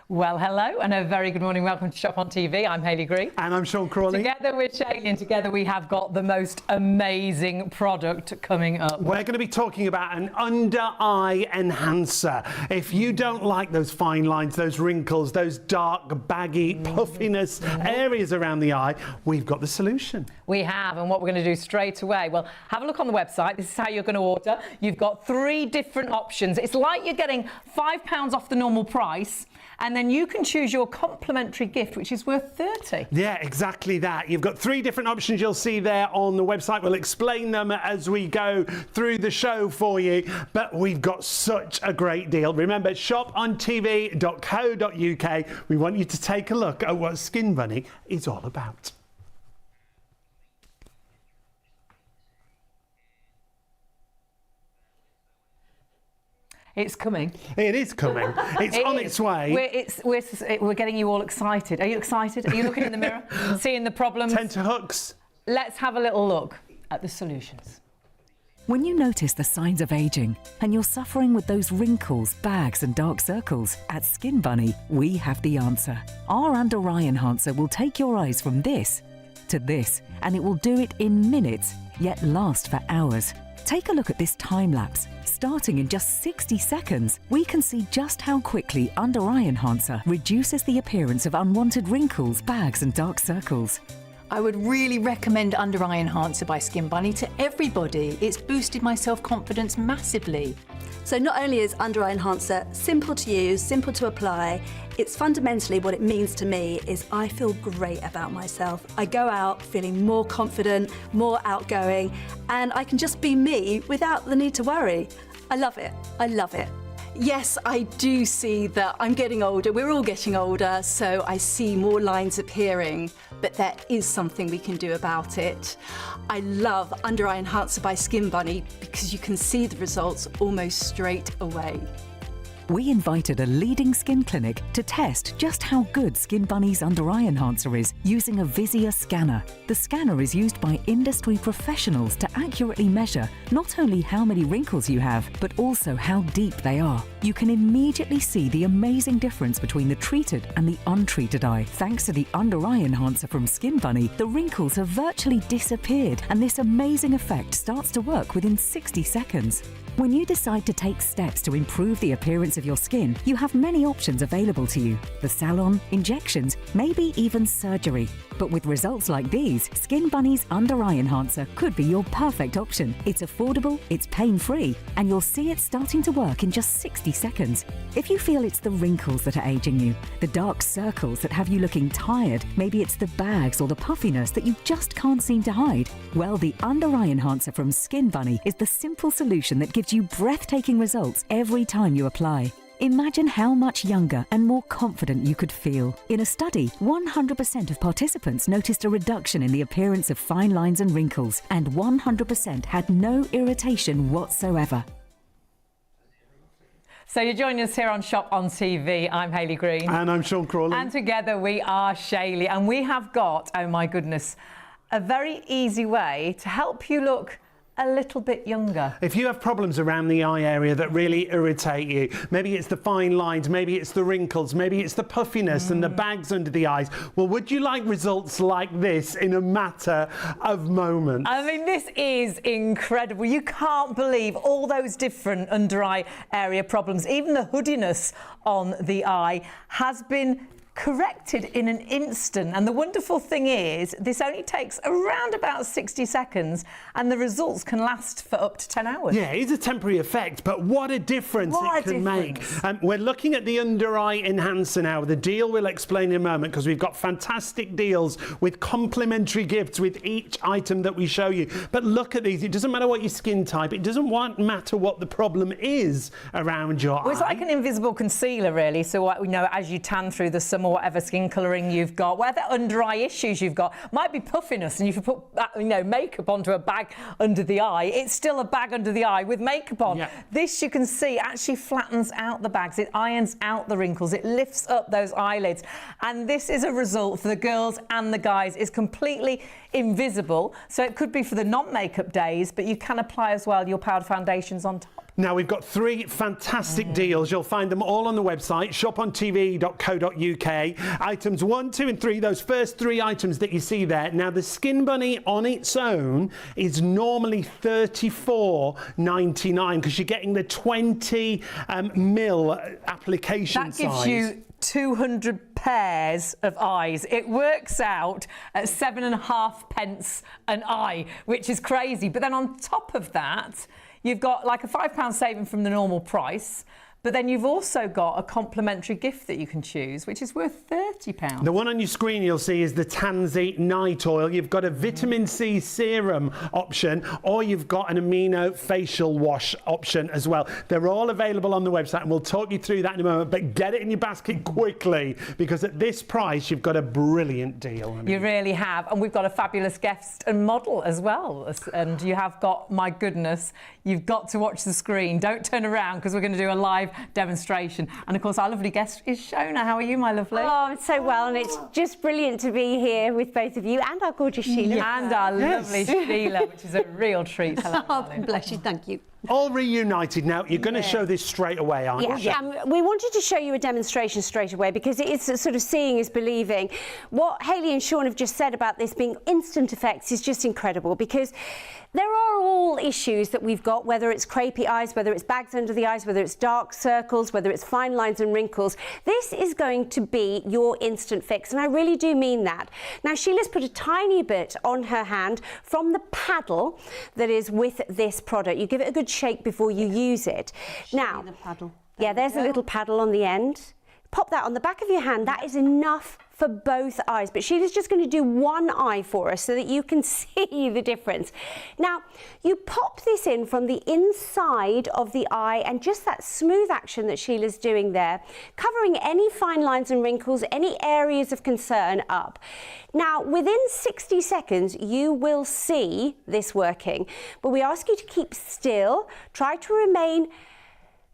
Well, hello and a very good morning. Welcome to Shop on TV. I'm Hayley Green. And I'm Sean Crawley. Together with Shayley, and together we have got the most amazing product coming up. We're going to be talking about an under-eye enhancer. If you don't like those fine lines, those wrinkles, those dark, baggy, puffiness areas around the eye, we've got the solution. We have, and what we're going to do straight away, well, have a look on the website. This is how you're going to order. You've got 3 different options. It's like you're getting £5 off the normal price, and then you can choose your complimentary gift, which is worth 30. Yeah, exactly that. You've got 3 different options you'll see there on the website. We'll explain them as we go through the show for you, but we've got such a great deal. Remember, shopontv.co.uk. We want you to take a look at what Skin Bunny is all about. It's coming. It is coming. It's on its way. We're getting you all excited. Are you excited? Are you looking in the mirror, seeing the problems? Tenterhooks. Let's have a little look at the solutions. When you notice the signs of aging and you're suffering with those wrinkles, bags and dark circles, at Skin Bunny, we have the answer. Our under-eye enhancer will take your eyes from this to this, and it will do it in minutes, yet last for hours. Take a look at this time lapse. Starting in just 60 seconds, we can see just how quickly under-eye enhancer reduces the appearance of unwanted wrinkles, bags and dark circles. I would really recommend Under Eye Enhancer by Skin Bunny to everybody. It's boosted my self-confidence massively. So not only is Under Eye Enhancer simple to use, simple to apply, it's fundamentally what it means to me is I feel great about myself. I go out feeling more confident, more outgoing, and I can just be me without the need to worry. I love it. I love it. Yes, I do see that I'm getting older. We're all getting older, so I see more lines appearing, but there is something we can do about it. I love Under Eye Enhancer by Skin Bunny because you can see the results almost straight away. We invited a leading skin clinic to test just how good Skin Bunny's under-eye enhancer is using a Visier scanner. The scanner is used by industry professionals to accurately measure not only how many wrinkles you have, but also how deep they are. You can immediately see the amazing difference between the treated and the untreated eye. Thanks to the under-eye enhancer from Skin Bunny, the wrinkles have virtually disappeared, and this amazing effect starts to work within 60 seconds. When you decide to take steps to improve the appearance of your skin, you have many options available to you. The salon, injections, maybe even surgery. But with results like these, Skin Bunny's under-eye enhancer could be your perfect option. It's affordable, it's pain-free, and you'll see it starting to work in just 60 seconds. If you feel it's the wrinkles that are aging you, the dark circles that have you looking tired, maybe it's the bags or the puffiness that you just can't seem to hide, well, the under-eye enhancer from Skin Bunny is the simple solution that gives you breathtaking results every time you apply. Imagine how much younger and more confident you could feel. In a study, 100% of participants noticed a reduction in the appearance of fine lines and wrinkles, and 100% had no irritation whatsoever. So you're joining us here on Shop on TV. I'm Hayley Green. And I'm Sean Crawley. And together we are Shayley. And we have got, oh my goodness, a very easy way to help you look a little bit younger. If you have problems around the eye area that really irritate you, maybe it's the fine lines, maybe it's the wrinkles, maybe it's the puffiness and the bags under the eyes, well, would you like results like this in a matter of moments? I mean, this is incredible. You can't believe all those different under eye area problems. Even the hoodiness on the eye has been corrected in an instant, and the wonderful thing is this only takes around about 60 seconds and the results can last for up to 10 hours. Yeah, it's a temporary effect, but what a difference it can make. We're looking at the under-eye enhancer now. The deal we'll explain in a moment, because we've got fantastic deals with complimentary gifts with each item that we show you. But look at these. It doesn't matter what your skin type. It doesn't matter what the problem is around your eye. It's like an invisible concealer, really. So, you know, as you tan through the summer, whatever skin colouring you've got, whatever under-eye issues you've got, might be puffiness, and if you put makeup onto a bag under the eye, it's still a bag under the eye with makeup on. Yeah. This, you can see, actually flattens out the bags, it irons out the wrinkles, it lifts up those eyelids, and this is a result for the girls and the guys. It's completely invisible, so it could be for the non-makeup days, but you can apply as well your powder foundations on top. Now, we've got 3 fantastic deals. You'll find them all on the website, shopontv.co.uk. Items 1, 2 and 3, those first 3 items that you see there. Now, the Skin Bunny on its own is normally $34.99 because you're getting the 20 mil application size. That gives you 200 pairs of eyes. It works out at 7.5 pence an eye, which is crazy. But then on top of that, you've got like a £5 saving from the normal price, but then you've also got a complimentary gift that you can choose, which is worth £30. The one on your screen you'll see is the Tansy Night Oil. You've got a vitamin C serum option, or you've got an amino facial wash option as well. They're all available on the website, and we'll talk you through that in a moment, but get it in your basket quickly, because at this price, you've got a brilliant deal. I mean. You really have, and we've got a fabulous guest and model as well, and you have got, my goodness, you've got to watch the screen. Don't turn around, because we're going to do a live demonstration. And of course, our lovely guest is Shona. How are you, my lovely? Oh, I'm so well, and it's just brilliant to be here with both of you and our gorgeous Sheila. And our lovely Sheila, which is a real treat. Hello, darling. Bless you, thank you. All reunited now. You're going to show this straight away, aren't you? Yeah, we wanted to show you a demonstration straight away because it is sort of seeing is believing. What Hayley and Sean have just said about this being instant effects is just incredible, because there are all issues that we've got, whether it's crepey eyes, whether it's bags under the eyes, whether it's dark circles, whether it's fine lines and wrinkles. This is going to be your instant fix, and I really do mean that. Now, Sheila's put a tiny bit on her hand from the paddle that is with this product. You give it a good shake before you use it. Now, the paddle. Yeah, there's a little paddle on the end. Pop that on the back of your hand. That is enough for both eyes, but Sheila's just going to do one eye for us so that you can see the difference. Now, you pop this in from the inside of the eye, and just that smooth action that Sheila's doing there, covering any fine lines and wrinkles, any areas of concern up. Now, within 60 seconds, you will see this working, but we ask you to keep still, try to remain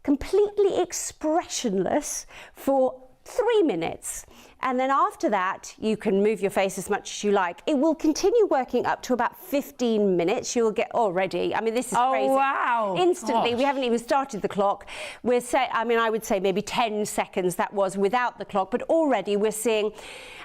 completely expressionless for 3 minutes. And then after that, you can move your face as much as you like. It will continue working up to about 15 minutes. You'll get already, I mean, this is crazy. Oh, wow. Instantly, Gosh. we haven't even started the clock. We're I mean, I would say maybe 10 seconds that was without the clock, but already we're seeing,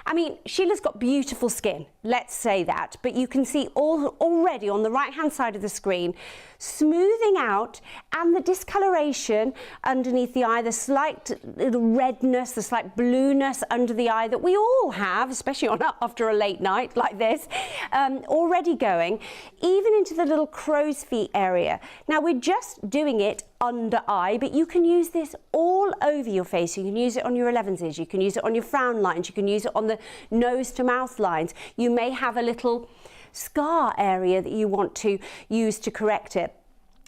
I mean, Sheila's got beautiful skin, let's say that, but you can see already on the right-hand side of the screen, smoothing out, and the discoloration underneath the eye, the slight redness, the slight blueness under the eye that we all have, especially after a late night like this, already going, even into the little crow's feet area. Now, we're just doing it under eye, but you can use this all over your face. You can use it on your 11s, you can use it on your frown lines, you can use it on the nose to mouth lines. You may have a little scar area that you want to use to correct it.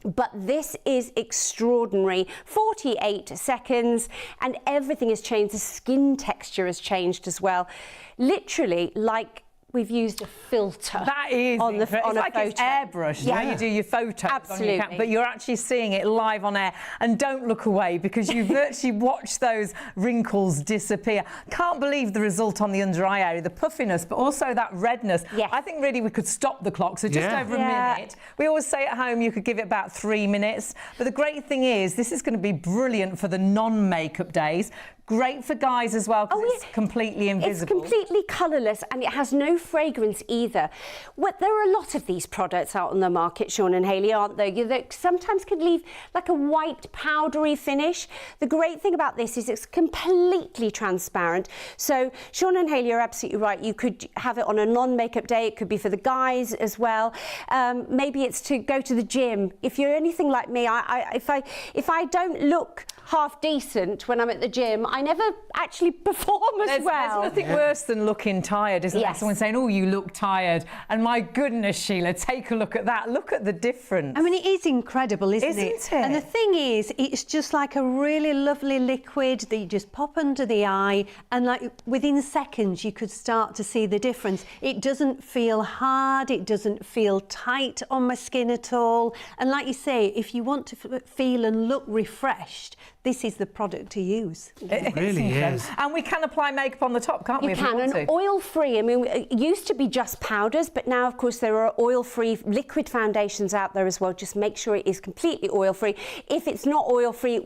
But this is extraordinary. 48 seconds and everything has changed. The skin texture has changed as well. Literally like we've used a filter. That is on a it's like photo. It's airbrushed. Yeah. You do your photos Absolutely. on your but you're actually seeing it live on air. And don't look away, because you virtually watch those wrinkles disappear. Can't believe the result on the under eye area, the puffiness, but also that redness. Yes. I think really we could stop the clock, so just over a minute. We always say at home you could give it about 3 minutes. But the great thing is this is going to be brilliant for the non-makeup days. Great for guys as well, because it's completely invisible. It's completely colourless, and it has no fragrance either. There are a lot of these products out on the market, Sean and Hayley, aren't there? That sometimes can leave like a white powdery finish. The great thing about this is it's completely transparent. So Sean and Hayley are absolutely right. You could have it on a non-makeup day. It could be for the guys as well. Maybe it's to go to the gym. If you're anything like me, if I don't look half decent when I'm at the gym, I never actually perform as well. There's nothing worse than looking tired, isn't there? Yes. Someone saying, oh, you look tired. And my goodness, Sheila, take a look at that. Look at the difference. I mean, it is incredible, isn't it? And the thing is, it's just like a really lovely liquid that you just pop under the eye, and like within seconds you could start to see the difference. It doesn't feel hard, it doesn't feel tight on my skin at all. And like you say, if you want to feel and look refreshed, this is the product to use. It really is. And we can apply makeup on the top, can't we? You can, and oil-free. I mean, it used to be just powders, but now, of course, there are oil-free liquid foundations out there as well. Just make sure it is completely oil-free. If it's not oil-free,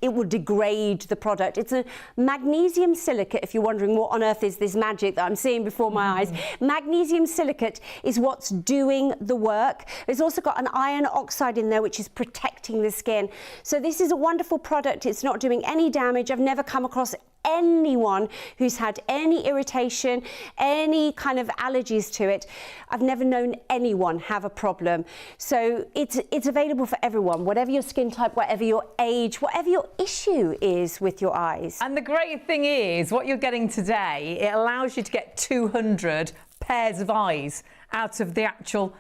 it will degrade the product. It's a magnesium silicate, if you're wondering what on earth is this magic that I'm seeing before my eyes. Magnesium silicate is what's doing the work. It's also got an iron oxide in there, which is protecting the skin. So this is a wonderful product. It's not doing any damage. I've never come across anyone who's had any irritation, any kind of allergies to it. I've never known anyone have a problem. So it's available for everyone, whatever your skin type, whatever your age, whatever your issue is with your eyes. And the great thing is, what you're getting today, it allows you to get 200 pairs of eyes out of the actual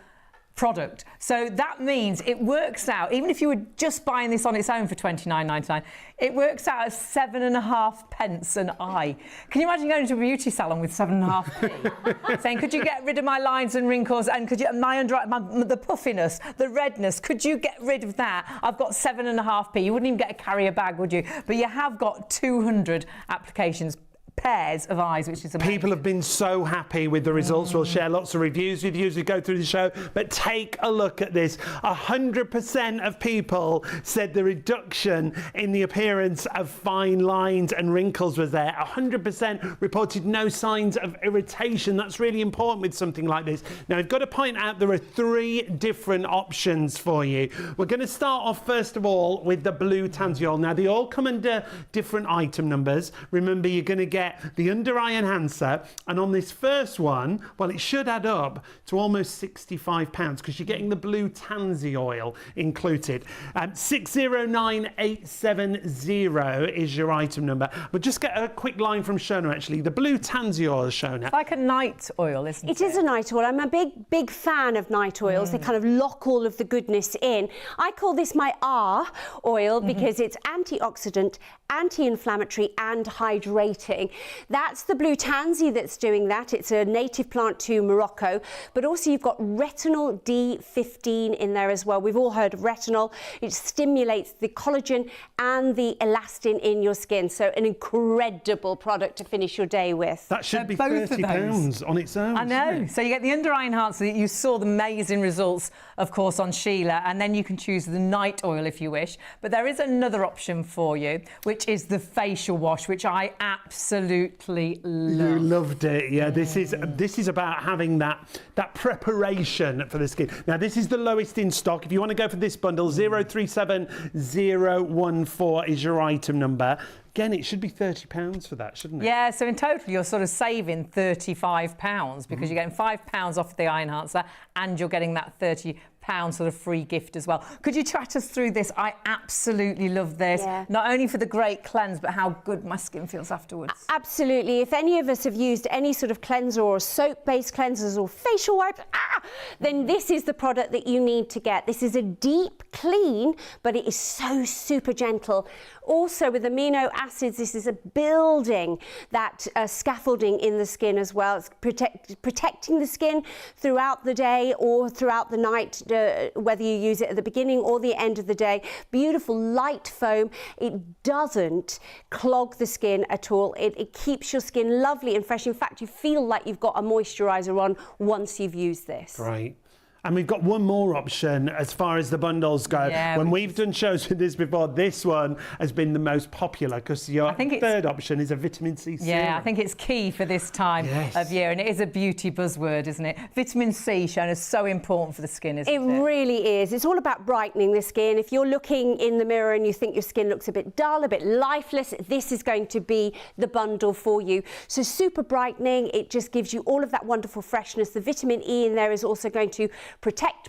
product. So that means it works out, even if you were just buying this on its own for £29.99, it works out at 7.5p an eye. Can you imagine going to a beauty salon with 7.5p? Saying, could you get rid of my lines and wrinkles, and could you, the puffiness, the redness, could you get rid of that? I've got 7.5p. You wouldn't even get a carrier bag, would you? But you have got 200 applications, pairs of eyes, which is amazing. People have been so happy with the results. We'll share lots of reviews with you as we go through the show, but take a look at this. 100% of people said the reduction in the appearance of fine lines and wrinkles was there. 100% reported no signs of irritation. That's really important with something like this. Now, I've got to point out there are 3 different options for you. We're going to start off first of all with the blue Tansy oil. Now, they all come under different item numbers. Remember, you're going to get the under eye enhancer, and on this first one, well, it should add up to almost £65 because you're getting the blue Tansy oil included. 609870 is your item number. But just get a quick line from Shona, actually. The blue Tansy oil, Shona. It's like a night oil, isn't it? It is a night oil. I'm a big fan of night oils. They kind of lock all of the goodness in. I call this my R oil because it's antioxidant, anti-inflammatory and hydrating. That's the blue Tansy that's doing that. It's a native plant to Morocco, but also you've got retinol D15 in there as well. We've all heard of retinol. It stimulates the collagen and the elastin in your skin. So an incredible product to finish your day with. That should be £30 on its own. I know. So you get the under eye enhancer. You saw the amazing results, of course, on Sheila, and then you can choose the night oil if you wish. But there is another option for you, which is the facial wash, which I absolutely love. You loved it, yeah. This is about having that preparation for the skin. Now, this is the lowest in stock. If you want to go for this bundle, 037014 is your item number. Again, it should be £30 for that, shouldn't it? Yeah, so in total, you're sort of saving £35 because you're getting £5 off the eye enhancer and you're getting that £30 sort of free gift as well. Could you chat us through this? I absolutely love this. Yeah. Not only for the great cleanse, but how good my skin feels afterwards. Absolutely. If any of us have used any sort of cleanser or soap-based cleansers or facial wipes, then this is the product that you need to get. This is a deep clean, but it is so super gentle. Also, with amino acids, this is a building that scaffolding in the skin as well. It's protecting the skin throughout the day or throughout the night, whether you use it at the beginning or the end of the day. Beautiful light foam. It doesn't clog the skin at all. It keeps your skin lovely and fresh. In fact, you feel like you've got a moisturiser on once you've used this. Right. And we've got one more option as far as the bundles go. Yeah, when we've done shows with this before, this one has been the most popular because your third option is a vitamin C serum. Yeah, I think it's key for this time of year, and it is a beauty buzzword, isn't it? Vitamin C, Shona, is so important for the skin, isn't it? It really is. It's all about brightening the skin. If you're looking in the mirror and you think your skin looks a bit dull, a bit lifeless, this is going to be the bundle for you. So super brightening. It just gives you all of that wonderful freshness. The vitamin E in there is also going to protect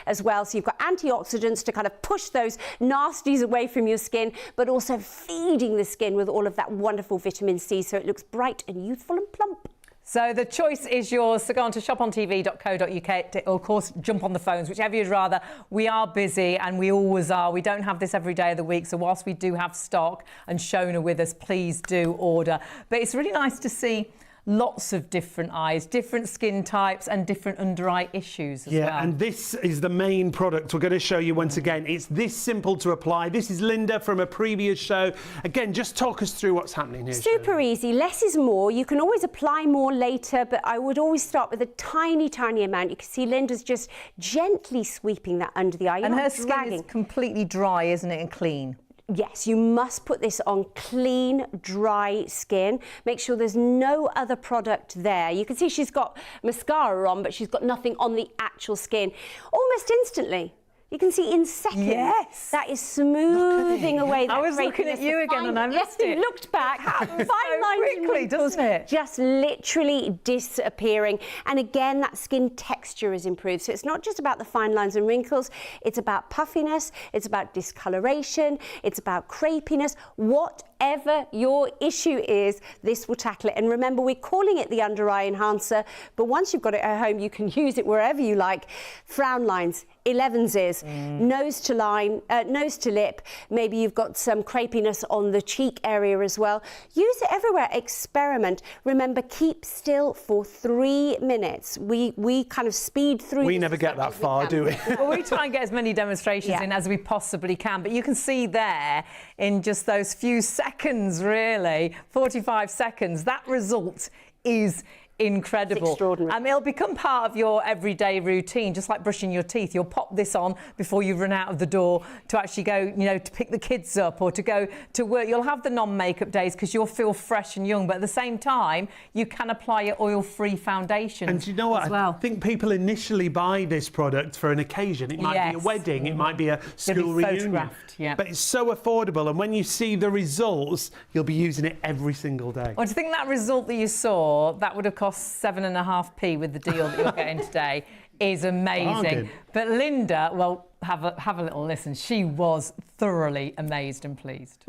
as well. So you've got antioxidants to kind of push those nasties away from your skin, but also feeding the skin with all of that wonderful vitamin C so it looks bright and youthful and plump. So the choice is yours. So go on to shopontv.co.uk, or of course jump on the phones, whichever you'd rather. We are busy and we always are. We don't have this every day of the week. So whilst we do have stock and Shona with us, please do order. But it's really nice to see lots of different eyes, different skin types and different under eye issues as well. Yeah, and this is the main product we're going to show you once again. It's this simple to apply. This is Linda from a previous show. Again, just talk us through what's happening here. Super easy. Less is more. You can always apply more later, but I would always start with a tiny, tiny amount. You can see Linda's just gently sweeping that under the eye. And her skin is completely dry, isn't it, and clean? Yes, you must put this on clean, dry skin. Make sure there's no other product there. You can see she's got mascara on, but she's got nothing on the actual skin. Almost instantly. You can see in seconds. Yes. That is smoothing away that I was looking at you again and I missed it. You looked back. Fine lines and quickly, wrinkles doesn't it? just literally disappearing. And again, that skin texture is improved. So it's not just about the fine lines and wrinkles. It's about puffiness. It's about discoloration. It's about crepiness. Whatever your issue is, this will tackle it. And remember, we're calling it the under eye enhancer, but once you've got it at home, you can use it wherever you like. Frown lines, 11s, nose to line, nose to lip. Maybe you've got some crepiness on the cheek area as well. Use it everywhere. Experiment. Remember, keep still for 3 minutes. We kind of speed through. We never get that far, do we? Well, we try and get as many demonstrations in as we possibly can, but you can see there in just those few seconds, really, 45 seconds, that result is incredible. It's extraordinary. It'll become part of your everyday routine, just like brushing your teeth. You'll pop this on before you run out of the door to actually go, you know, to pick the kids up or to go to work. You'll have the non-makeup days because you'll feel fresh and young, but at the same time, you can apply your oil-free foundation. And do you know what? I think people initially buy this product for an occasion. It might be a wedding, it might be a school reunion. Yeah. But it's so affordable, and when you see the results, you'll be using it every single day. Well, do you think that result that you saw, that would have cost 7.5p with the deal that you're getting today, is amazing. Bargain. But Linda, well, have a little listen. She was thoroughly amazed and pleased.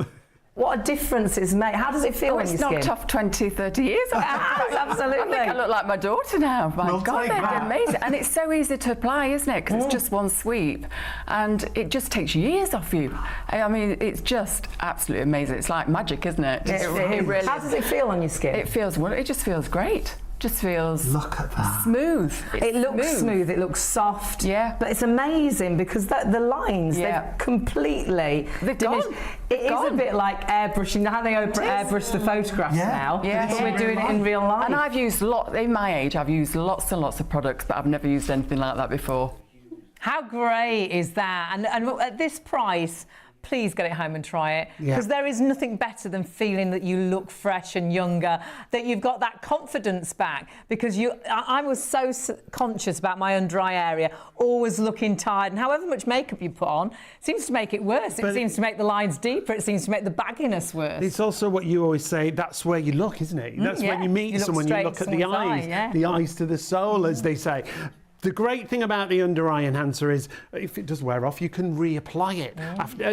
What a difference it's made. How does it feel on your skin? It's knocked off 20, 30 years. Absolutely. I think I look like my daughter now. My God, they're amazing. And it's so easy to apply, isn't it? Because it's just one sweep. And it just takes years off you. I mean, it's just absolutely amazing. It's like magic, isn't it? It really How does it feel on your skin? It feels, well, it just feels great. Just feels Look at that. smooth. It looks smooth, it looks soft. Yeah. But it's amazing because the lines, they've completely diminished. It is a bit like airbrushing. How they airbrush the photographs now. Yeah. But we're doing it in real life. And I've used in my age, I've used lots and lots of products, but I've never used anything like that before. How great is that? And at this price, please get it home and try it, because there is nothing better than feeling that you look fresh and younger, that you've got that confidence back, because I was so conscious about my under eye area, always looking tired, and however much makeup you put on seems to make it worse. It seems to make the lines deeper. It seems to make the bagginess worse. It's also what you always say, that's where you look, isn't it? That's when you meet someone, you look at the eyes, the eyes to the soul, as they say. The great thing about the under eye enhancer is if it does wear off, you can reapply it.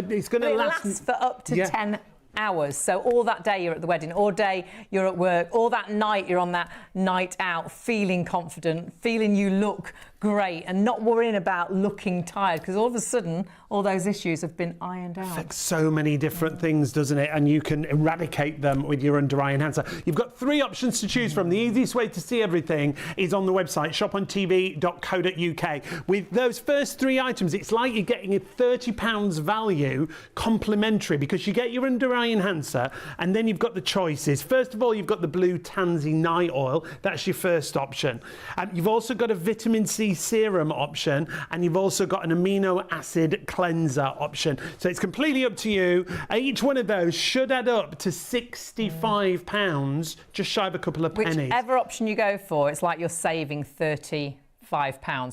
It's going to last for up to 10 hours. So all that day you're at the wedding, all day you're at work, all that night you're on that night out, feeling confident, feeling you look great and not worrying about looking tired, because all of a sudden all those issues have been ironed out. Affects so many different things, doesn't it? And you can eradicate them with your under eye enhancer. You've got 3 options to choose from. The easiest way to see everything is on the website shopontv.co.uk. With those first 3 items, it's like you're getting a £30 value complimentary, because you get your under eye enhancer and then you've got the choices. First of all, you've got the blue Tansy night oil. That's your first option. You've also got a vitamin C serum option, and you've also got an amino acid cleanser option. So it's completely up to you. Each one of those should add up to £65, just shy of a couple of pennies. Whichever option you go for, it's like you're saving £35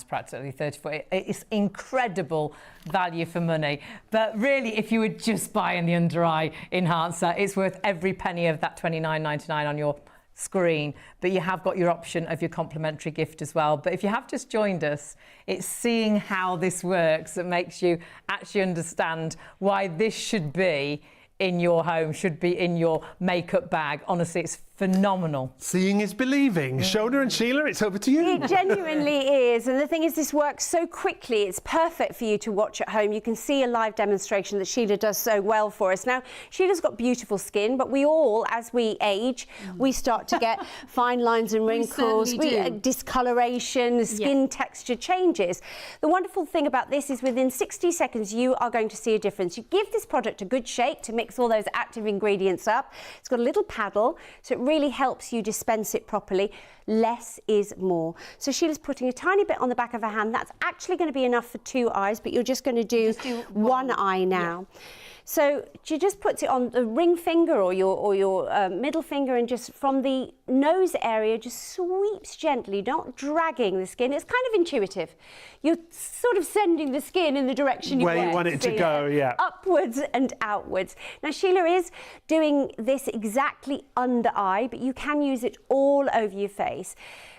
practically, 34. It's incredible value for money. But really, if you were just buying the under eye enhancer, it's worth every penny of that £29.99 on your screen. But you have got your option of your complimentary gift as well. But if you have just joined us, it's seeing how this works that makes you actually understand why this should be in your home, should be in your makeup bag. Honestly, it's Phenomenal. Seeing is believing. Shona and Sheila, it's over to you. It genuinely is. And the thing is, this works so quickly. It's perfect for you to watch at home. You can see a live demonstration that Sheila does so well for us. Now, Sheila's got beautiful skin, but we all, as we age, we start to get fine lines and wrinkles, discoloration, skin texture changes. The wonderful thing about this is within 60 seconds, you are going to see a difference. You give this product a good shake to mix all those active ingredients up. It's got a little paddle, so it really helps you dispense it properly. Less is more. So Sheila's putting a tiny bit on the back of her hand. That's actually going to be enough for 2 eyes, but you're just going to do one eye now. Yeah. So she just puts it on the ring finger or your middle finger, and just from the nose area, just sweeps gently, not dragging the skin. It's kind of intuitive. You're sort of sending the skin in the direction you want it to go, yeah. Upwards and outwards. Now, Sheila is doing this exactly under eye, but you can use it all over your face.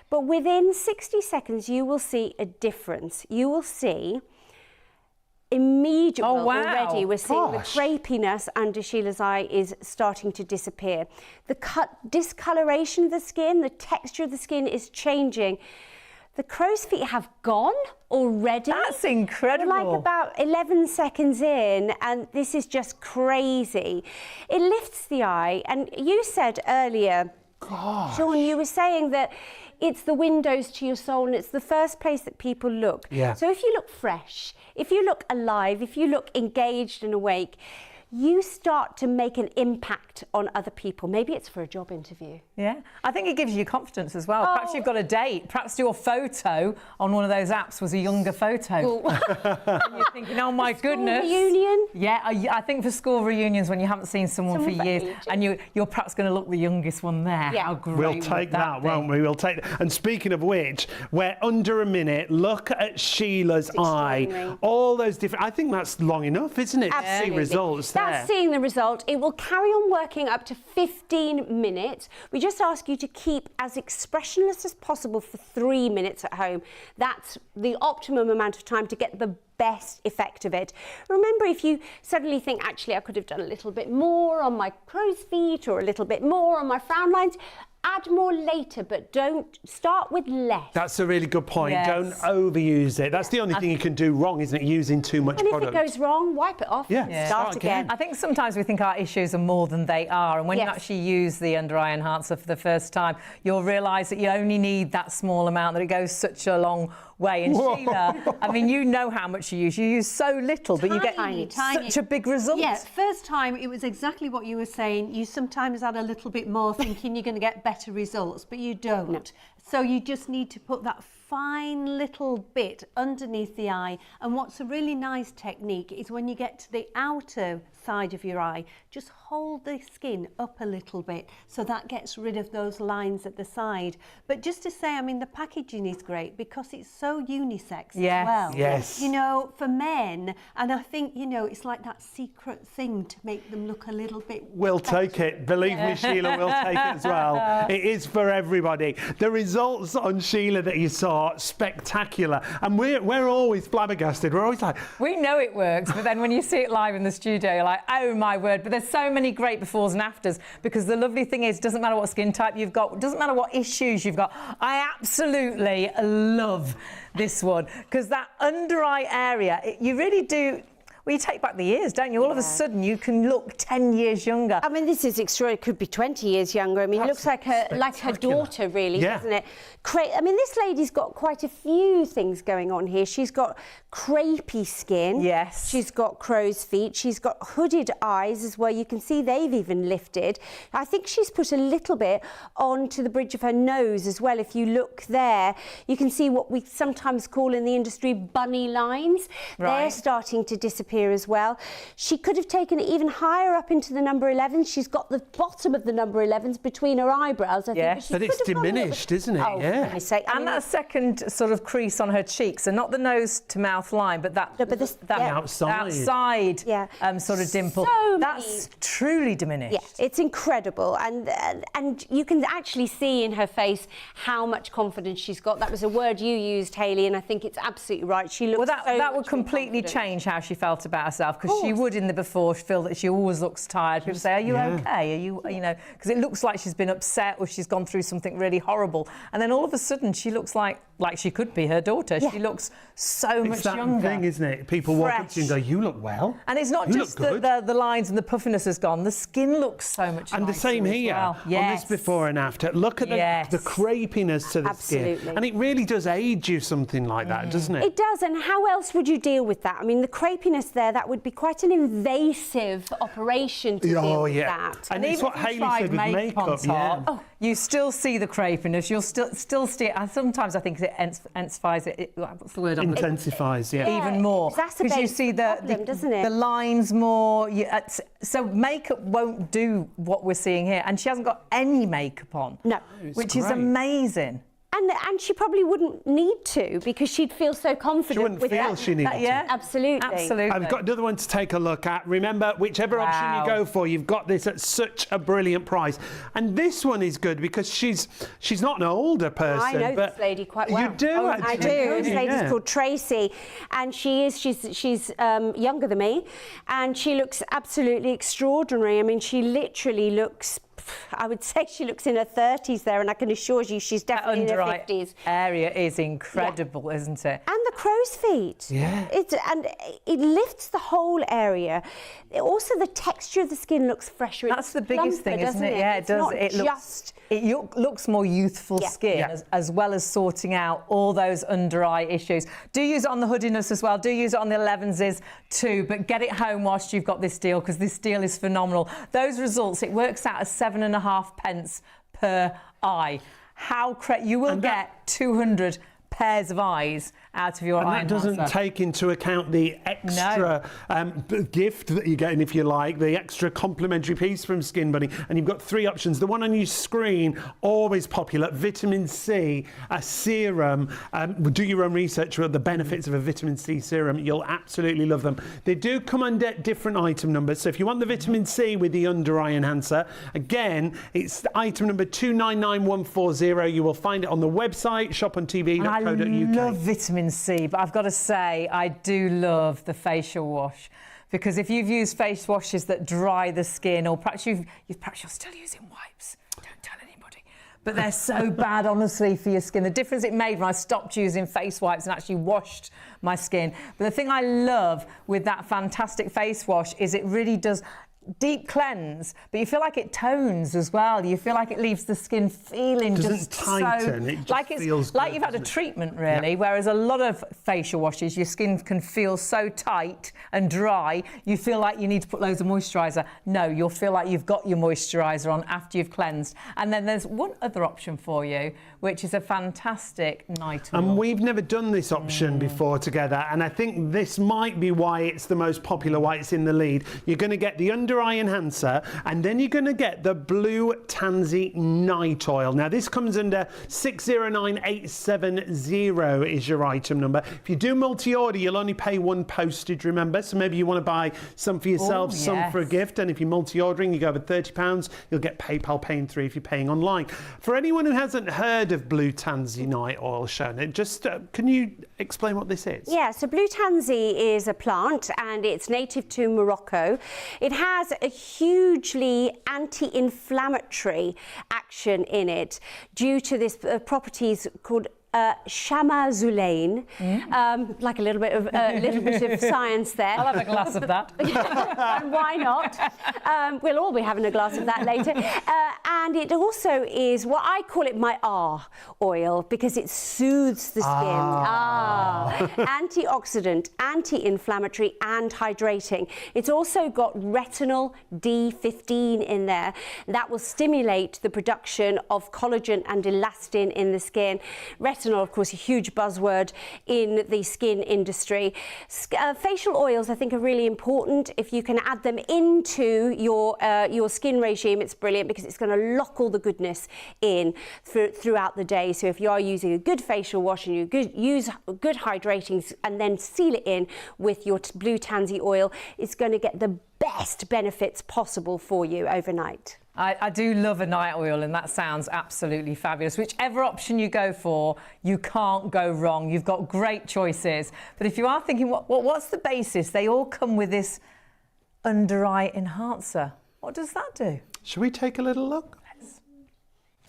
But within 60 seconds, you will see a difference. You will see immediately already we're seeing the crepiness under Sheila's eye is starting to disappear. The discoloration of the skin, the texture of the skin is changing. The crow's feet have gone already. That's incredible. We're like about 11 seconds in, and this is just crazy. It lifts the eye, and you said earlier, Sean, you were saying that it's the windows to your soul, and it's the first place that people look. Yeah. So if you look fresh, if you look alive, if you look engaged and awake, you start to make an impact on other people. Maybe it's for a job interview. Yeah, I think it gives you confidence as well. Perhaps you've got a date. Perhaps your photo on one of those apps was a younger photo. And you're thinking, oh my goodness. Reunion? Yeah, I think for school reunions when you haven't seen someone for years and you're perhaps going to look the youngest one there. Yeah. How great We'll take that, won't we? We'll take that. And speaking of which, we're under a minute. Look at Sheila's eye. All those different... I think that's long enough, isn't it? Absolutely. To see results there. That's seeing the result. It will carry on working up to 15 minutes. We just ask you to keep as expressionless as possible for 3 minutes at home. That's the optimum amount of time to get the best effect of it. Remember, if you suddenly think, actually, I could have done a little bit more on my crow's feet or a little bit more on my frown lines, add more later, but don't start with less. That's a really good point. Yes. Don't overuse it. That's the only thing you can do wrong, isn't it? Using too much product. And if it goes wrong, wipe it off. Yeah. Start again. I think sometimes we think our issues are more than they are, and when you actually use the under eye enhancer for the first time, you'll realise that you only need that small amount, that it goes such a long way. And Sheila, I mean, you know how much you use so little, but you get such a big result. Yeah, first time it was exactly what you were saying. You sometimes add a little bit more thinking you're going to get better results, but you don't. No. So you just need to put that fine little bit underneath the eye. And what's a really nice technique is when you get to the outer side of your eye, just hold the skin up a little bit, so that gets rid of those lines at the side. But just to say, I mean, the packaging is great because it's so unisex as well. Yes. You know, for men, and I think, you know, it's like that secret thing to make them look a little bit We'll take it. Believe me, Sheila, we'll take it as well. It is for everybody. The results on Sheila that you saw, spectacular. And we're always flabbergasted. We're always like... We know it works, but then when you see it live in the studio, you're like, oh my word. But there's so many great befores and afters, because the lovely thing is, it doesn't matter what skin type you've got, it doesn't matter what issues you've got. I absolutely love this one, because that under eye area, you really do... Well, you take back the years, don't you? All of a sudden, you can look 10 years younger. I mean, this is extraordinary. It could be 20 years younger. I mean, it looks like her daughter, really, doesn't it? I mean, this lady's got quite a few things going on here. She's got crepey skin. Yes. She's got crow's feet. She's got hooded eyes as well. You can see they've even lifted. I think she's put a little bit onto the bridge of her nose as well. If you look there, you can see what we sometimes call in the industry bunny lines. Right. They're starting to disappear as well. She could have taken it even higher up into the number 11s. She's got the bottom of the number 11s between her eyebrows, I think. But it's diminished, isn't it? And that second sort of crease on her cheeks, so not the nose to mouth line, but that, outside sort of dimple. That's truly diminished. Yeah, it's incredible. And you can actually see in her face how much confidence she's got. That was a word you used, Hayley, and I think it's absolutely right. She looks that would completely change how she felt lot about herself, because she would in the before feel that she always looks tired. People say, are you okay? Are you know, because it looks like she's been upset or she's gone through something really horrible. And then all of a sudden she looks like she could be her daughter. She looks so much younger. It's that thing, isn't it? People walk up to you and go, you look well. And it's not just that the lines and the puffiness has gone, the skin looks so much nicer. And the same here, on this before and after. Look at the crepiness to the skin. And it really does age you, something like that, doesn't it? It does, and how else would you deal with that? I mean, the crepiness there, that would be quite an invasive operation to deal with that. And it's what Hayley said with makeup, you still see the crepiness, you'll still see it, and sometimes I think it intensifies it. What's the word? Intensifies, even more. Because you see the lines more. So makeup won't do what we're seeing here, and she hasn't got any makeup on. No, which is amazing. And she probably wouldn't need to, because she'd feel so confident. She wouldn't feel she needed to. Yeah, absolutely. I've got another one to take a look at. Remember, whichever option you go for, you've got this at such a brilliant price. And this one is good because she's not an older person. I know this lady quite well. You do, actually. I do. This lady's called Tracy, and she's younger than me, and she looks absolutely extraordinary. I mean, she literally looks, I would say she looks in her 30s there, and I can assure you she's definitely in her 50s. Area is incredible, isn't it? And the crow's feet. Yeah. And it lifts the whole area. Also, the texture of the skin looks fresher. That's the biggest thing, isn't it? Yeah, it does. It looks more youthful skin, as well as sorting out all those under eye issues. Do use it on the hoodiness as well. Do use it on the 11s too, but get it home whilst you've got this deal, because this deal is phenomenal. Those results, it works out as 7.5 pence per eye. You will get 200 pairs of eyes out of your eye enhancer. And that doesn't take into account the extra gift that you're getting, if you like, the extra complimentary piece from Skin Bunny. And you've got 3 options. The one on your screen, always popular, vitamin C, a serum. Do your own research about the benefits of a vitamin C serum. You'll absolutely love them. They do come under different item numbers. So if you want the vitamin C with the under eye enhancer, again, it's item number 299140. You will find it on the website, shopontv.co.uk. I love vitamin C, but I've got to say I do love the facial wash, because if you've used face washes that dry the skin, or perhaps you're still using wipes, don't tell anybody, but they're so bad, honestly, for your skin. The difference it made when I stopped using face wipes and actually washed my skin. But the thing I love with that fantastic face wash is it really does deep cleanse, but you feel like it tones as well. You feel like it leaves the skin feeling just tighten. It just feels good, like you've had a treatment, really. Whereas a lot of facial washes, your skin can feel so tight and dry, you feel like you need to put loads of moisturiser. No, you'll feel like you've got your moisturiser on after you've cleansed. And then there's one other option for you, which is a fantastic night oil. And we've never done this option before together, and I think this might be why it's the most popular, why it's in the lead. You're going to get the under eye enhancer, and then you're going to get the blue Tansy night oil. Now this comes under 609870 is your item number. If you do multi-order, you'll only pay 1 postage, remember, so maybe you want to buy some for yourself, some for a gift, and if you're multi-ordering, you go over £30, you'll get PayPal paying 3 if you're paying online. For anyone who hasn't heard of blue Tansy night oil, Shona, just can you explain what this is? Yeah, so blue Tansy is a plant, and it's native to Morocco. It has a hugely anti-inflammatory action in it due to this properties called chamazulaine, like a little bit of science there. I'll have a glass of that. And why not? We'll all be having a glass of that later. And it also is what I call it my oil, because it soothes the skin. Antioxidant, anti-inflammatory and hydrating. It's also got retinol D15 in there. That will stimulate the production of collagen and elastin in the skin. Retinol, of course, a huge buzzword in the skin industry. Facial oils, I think, are really important. If you can add them into your skin regime, it's brilliant, because it's going to lock all the goodness in throughout the day. So if you are using a good facial wash and you use good hydrating and then seal it in with your blue Tansy oil, it's going to get the best benefits possible for you overnight. I do love a night oil, and that sounds absolutely fabulous. Whichever option you go for, you can't go wrong. You've got great choices. But if you are thinking, what's the basis? They all come with this under-eye enhancer. What does that do? Shall we take a little look?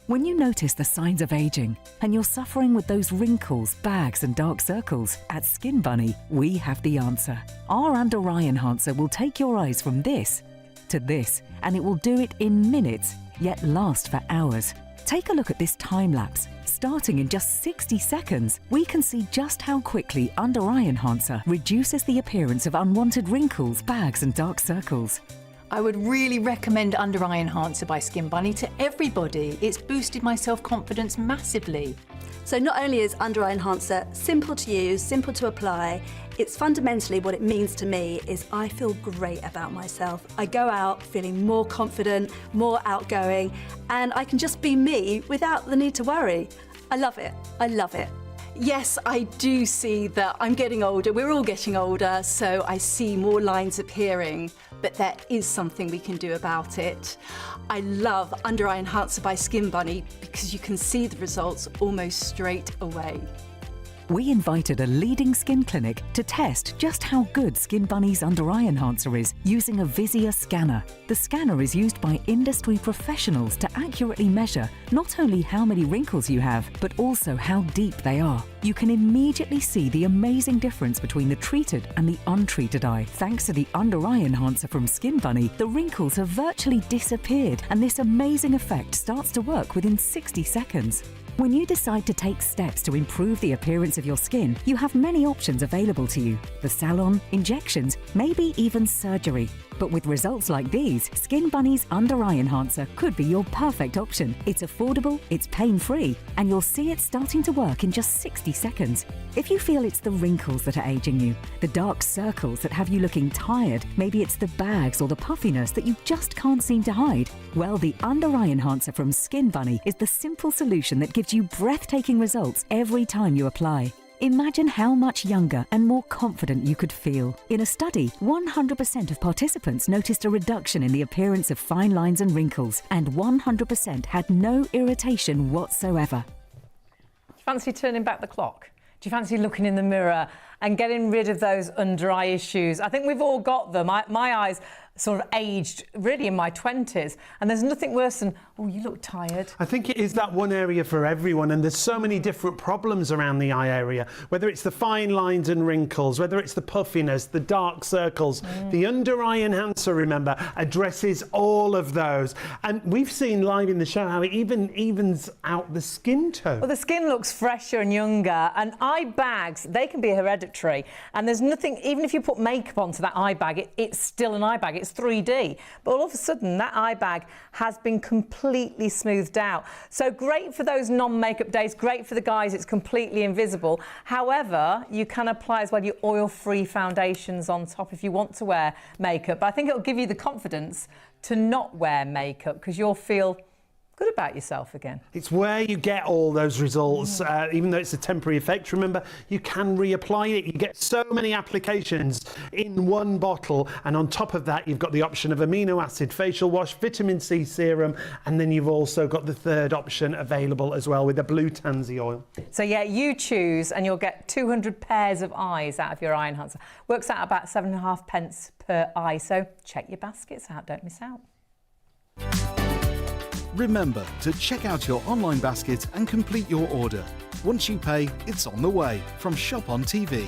When you notice the signs of aging and you're suffering with those wrinkles, bags and dark circles, at Skin Bunny, we have the answer. Our under-eye enhancer will take your eyes from this to this, and it will do it in minutes, yet last for hours. Take a look at this time lapse. Starting in just 60 seconds, we can see just how quickly under-eye enhancer reduces the appearance of unwanted wrinkles, bags and dark circles. I would really recommend Under Eye Enhancer by Skin Bunny to everybody. It's boosted my self-confidence massively. So not only is Under Eye Enhancer simple to use, simple to apply, it's fundamentally what it means to me is I feel great about myself. I go out feeling more confident, more outgoing, and I can just be me without the need to worry. I love it. I love it. Yes, I do see that I'm getting older. We're all getting older, so I see more lines appearing, but there is something we can do about it. I love Under Eye Enhancer by Skin Bunny because you can see the results almost straight away. We invited a leading skin clinic to test just how good Skin Bunny's under-eye enhancer is using a Visia scanner. The scanner is used by industry professionals to accurately measure not only how many wrinkles you have, but also how deep they are. You can immediately see the amazing difference between the treated and the untreated eye. Thanks to the under-eye enhancer from Skin Bunny, the wrinkles have virtually disappeared, and this amazing effect starts to work within 60 seconds. When you decide to take steps to improve the appearance of your skin, you have many options available to you. The salon, injections, maybe even surgery. But with results like these, Skin Bunny's under-eye enhancer could be your perfect option. It's affordable, it's pain-free, and you'll see it starting to work in just 60 seconds. If you feel it's the wrinkles that are aging you, the dark circles that have you looking tired, maybe it's the bags or the puffiness that you just can't seem to hide, well, the under-eye enhancer from Skin Bunny is the simple solution that gives you breathtaking results every time you apply. Imagine how much younger and more confident you could feel. In a study, 100% of participants noticed a reduction in the appearance of fine lines and wrinkles, and 100% had no irritation whatsoever. Do you fancy turning back the clock? Do you fancy looking in the mirror and getting rid of those under-eye issues? I think we've all got them. My eyes sort of aged really in my 20s, and there's nothing worse than, oh, you look tired. I think it is that one area for everyone, and there's so many different problems around the eye area, whether it's the fine lines and wrinkles, whether it's the puffiness, the dark circles. The under-eye enhancer, remember, addresses all of those, and we've seen live in the show how it even evens out the skin tone. Well, the skin looks fresher and younger, and eye bags, they can be hereditary, and there's nothing, even if you put makeup onto that eye bag, it's still an eye bag. It's 3D, but all of a sudden that eye bag has been completely smoothed out. So great for those non-makeup days, great for the guys, it's completely invisible. However, you can apply as well your oil-free foundations on top if you want to wear makeup. But I think it'll give you the confidence to not wear makeup because you'll feel good about yourself again. It's where you get all those results, even though it's a temporary effect. Remember, you can reapply it. You get so many applications in one bottle, and on top of that, you've got the option of amino acid facial wash, vitamin C serum, and then you've also got the third option available as well with the blue Tansy oil. So yeah, you choose, and you'll get 200 pairs of eyes out of your eye enhancer. Works out about 7.5 per eye. So check your baskets out. Don't miss out. Remember to check out your online basket and complete your order. Once you pay, it's on the way from Shop on TV.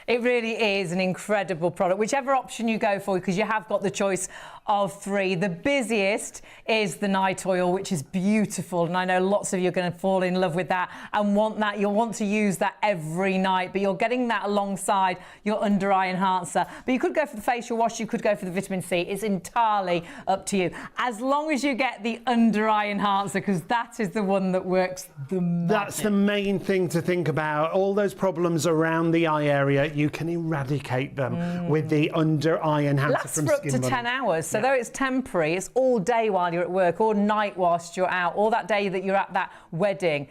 It really is an incredible product, whichever option you go for, because you have got the choice of 3. The busiest is the night oil, which is beautiful, and I know lots of you are going to fall in love with that and want that. You'll want to use that every night, but you're getting that alongside your under-eye enhancer. But you could go for the facial wash, you could go for the vitamin C. It's entirely up to you, as long as you get the under-eye enhancer, because that is the one that works the magic. That's the main thing to think about. All those problems around the eye area, you can eradicate them with the under-eye enhancer Lasts from for up Skin to Bunny. 10 hours, so though it's temporary, it's all day while you're at work, or night whilst you're out, or that day that you're at that wedding.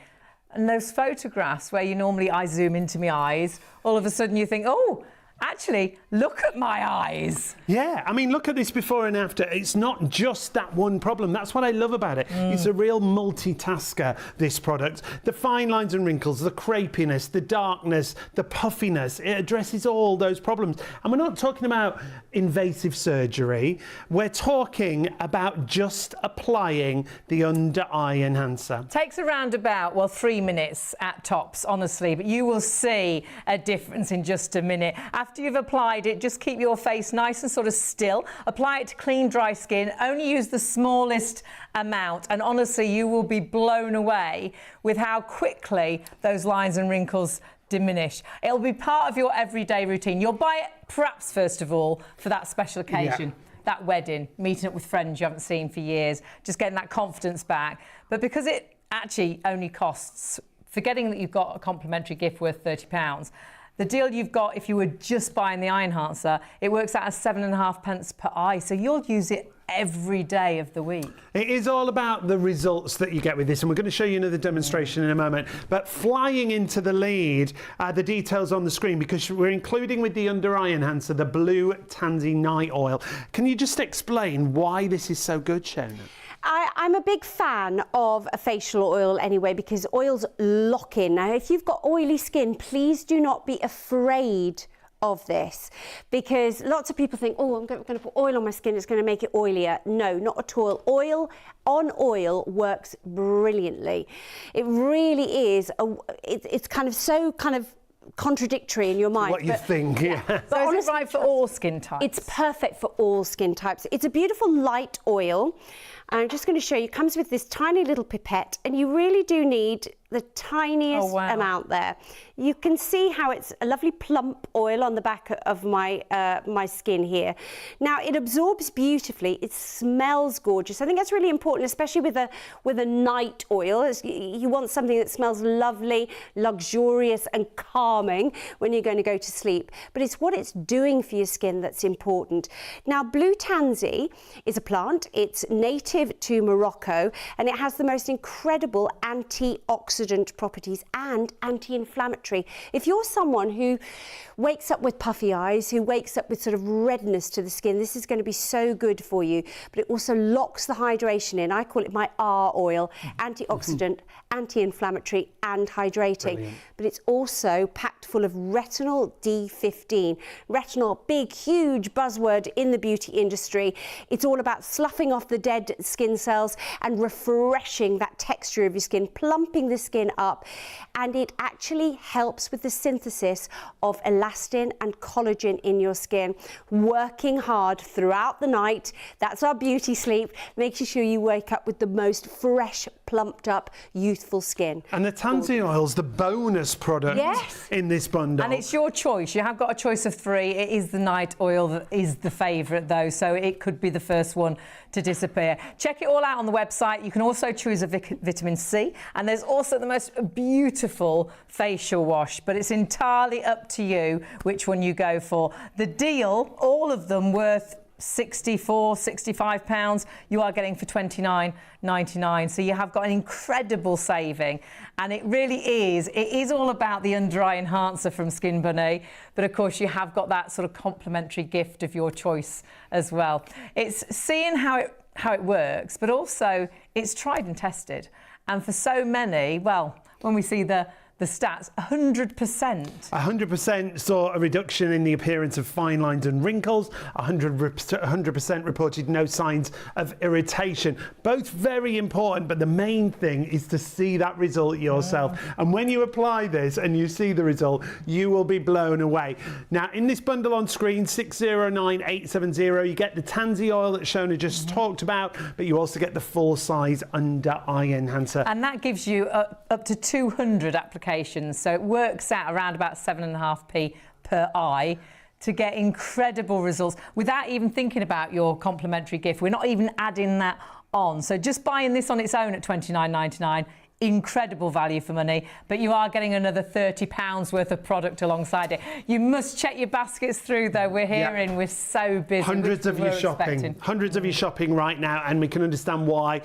And those photographs where you normally, I zoom into my eyes, all of a sudden you think, oh, actually, look at my eyes. Yeah, I mean, look at this before and after. It's not just that one problem. That's what I love about it. It's a real multitasker, this product. The fine lines and wrinkles, the crepiness, the darkness, the puffiness, it addresses all those problems. And we're not talking about invasive surgery. We're talking about just applying the under-eye enhancer. Takes around about, well, 3 minutes at tops, honestly, but you will see a difference in just a minute. After you've applied it, just keep your face nice and sort of still. Apply it to clean, dry skin. Only use the smallest amount, and honestly, you will be blown away with how quickly those lines and wrinkles diminish. It'll be part of your everyday routine. You'll buy it, perhaps, first of all, for that special occasion. Yeah. That wedding, meeting up with friends you haven't seen for years, just getting that confidence back. But because it actually only costs, forgetting that you've got a complimentary gift worth £30, the deal you've got if you were just buying the eye enhancer, it works out as 7.5 per eye. So you'll use it every day of the week. It is all about the results that you get with this, and we're going to show you another demonstration in a moment. But flying into the lead, the details on the screen, because we're including with the under eye enhancer the blue Tansy night oil. Can you just explain why this is so good, Shona? I'm a big fan of a facial oil anyway, because oils lock in. Now, if you've got oily skin, please do not be afraid of this, because lots of people think, oh, I'm going to put oil on my skin, it's going to make it oilier. No, not at all. Oil on oil works brilliantly. It really is. It's kind of contradictory in your mind. What you think, yeah. So honestly, is it right for all skin types? It's perfect for all skin types. It's a beautiful light oil. I'm just going to show you. It comes with this tiny little pipette, and you really do need the tiniest amount there. You can see how it's a lovely plump oil on the back of my my skin here. Now, it absorbs beautifully. It smells gorgeous. I think that's really important, especially with a night oil. You want something that smells lovely, luxurious and calming when you're going to go to sleep. But it's what it's doing for your skin that's important. Now, blue tansy is a plant. It's native to Morocco, and it has the most incredible antioxidant properties and anti-inflammatory. If you're someone who wakes up with puffy eyes, who wakes up with sort of redness to the skin, this is going to be so good for you. But it also locks the hydration in. I call it my R oil, antioxidant, anti-inflammatory and hydrating. Brilliant. But it's also packed full of retinol D15. Retinol, big, huge buzzword in the beauty industry. It's all about sloughing off the dead skin cells and refreshing that texture of your skin, plumping the skin up, and it actually helps with the synthesis of elastin and collagen in your skin, working hard throughout the night. That's our beauty sleep, making sure you wake up with the most fresh, plumped up, youthful skin. And the Tansy oil's the bonus product in this bundle. And it's your choice. You have got a choice of 3. It is the night oil that is the favourite, though, so it could be the first one to disappear. Check it all out on the website. You can also choose a vitamin C, and there's also the most beautiful facial wash, but it's entirely up to you which one you go for. The deal, all of them worth £65, you are getting for £29.99. So you have got an incredible saving, and it really is. It is all about the under eye enhancer from Skin Bunny, but of course you have got that sort of complimentary gift of your choice as well. It's seeing how it works, but also it's tried and tested. And for so many, well, when we see the stats, 100%. 100% saw a reduction in the appearance of fine lines and wrinkles. 100% reported no signs of irritation. Both very important, but the main thing is to see that result yourself. And when you apply this and you see the result, you will be blown away. Now, in this bundle on screen, 609870, you get the Tansy oil that Shona just talked about, but you also get the full-size under-eye enhancer. And that gives you up to 200 applications. So it works out around about 7.5p per eye to get incredible results without even thinking about your complimentary gift. We're not even adding that on. So just buying this on its own at £29.99, incredible value for money, but you are getting another £30 worth of product alongside it. You must check your baskets through, though. We're hearing we're so busy. Hundreds of you shopping right now, and we can understand why.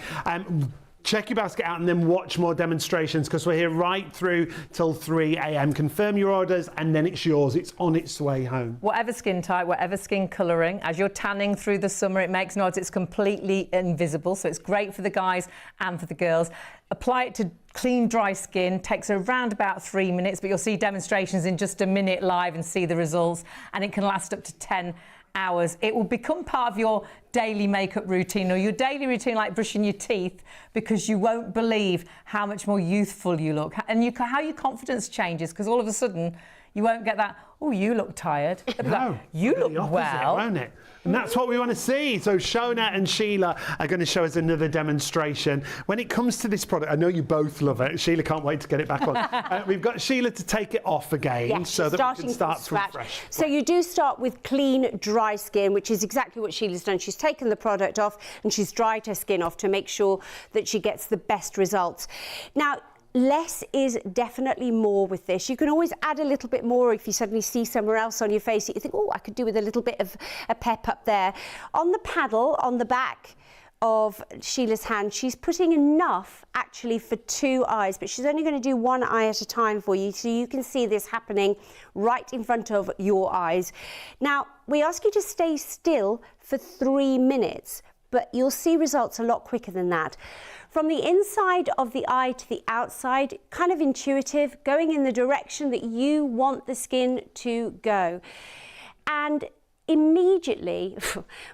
check your basket out and then watch more demonstrations, because we're here right through till 3 a.m. Confirm your orders and then it's yours. It's on its way home. Whatever skin type, whatever skin colouring, as you're tanning through the summer, it makes no odds. It's completely invisible, so it's great for the guys and for the girls. Apply it to clean, dry skin. Takes around about 3 minutes, but you'll see demonstrations in just a minute live and see the results, and it can last up to 10 hours. It will become part of your daily makeup routine or your daily routine, like brushing your teeth, because you won't believe how much more youthful you look and how your confidence changes, because all of a sudden you won't get that, oh, you look tired. No, like, you look opposite, well. Won't it? And that's what we want to see. So Shona and Shelagh are going to show us another demonstration. When it comes to this product, I know you both love it. Sheila can't wait to get it back on. We've got Sheila to take it off again, yes, so that we can start from fresh. So you do start with clean, dry skin, which is exactly what Sheila's done. She's taken the product off and she's dried her skin off to make sure that she gets the best results. Now, less is definitely more with this. You can always add a little bit more if you suddenly see somewhere else on your face that you think, oh, I could do with a little bit of a pep up there. On the paddle, on the back of Sheila's hand, she's putting enough actually for 2 eyes, but she's only going to do 1 eye at a time for you, so you can see this happening right in front of your eyes. Now, we ask you to stay still for 3 minutes, but you'll see results a lot quicker than that. From the inside of the eye to the outside, kind of intuitive, going in the direction that you want the skin to go. And immediately,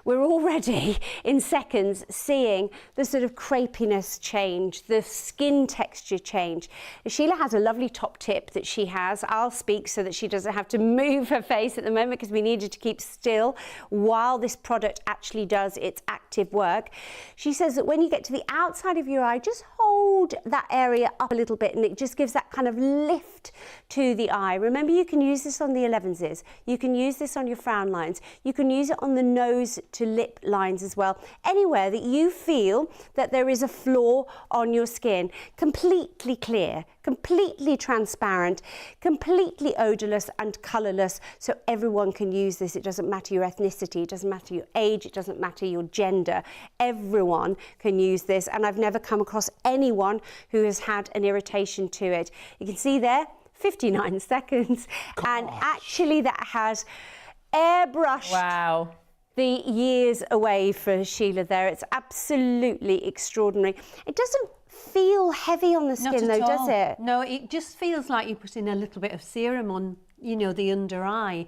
we're already in seconds seeing the sort of crepiness change, the skin texture change. Sheila has a lovely top tip that she has. I'll speak so that she doesn't have to move her face at the moment, because we needed to keep still while this product actually does its active work. She says that when you get to the outside of your eye, just hold that area up a little bit, and it just gives that kind of lift to the eye. Remember, you can use this on the 11s. You can use this on your frown lines. You can use it on the nose to lip lines as well. Anywhere that you feel that there is a flaw on your skin. Completely clear, completely transparent, completely odourless and colourless, so everyone can use this. It doesn't matter your ethnicity, it doesn't matter your age, it doesn't matter your gender. Everyone can use this, and I've never come across anyone who has had an irritation to it. You can see there, 59 seconds. Gosh. And actually that has airbrushed the years away for Sheila there. It's absolutely extraordinary. It doesn't feel heavy on the skin though, does it? No, it just feels like you're putting a little bit of serum on, you know, the under eye.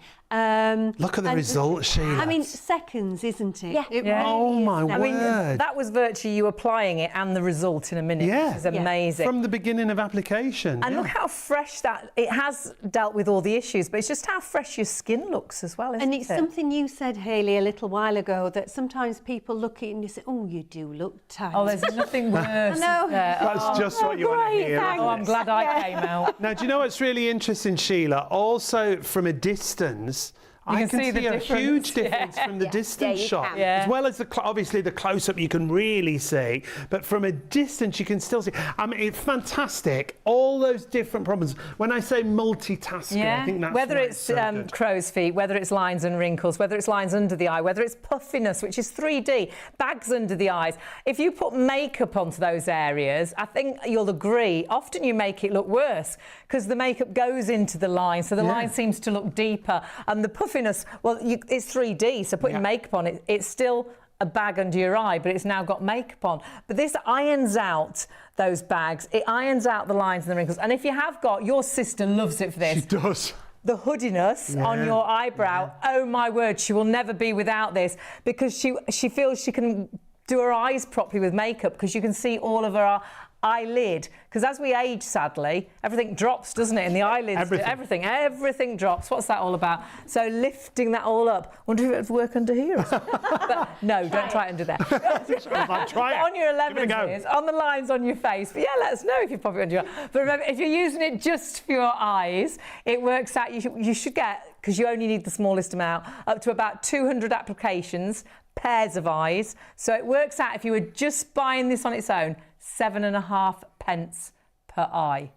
Look at the result, Sheila. I mean, seconds, isn't it? Yeah. It Yeah. really Oh is. my I mean, word. that was virtually you applying it and the result in a minute. Yeah. Which is amazing. From the beginning of application. And look how fresh that, it has dealt with all the issues, but it's just how fresh your skin looks as well, isn't And it? it's something you said, Hayley, a little while ago, that sometimes people look at it and you say, oh, you do look tired. Oh, there's nothing worse. I know. That's just what you want to hear. Oh, I'm glad I came out. Now, do you know what's really interesting, Sheila? Also, from a distance, I can see a huge difference from the distance shot. As well as obviously the close-up you can really see, but from a distance you can still see. I mean, it's fantastic. All those different problems. When I say multitasking, I think that's whether it's crow's feet, whether it's lines and wrinkles, whether it's lines under the eye, whether it's puffiness, which is 3D, bags under the eyes. If you put makeup onto those areas, I think you'll agree, often you make it look worse because the makeup goes into the line, so the line seems to look deeper. And the puffiness, well, it's 3D, so putting makeup on it, it's still a bag under your eye, but it's now got makeup on. But this irons out those bags. It irons out the lines and the wrinkles. And if you have got, your sister loves it for this. She does. The hoodiness on your eyebrow, oh my word, she will never be without this, because she feels she can do her eyes properly with makeup, because you can see all of her eyelid, because as we age, sadly, everything drops, doesn't it? In the eyelids, everything drops. What's that all about? So lifting that all up. Wonder if it would work under here. But no, don't try it under there. Try it. On your 11s, on the lines on your face. But yeah, let us know if you pop it under your eye. But remember, if you're using it just for your eyes, it works out. You should get, because you only need the smallest amount, up to about 200 applications, pairs of eyes. So it works out, if you were just buying this on its own, 7.5 pence per eye.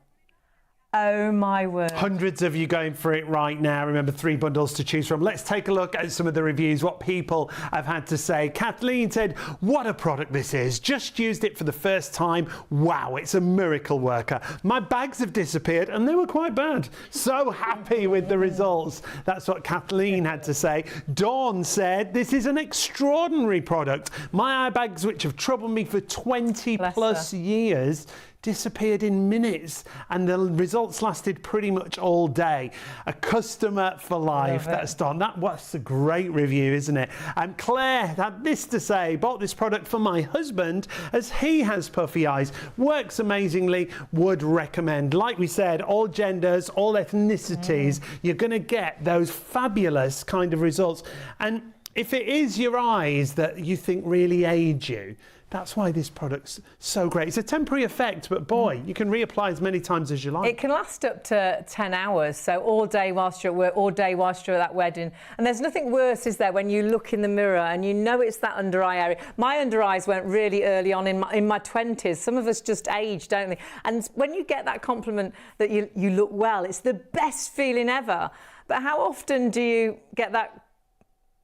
Oh my word. Hundreds of you going for it right now. Remember, 3 bundles to choose from. Let's take a look at some of the reviews, what people have had to say. Kathleen said, what a product this is. Just used it for the first time. Wow, it's a miracle worker. My bags have disappeared and they were quite bad. So happy with the results. That's what Kathleen had to say. Dawn said, this is an extraordinary product. My eye bags, which have troubled me for 20 plus years, disappeared in minutes, and the results lasted pretty much all day. A customer for life. That's Dawn. That was a great review, isn't it? And Claire had this to say, bought this product for my husband as he has puffy eyes. Works amazingly, would recommend. Like we said, all genders, all ethnicities, you're going to get those fabulous kind of results. And if it is your eyes that you think really age you, that's why this product's so great. It's a temporary effect, but boy, you can reapply as many times as you like. It can last up to 10 hours, so all day whilst you're at work, all day whilst you're at that wedding. And there's nothing worse, is there, when you look in the mirror and you know it's that under eye area. My under eyes went really early on in my 20s. Some of us just age, don't they? And when you get that compliment that you look well, it's the best feeling ever. But how often do you get that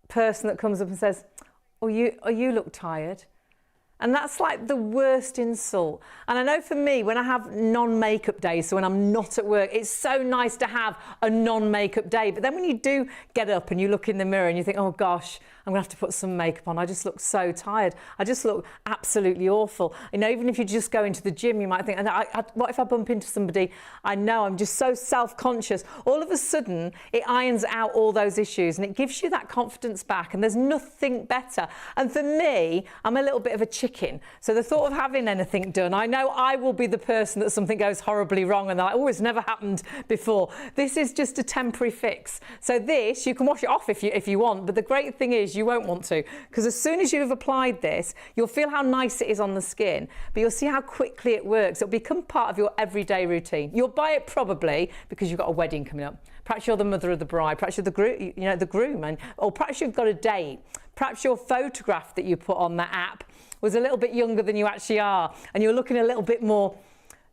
person that comes up and says, oh, you look tired? And that's like the worst insult. And I know for me, when I have non-makeup days, so when I'm not at work, it's so nice to have a non-makeup day. But then when you do get up and you look in the mirror and you think, oh gosh, I'm gonna have to put some makeup on. I just look so tired. I just look absolutely awful. You know, even if you just go into the gym, you might think, what if I bump into somebody I know? I'm just so self-conscious. All of a sudden, it irons out all those issues and it gives you that confidence back, and there's nothing better. And for me, I'm a little bit of a chicken. So the thought of having anything done, I know I will be the person that something goes horribly wrong and they're like, oh, it's never happened before. This is just a temporary fix. So this, you can wash it off if you want, but the great thing is you won't want to, because as soon as you've applied this, you'll feel how nice it is on the skin, but you'll see how quickly it works. It'll become part of your everyday routine. You'll buy it probably because you've got a wedding coming up. Perhaps you're the mother of the bride, perhaps you're the groom, or perhaps you've got a date. Perhaps your photograph that you put on that app was a little bit younger than you actually are, and you're looking a little bit more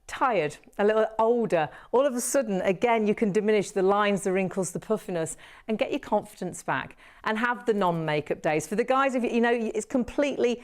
tired, a little older. All of a sudden, again, you can diminish the lines, the wrinkles, the puffiness, and get your confidence back and have the non-makeup days. For the guys, if you know, it's completely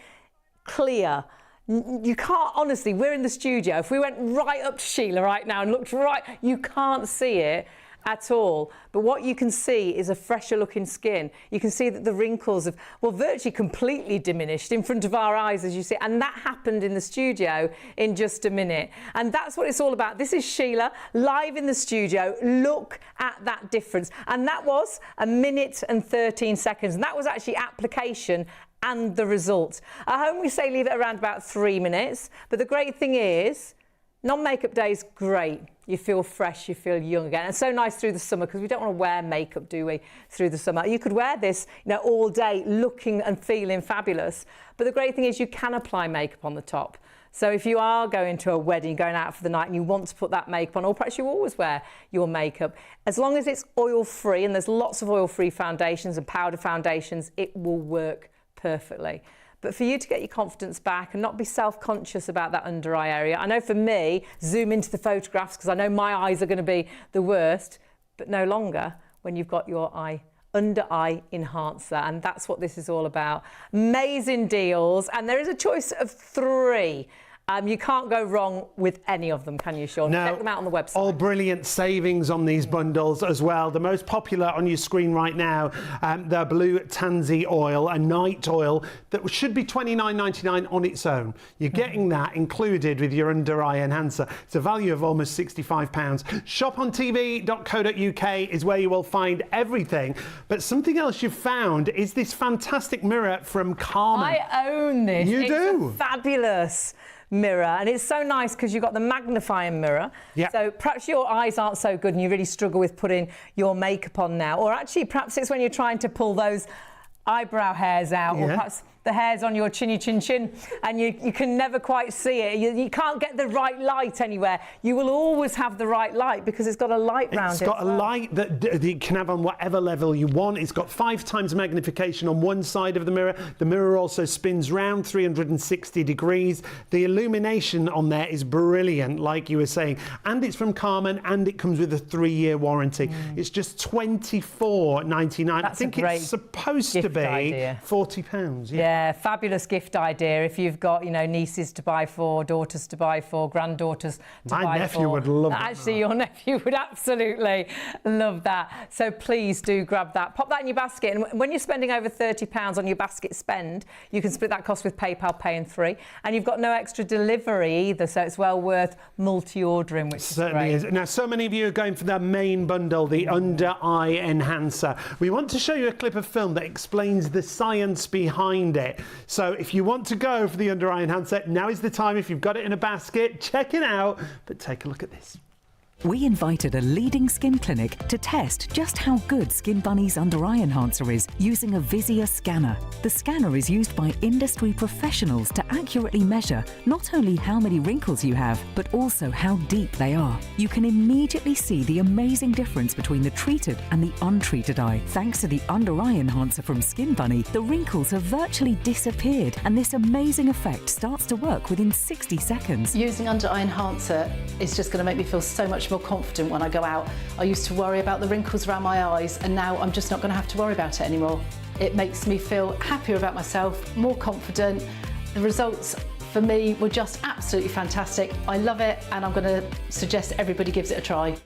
clear. You can't, honestly, we're in the studio. If we went right up to Sheila right now and looked right, you can't see it at all. But what you can see is a fresher looking skin. You can see that the wrinkles have, well, virtually completely diminished in front of our eyes, as you see. And that happened in the studio in just a minute. And that's what it's all about. This is Sheila live in the studio. Look at that difference. And that was 1 minute and 13 seconds. And that was actually application and the result. At home, we say leave it around about 3 minutes. But the great thing is, non-makeup day is great. You feel fresh, you feel young again. And so nice through the summer, because we don't want to wear makeup, do we, through the summer? You could wear this, you know, all day, looking and feeling fabulous. But the great thing is you can apply makeup on the top. So if you are going to a wedding, going out for the night, and you want to put that makeup on, or perhaps you always wear your makeup, as long as it's oil-free, and there's lots of oil-free foundations and powder foundations, it will work perfectly. But for you to get your confidence back and not be self-conscious about that under eye area. I know for me, zoom into the photographs because I know my eyes are going to be the worst, but no longer when you've got your under eye enhancer. And that's what this is all about. Amazing deals. And there is a choice of 3. You can't go wrong with any of them, can you, Sean? No, check them out on the website. All brilliant savings on these bundles as well. The most popular on your screen right now, the blue Tansy oil, a night oil that should be $29.99 on its own. You're getting that included with your under eye enhancer. It's a value of almost £65. Shopontv.co.uk is where you will find everything. But something else you've found is this fantastic mirror from Carmen. I own this. You do? It's fabulous mirror, and it's so nice because you've got the magnifying mirror. Yeah. So perhaps your eyes aren't so good and you really struggle with putting your makeup on now, or actually perhaps it's when you're trying to pull those eyebrow hairs out, or perhaps the hairs on your chinny chin chin, and you can never quite see it. You can't get the right light anywhere. You will always have the right light because it's got a light round it. It's got a light that you can have on whatever level you want. It's got 5 times magnification on one side of the mirror. The mirror also spins round 360 degrees. The illumination on there is brilliant, like you were saying, and it's from Carmen, and it comes with a 3-year warranty. It's just £24.99. I think it's supposed to be £40. Yeah, fabulous gift idea if you've got, you know, nieces to buy for, daughters to buy for, granddaughters to buy for. My nephew would love that. Actually, your nephew would absolutely love that. So please do grab that. Pop that in your basket, and when you're spending over £30 on your basket spend, you can split that cost with PayPal Pay in 3, and you've got no extra delivery either, so it's well worth multi-ordering, which certainly is. Now, so many of you are going for the main bundle, the under-eye enhancer. We want to show you a clip of film that explains the science behind it. So if you want to go for the under-eye enhancer, now is the time. If you've got it in a basket, check it out, but take a look at this. We invited a leading skin clinic to test just how good Skin Bunny's under-eye enhancer is using a Visia scanner. The scanner is used by industry professionals to accurately measure not only how many wrinkles you have, but also how deep they are. You can immediately see the amazing difference between the treated and the untreated eye. Thanks to the under-eye enhancer from Skin Bunny, the wrinkles have virtually disappeared, and this amazing effect starts to work within 60 seconds. Using under-eye enhancer is just going to make me feel so much more confident when I go out. I used to worry about the wrinkles around my eyes, and now I'm just not going to have to worry about it anymore. It makes me feel happier about myself, more confident. The results for me were just absolutely fantastic. I love it, and I'm going to suggest everybody gives it a try.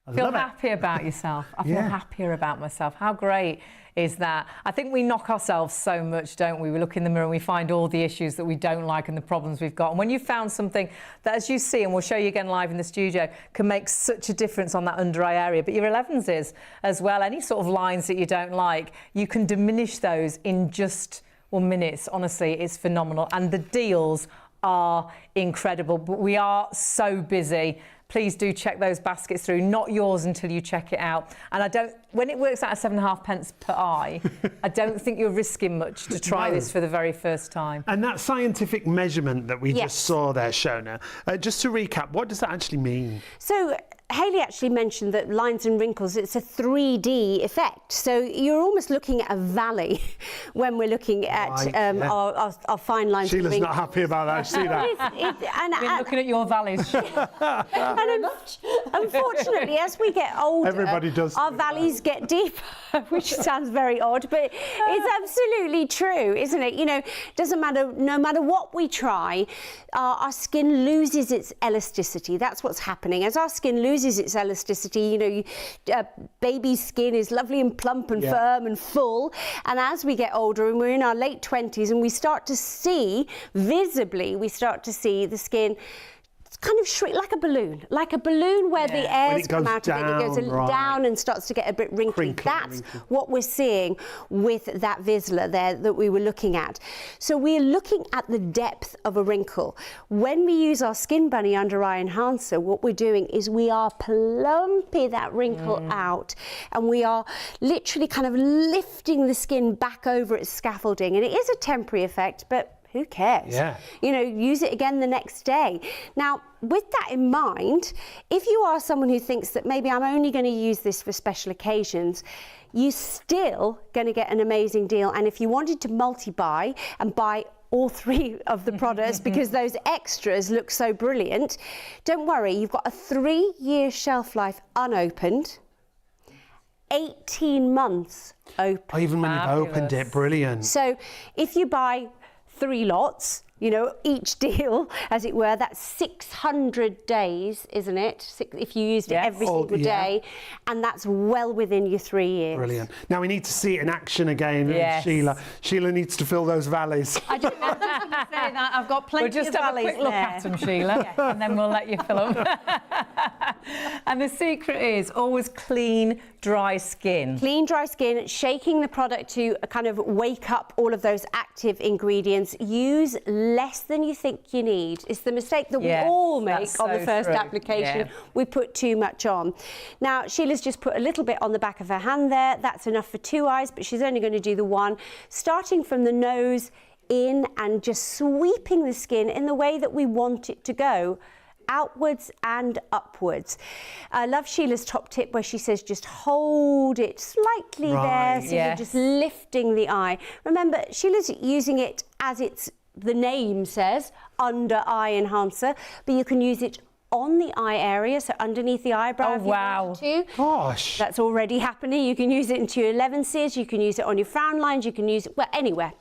I feel happy about yourself. I feel happier about myself. How great is that? I think we knock ourselves so much, don't we? We look in the mirror and we find all the issues that we don't like and the problems we've got. And when you found something that, as you see, and we'll show you again live in the studio, can make such a difference on that under eye area, but your 11s is as well, any sort of lines that you don't like, you can diminish those in just minutes. Honestly, it's phenomenal. And the deals are incredible, but we are so busy. Please do check those baskets through. Not yours until you check it out. And when it works out at 7.5p per eye, I don't think you're risking much to try this for the very first time. And that scientific measurement that we just saw there, Shona, just to recap, what does that actually mean? So Hayley actually mentioned that lines and wrinkles, it's a 3D effect. So you're almost looking at a valley when we're looking at our fine lines and wrinkles. Sheila's not happy about that, see that? We're looking at your valleys. And unfortunately, as we get older, everybody does our valleys get deeper, which sounds very odd, but it's absolutely true, isn't it? You know, doesn't matter, no matter what we try, our skin loses its elasticity. That's what's happening. As our skin loses its elasticity, you know, baby's skin is lovely and plump and firm and full. And as we get older and we're in our late 20s and we start to see, visibly, we start to see the skin kind of shrink like a balloon where the airs come out of it. It goes down and starts to get a bit wrinkly. That's what we're seeing with that Visia there that we were looking at. So we're looking at the depth of a wrinkle. When we use our Skin Bunny under eye enhancer, what we're doing is we are plumping that wrinkle out, and we are literally kind of lifting the skin back over its scaffolding. And it is a temporary effect, but who cares? You know, use it again the next day. Now, with that in mind, if you are someone who thinks that maybe I'm only going to use this for special occasions, you're still going to get an amazing deal. And if you wanted to multi-buy and buy all 3 of the products because those extras look so brilliant, don't worry, you've got a 3-year shelf life unopened, 18 months open. Oh, even when you've opened it, brilliant. So if you buy 3 lots, you know, each deal, as it were, that's 600 days, isn't it? If you used it every single day, and that's well within your 3 years. Brilliant. Now we need to see it in action again, Sheila. Sheila needs to fill those valleys. I was just going to say that. I've got plenty We'll just of have a valleys quick look at them, Sheila, and then we'll let you fill them. And the secret is always clean, dry skin. Clean, dry skin, shaking the product to kind of wake up all of those active ingredients. Use less than you think you need. It's the mistake that we all make on the first application. We put too much on. Now, Sheila's just put a little bit on the back of her hand there. That's enough for 2 eyes, but she's only going to do the 1. Starting from the nose in and just sweeping the skin in the way that we want it to go, outwards and upwards. I love Sheila's top tip where she says just hold it slightly there, so you're just lifting the eye. Remember, Sheila's using it as the name says, under eye enhancer, but you can use it on the eye area, so underneath the eyebrow. Oh, wow. Gosh. That's already happening. You can use it into your 11Cs, you can use it on your frown lines, you can use it, well, anywhere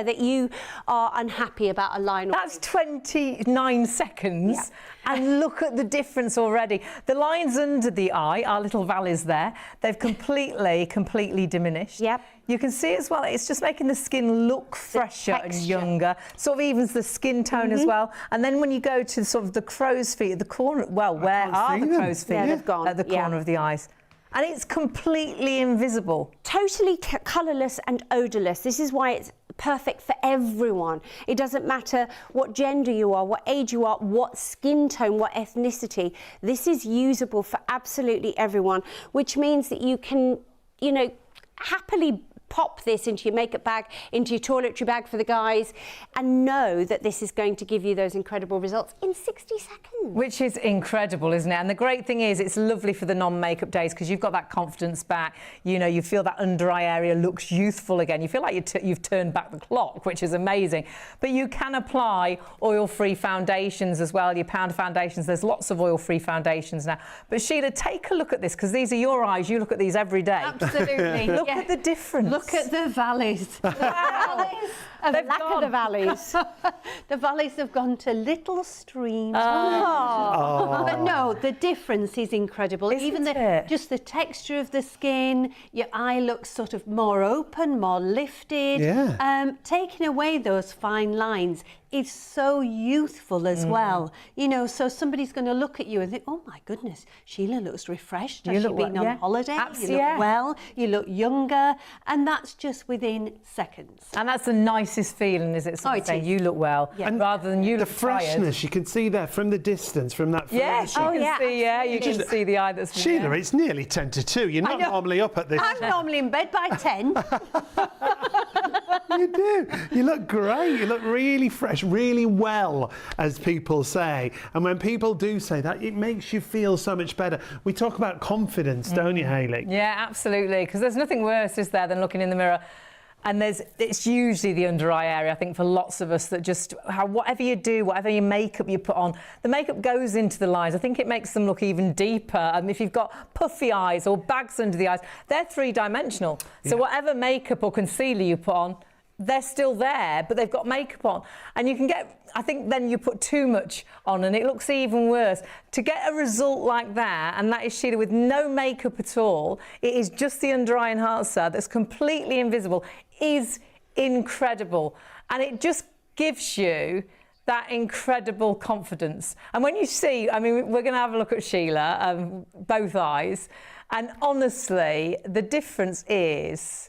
that you are unhappy about a line. That's 29 seconds. Yeah. And look at the difference already. The lines under the eye, our little valleys there, they've completely diminished. Yep. You can see as well, it's just making the skin look fresher and younger. Sort of evens the skin tone as well. And then when you go to sort of the crow's feet at the corner, well, where are the crow's feet? Yeah, they've gone. At the corner of the eyes. And it's completely invisible. Totally colourless and odourless. This is why it's perfect for everyone. It doesn't matter what gender you are, what age you are, what skin tone, what ethnicity. This is usable for absolutely everyone, which means that you can, you know, happily pop this into your makeup bag, into your toiletry bag for the guys, and know that this is going to give you those incredible results in 60 seconds. Which is incredible, isn't it? And the great thing is it's lovely for the non-makeup days because you've got that confidence back. You know, you feel that under eye area looks youthful again. You feel like you've turned back the clock, which is amazing. But you can apply oil-free foundations as well, your powder foundations. There's lots of oil-free foundations now. But Sheila, take a look at this because these are your eyes. You look at these every day. Absolutely. Look at the difference. Look at the valleys. The valleys. The valleys have gone to little streams. Oh. But no, the difference is incredible. Isn't it? Just the texture of the skin, your eye looks sort of more open, more lifted. Yeah. Taking away those fine lines is so youthful as well. You know, so somebody's going to look at you and think, oh my goodness, Sheila looks refreshed. Has she been on holiday? You look well, you look younger, and that's just within seconds. And that's the nicest feeling, is it? Something saying you look well, rather than you look tired. The freshness, you can see there from the distance, from that Yes, you can see, you can see the eye that's... Sheila, it's nearly 10 to 2. You're not normally up at this I'm normally in bed by 10. You do. You look great. You look really fresh, really well, as people say. And when people do say that, it makes you feel so much better. We talk about confidence, don't you, Hayley? Yeah, absolutely. Because there's nothing worse, is there, than looking in the mirror. And it's usually the under eye area, I think, for lots of us, that just whatever you do, whatever your makeup you put on, the makeup goes into the lines. I think it makes them look even deeper. If you've got puffy eyes or bags under the eyes, they're three-dimensional. So whatever makeup or concealer you put on, they're still there, but they've got makeup on. And you can get, I think then you put too much on and it looks even worse. To get a result like that, and that is Sheila with no makeup at all, it is just the under eye enhancer that's completely invisible, is incredible. And it just gives you that incredible confidence. And when you see, I mean, we're going to have a look at Sheila, both eyes, and honestly, the difference is...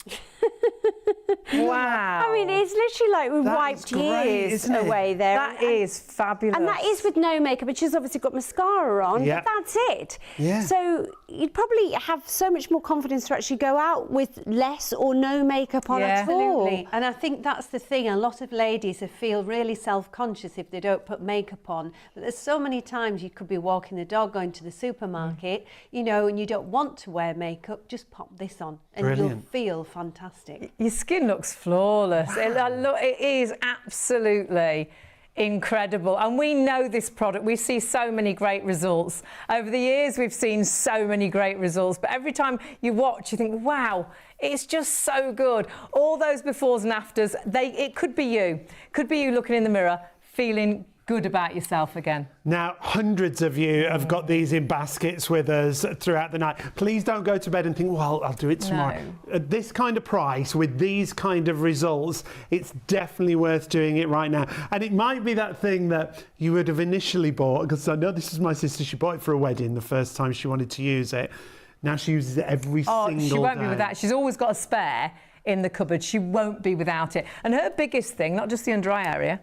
Wow. I mean, it's literally like we've wiped years away there. That is fabulous. And that is with no makeup, but she's obviously got mascara on, but that's it. Yeah. So you'd probably have so much more confidence to actually go out with less or no makeup on at all. Absolutely. And I think that's the thing. A lot of ladies feel really self-conscious if they don't put makeup on. But there's so many times you could be walking the dog, going to the supermarket, you know, and you don't want to wear makeup, just pop this on and you'll feel fantastic. Your skin looks flawless. It is absolutely incredible. And we know this product. We see so many great results. Over the years, we've seen so many great results. But every time you watch, you think, wow, it's just so good. All those befores and afters, it could be you. Could be you looking in the mirror, feeling good about yourself again. Now, hundreds of you have got these in baskets with us throughout the night. Please don't go to bed and think, well, I'll do it tomorrow. No. At this kind of price, with these kind of results, it's definitely worth doing it right now. And it might be that thing that you would have initially bought, because I know this is my sister, she bought it for a wedding the first time she wanted to use it. Now she uses it every single day. She won't be with that. She's always got a spare in the cupboard. She won't be without it. And her biggest thing, not just the under eye area,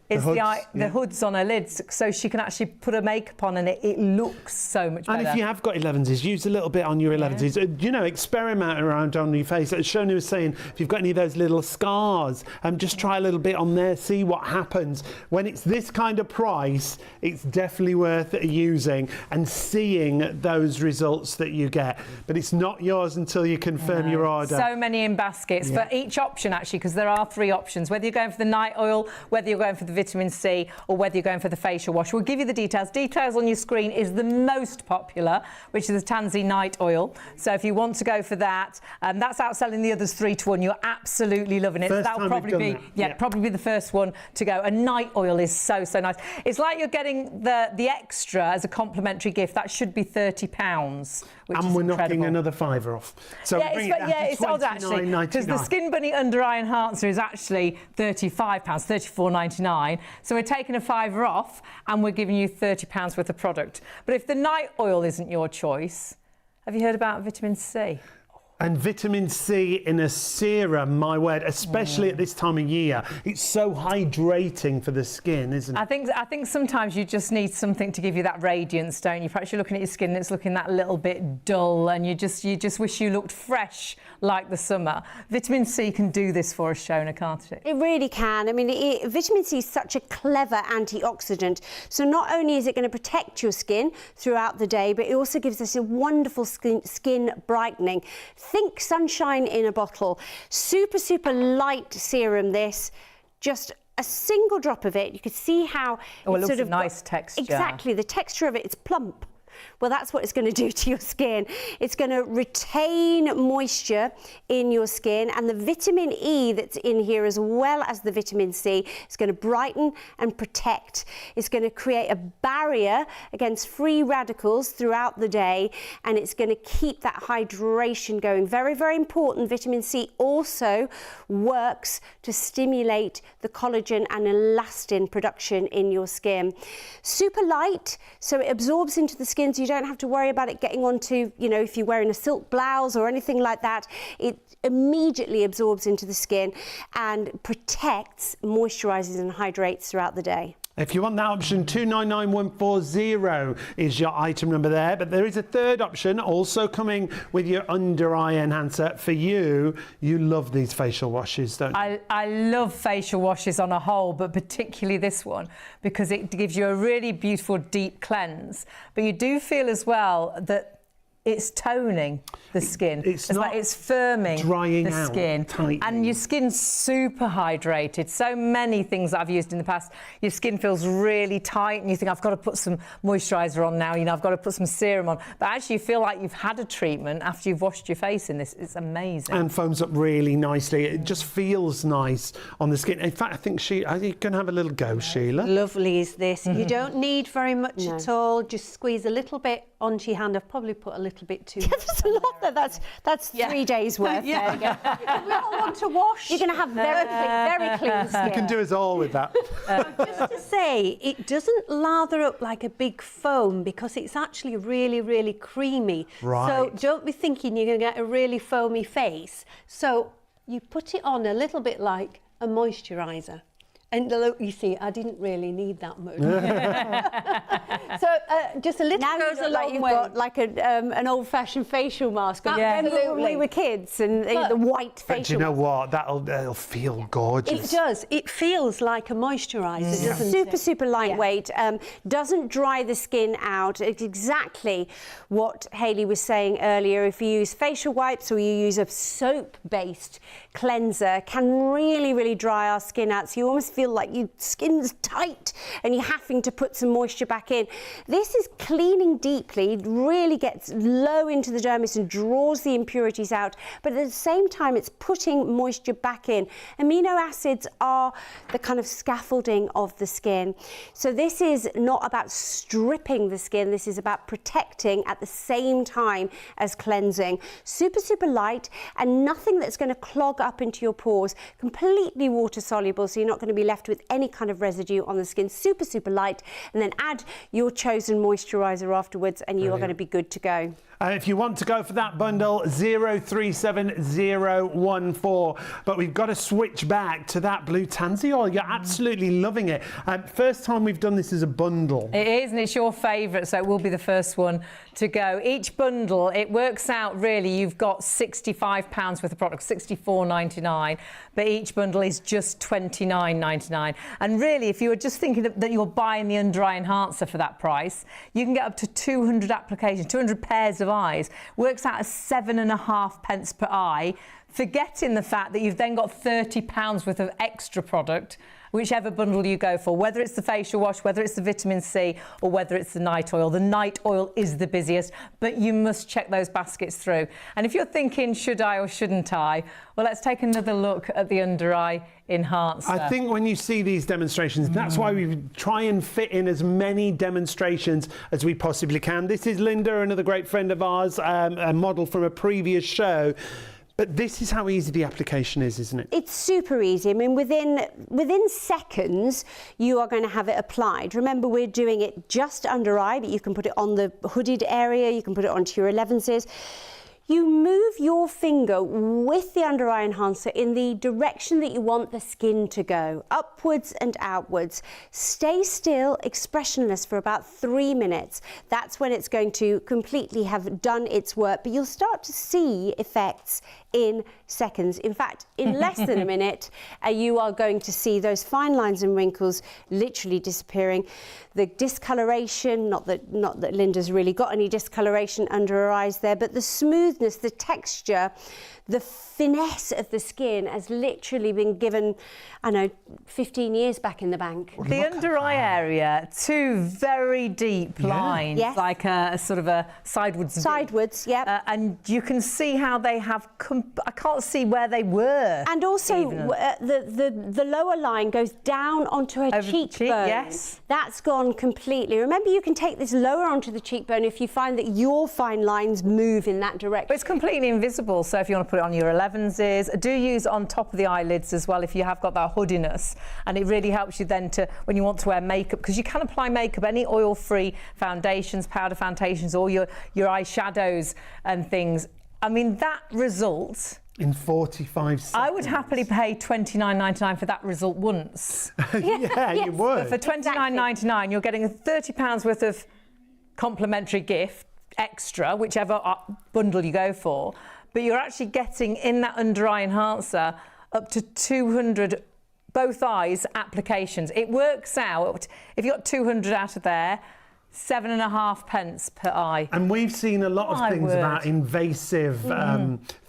It's the hoods on her lids, so she can actually put her makeup on and it looks so much better. And if you have got 11s, use a little bit on your 11s. You know, experiment around on your face. As Shona was saying, if you've got any of those little scars, just try a little bit on there, see what happens. When it's this kind of price, it's definitely worth using and seeing those results that you get. But it's not yours until you confirm your order. So many in baskets for each option, actually, because there are 3 options. Whether you're going for the night oil, whether you're going for the vitamin C, or whether you're going for the facial wash. We'll give you the details. Details on your screen is the most popular, which is the Tansy night oil. So if you want to go for that, that's outselling the others 3 to 1. You're absolutely loving it. That'll probably be probably be the first one to go. And night oil is so nice. It's like you're getting the extra as a complimentary gift. That should be £30, which is we're incredible. knocking another £5 off. So it's odd actually, because the Skin Bunny Under Eye Enhancer is actually £35, $34.99. So we're taking a £5 off and we're giving you £30 worth of product. But if the night oil isn't your choice, have you heard about vitamin C? And vitamin C in a serum, my word, especially at this time of year. It's so hydrating for the skin, isn't it? I think sometimes you just need something to give you that radiance, don't you? Perhaps you're looking at your skin and it's looking that little bit dull and you just wish you looked fresh like the summer. Vitamin C can do this for us, Shona, can't it? It really can. I mean, vitamin C is such a clever antioxidant. So not only is it going to protect your skin throughout the day, but it also gives us a wonderful skin brightening. Think sunshine in a bottle. Super light serum this. Just a single drop of it. You can see how it looks sort of a nice texture. Exactly. The texture of it, it's plump. Well, that's what it's going to do to your skin. It's going to retain moisture in your skin, and the vitamin E that's in here, as well as the vitamin C, is going to brighten and protect. It's going to create a barrier against free radicals throughout the day, and it's going to keep that hydration going. Very important. Vitamin C also works to stimulate the collagen and elastin production in your skin. Super light, so it absorbs into the skin, so you don't have to worry about it getting onto, you know, if you're wearing a silk blouse or anything like that. It immediately absorbs into the skin and protects, moisturizes and hydrates throughout the day. If you want that option, 299140 is your item number there. But there is a third option also coming with your under eye enhancer. For you, you love these facial washes, don't you? I love facial washes on a whole, but particularly this one, because it gives you a really beautiful deep cleanse. But you do feel as well that it's toning the skin. It's firming drying the skin. tightening. And your skin's super hydrated. So many things that I've used in the past, your skin feels really tight and you think, I've got to put some moisturiser on now, you know, I've got to put some serum on. But actually you feel like you've had a treatment after you've washed your face in this. It's amazing. And foams up really nicely. It just feels nice on the skin. In fact, I think you can have a little go, Sheila. Lovely is this. You don't need very much at all. Just squeeze a little bit onto your hand. I've probably put a little bit too much. There's a lot there. That's 3 days worth. We all want to wash. You're going to have very clean skin. You can do us all with that. Just to say, it doesn't lather up like a big foam because it's actually really creamy. Right. So don't be thinking you're going to get a really foamy face. So you put it on a little bit like a moisturiser. And look, you see, I didn't really need that much. So just a little goes a long way. Got like an old-fashioned facial mask. Absolutely. When we were kids and the white facial. But do you know what? That'll feel gorgeous. It does. It feels like a moisturiser, doesn't it? Super lightweight. Doesn't dry the skin out. It's exactly what Hayley was saying earlier. If you use facial wipes or you use a soap-based cleanser, can really dry our skin out. So you almost feel like your skin's tight and you're having to put some moisture back in. This is cleaning deeply, really gets low into the dermis and draws the impurities out, but at the same time it's putting moisture back in. Amino acids are the kind of scaffolding of the skin. So this is not about stripping the skin, this is about protecting at the same time as cleansing. Super light and nothing that's going to clog up into your pores. Completely water soluble, so you're not going to be left with any kind of residue on the skin. Super, super light. And then add your chosen moisturiser afterwards and you are going to be good to go. If you want to go for that bundle, 037014. But we've got to switch back to that blue tansy oil. You're absolutely loving it. First time we've done this as a bundle. It is, and it's your favourite, so it will be the first one to go. Each bundle, it works out really, you've got £65 worth of product, $64.99, but each bundle is just $29.99. And really, if you were just thinking that you're buying the under eye enhancer for that price, you can get up to 200 applications, 200 pairs of eyes. Works out as 7.5 pence per eye, forgetting the fact that you've then got £30 worth of extra product, whichever bundle you go for, whether it's the facial wash, whether it's the vitamin C, or whether it's the night oil. The night oil is the busiest, but you must check those baskets through. And if you're thinking, should I or shouldn't I? Well, let's take another look at the under eye enhancer. I think when you see these demonstrations, that's why we try and fit in as many demonstrations as we possibly can. This is Linda, another great friend of ours, a model from a previous show. But this is how easy the application is, isn't it? It's super easy. I mean, within seconds, you are going to have it applied. Remember, we're doing it just under eye, but you can put it on the hooded area, you can put it onto your 11s. You move your finger with the under eye enhancer in the direction that you want the skin to go, upwards and outwards. Stay still, expressionless for about 3 minutes. That's when it's going to completely have done its work, but you'll start to see effects in seconds. In fact, in less than a minute, you are going to see those fine lines and wrinkles literally disappearing. The discoloration, not that Linda's really got any discoloration under her eyes there, but the smoothness, the texture, the finesse of the skin has literally been given, I know, 15 years back in the bank. The under eye area, 2 very deep lines, Yes. like a sort of a sideways. Sideways, yeah. And you can see how they have, I can't see where they were. And also the lower line goes down onto her cheekbone. Yes. That's gone completely. Remember, you can take this lower onto the cheekbone if you find that your fine lines move in that direction. But it's completely invisible, so if you want to put it on your 11s, do use on top of the eyelids as well if you have got that hoodiness, and it really helps you then to when you want to wear makeup, because you can apply makeup, any oil-free foundations, powder foundations, or your eyeshadows and things. I mean, that result in 45 seconds. I would happily pay $29.99 for that result once. Yeah, you would. But for $29.99, you're getting £30 worth of complimentary gift extra, whichever bundle you go for. But you're actually getting in that under eye enhancer up to 200 both eyes applications. It works out, if you got 200 out of there, 7.5 pence per eye. And we've seen a lot of things about invasive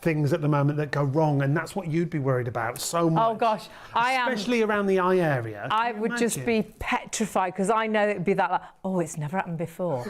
things at the moment that go wrong, and that's what you'd be worried about so much. Oh gosh, especially around the eye area. I would just be petrified, because I know it'd be that like, oh, it's never happened before.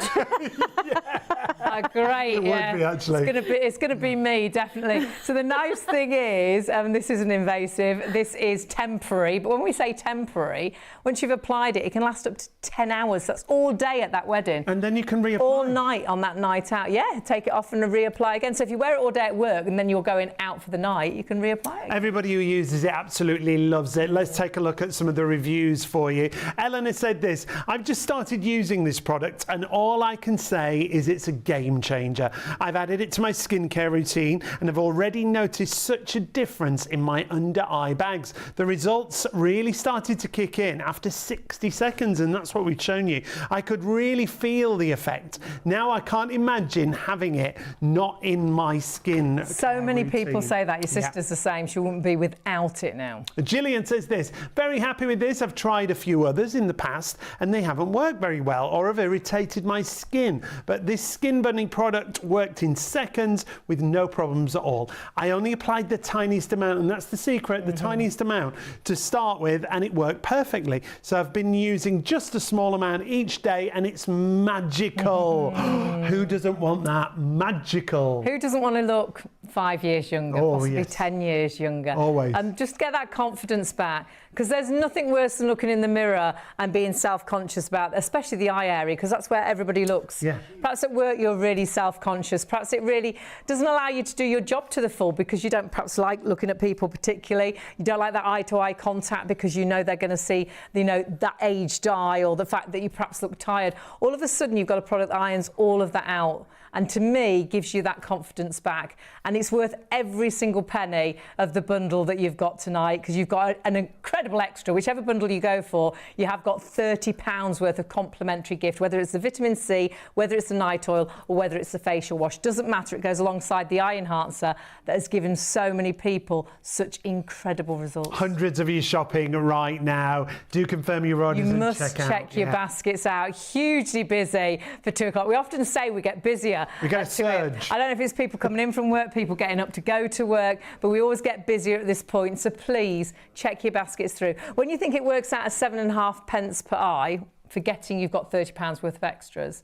Great, it would be actually. It's going to be me, definitely. So the nice thing is, this isn't invasive, this is temporary. But when we say temporary, once you've applied it, it can last up to 10 hours. That's all day at that wedding. And then you can reapply. All night on that night out. Yeah, take it off and reapply again. So if you wear it all day at work and then you're going out for the night, you can reapply it. Everybody who uses it absolutely loves it. Let's take a look at some of the reviews for you. Eleanor said this: I've just started using this product and all I can say is it's a game changer. I've added it to my skincare routine and have already noticed such a difference in my under eye bags. The results really started to kick in after 60 seconds, and that's what we've shown you. I could really feel the effect. Now I can't imagine having it not in my skin. So many people say that. Your sister's the same. She wouldn't be without it now. Gillian says this: very happy with this. I've tried a few others in the past and they haven't worked very well or have irritated my skin. But this Skin Bunny product worked in seconds with no problems at all. I only applied the tiniest amount, and that's the secret, the tiniest amount to start with, and it worked perfectly. So I've been using just a small amount each day and it's magical. Who doesn't want that? Magical. Who doesn't want to look 5 years younger, possibly 10 years younger? Always. Just get that confidence back, because there's nothing worse than looking in the mirror and being self-conscious about, especially the eye area, because that's where everybody looks. Yeah. Perhaps at work you're really self-conscious. Perhaps it really doesn't allow you to do your job to the full because you don't perhaps like looking at people particularly. You don't like that eye-to-eye contact because you know they're going to see, you know, that aged eye or the fact that you perhaps look tired. All of a sudden, you've got a product that irons all of that out. And to me, gives you that confidence back. And it's worth every single penny of the bundle that you've got tonight, because you've got an incredible extra. Whichever bundle you go for, you have got £30 worth of complimentary gift, whether it's the vitamin C, whether it's the night oil, or whether it's the facial wash. Doesn't matter, it goes alongside the eye enhancer that has given so many people such incredible results. Hundreds of you shopping right now. Do confirm your orders and check out. You must check your baskets out. Hugely busy for 2 o'clock. We often say we get busier. We get a surge. I don't know if it's people coming in from work, people getting up to go to work, but we always get busier at this point. So please check your baskets through. When you think it works out at 7.5 pence per eye, forgetting you've got £30 worth of extras,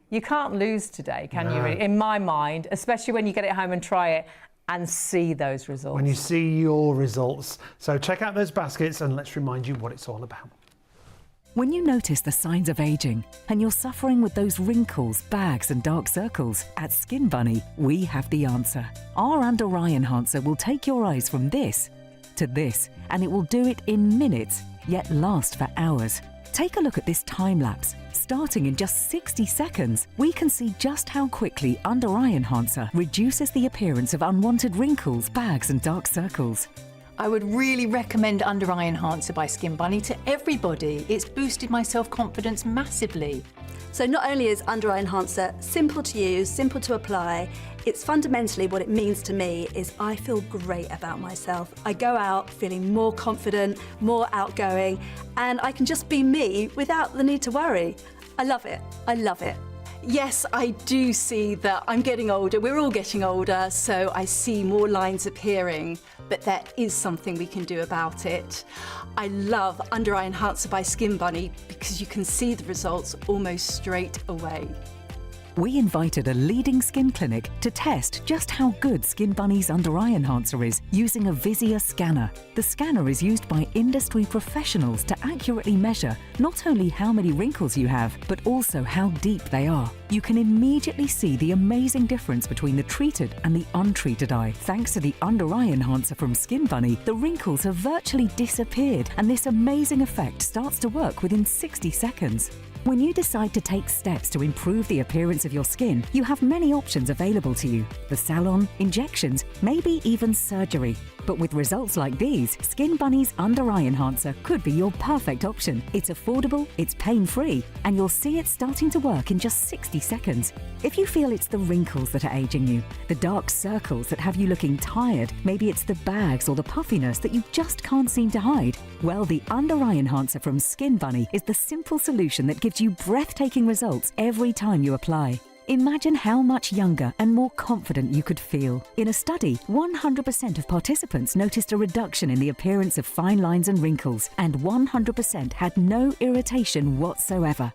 you can't lose today, can you really? In my mind, especially when you get it home and try it and see those results. When you see your results. So check out those baskets and let's remind you what it's all about. When you notice the signs of aging and you're suffering with those wrinkles, bags and dark circles, at Skin Bunny, we have the answer. Our under eye enhancer will take your eyes from this to this, and it will do it in minutes, yet last for hours. Take a look at this time lapse. Starting in just 60 seconds, we can see just how quickly under eye enhancer reduces the appearance of unwanted wrinkles, bags and dark circles. I would really recommend Under Eye Enhancer by Skin Bunny to everybody. It's boosted my self-confidence massively. So not only is Under Eye Enhancer simple to use, simple to apply, it's fundamentally what it means to me is I feel great about myself. I go out feeling more confident, more outgoing, and I can just be me without the need to worry. I love it. I love it. Yes, I do see that I'm getting older. We're all getting older, so I see more lines appearing, but there is something we can do about it. I love Under Eye Enhancer by Skin Bunny because you can see the results almost straight away. We invited a leading skin clinic to test just how good Skin Bunny's under eye enhancer is using a Visier scanner. The scanner is used by industry professionals to accurately measure not only how many wrinkles you have, but also how deep they are. You can immediately see the amazing difference between the treated and the untreated eye. Thanks to the under eye enhancer from Skin Bunny, the wrinkles have virtually disappeared, and this amazing effect starts to work within 60 seconds. When you decide to take steps to improve the appearance of your skin, you have many options available to you. The salon, injections, maybe even surgery. But with results like these, Skin Bunny's Under Eye Enhancer could be your perfect option. It's affordable, it's pain-free, and you'll see it starting to work in just 60 seconds. If you feel it's the wrinkles that are aging you, the dark circles that have you looking tired, maybe it's the bags or the puffiness that you just can't seem to hide, well, the Under Eye Enhancer from Skin Bunny is the simple solution that gives you breathtaking results every time you apply. Imagine how much younger and more confident you could feel. In a study, 100% of participants noticed a reduction in the appearance of fine lines and wrinkles, and 100% had no irritation whatsoever.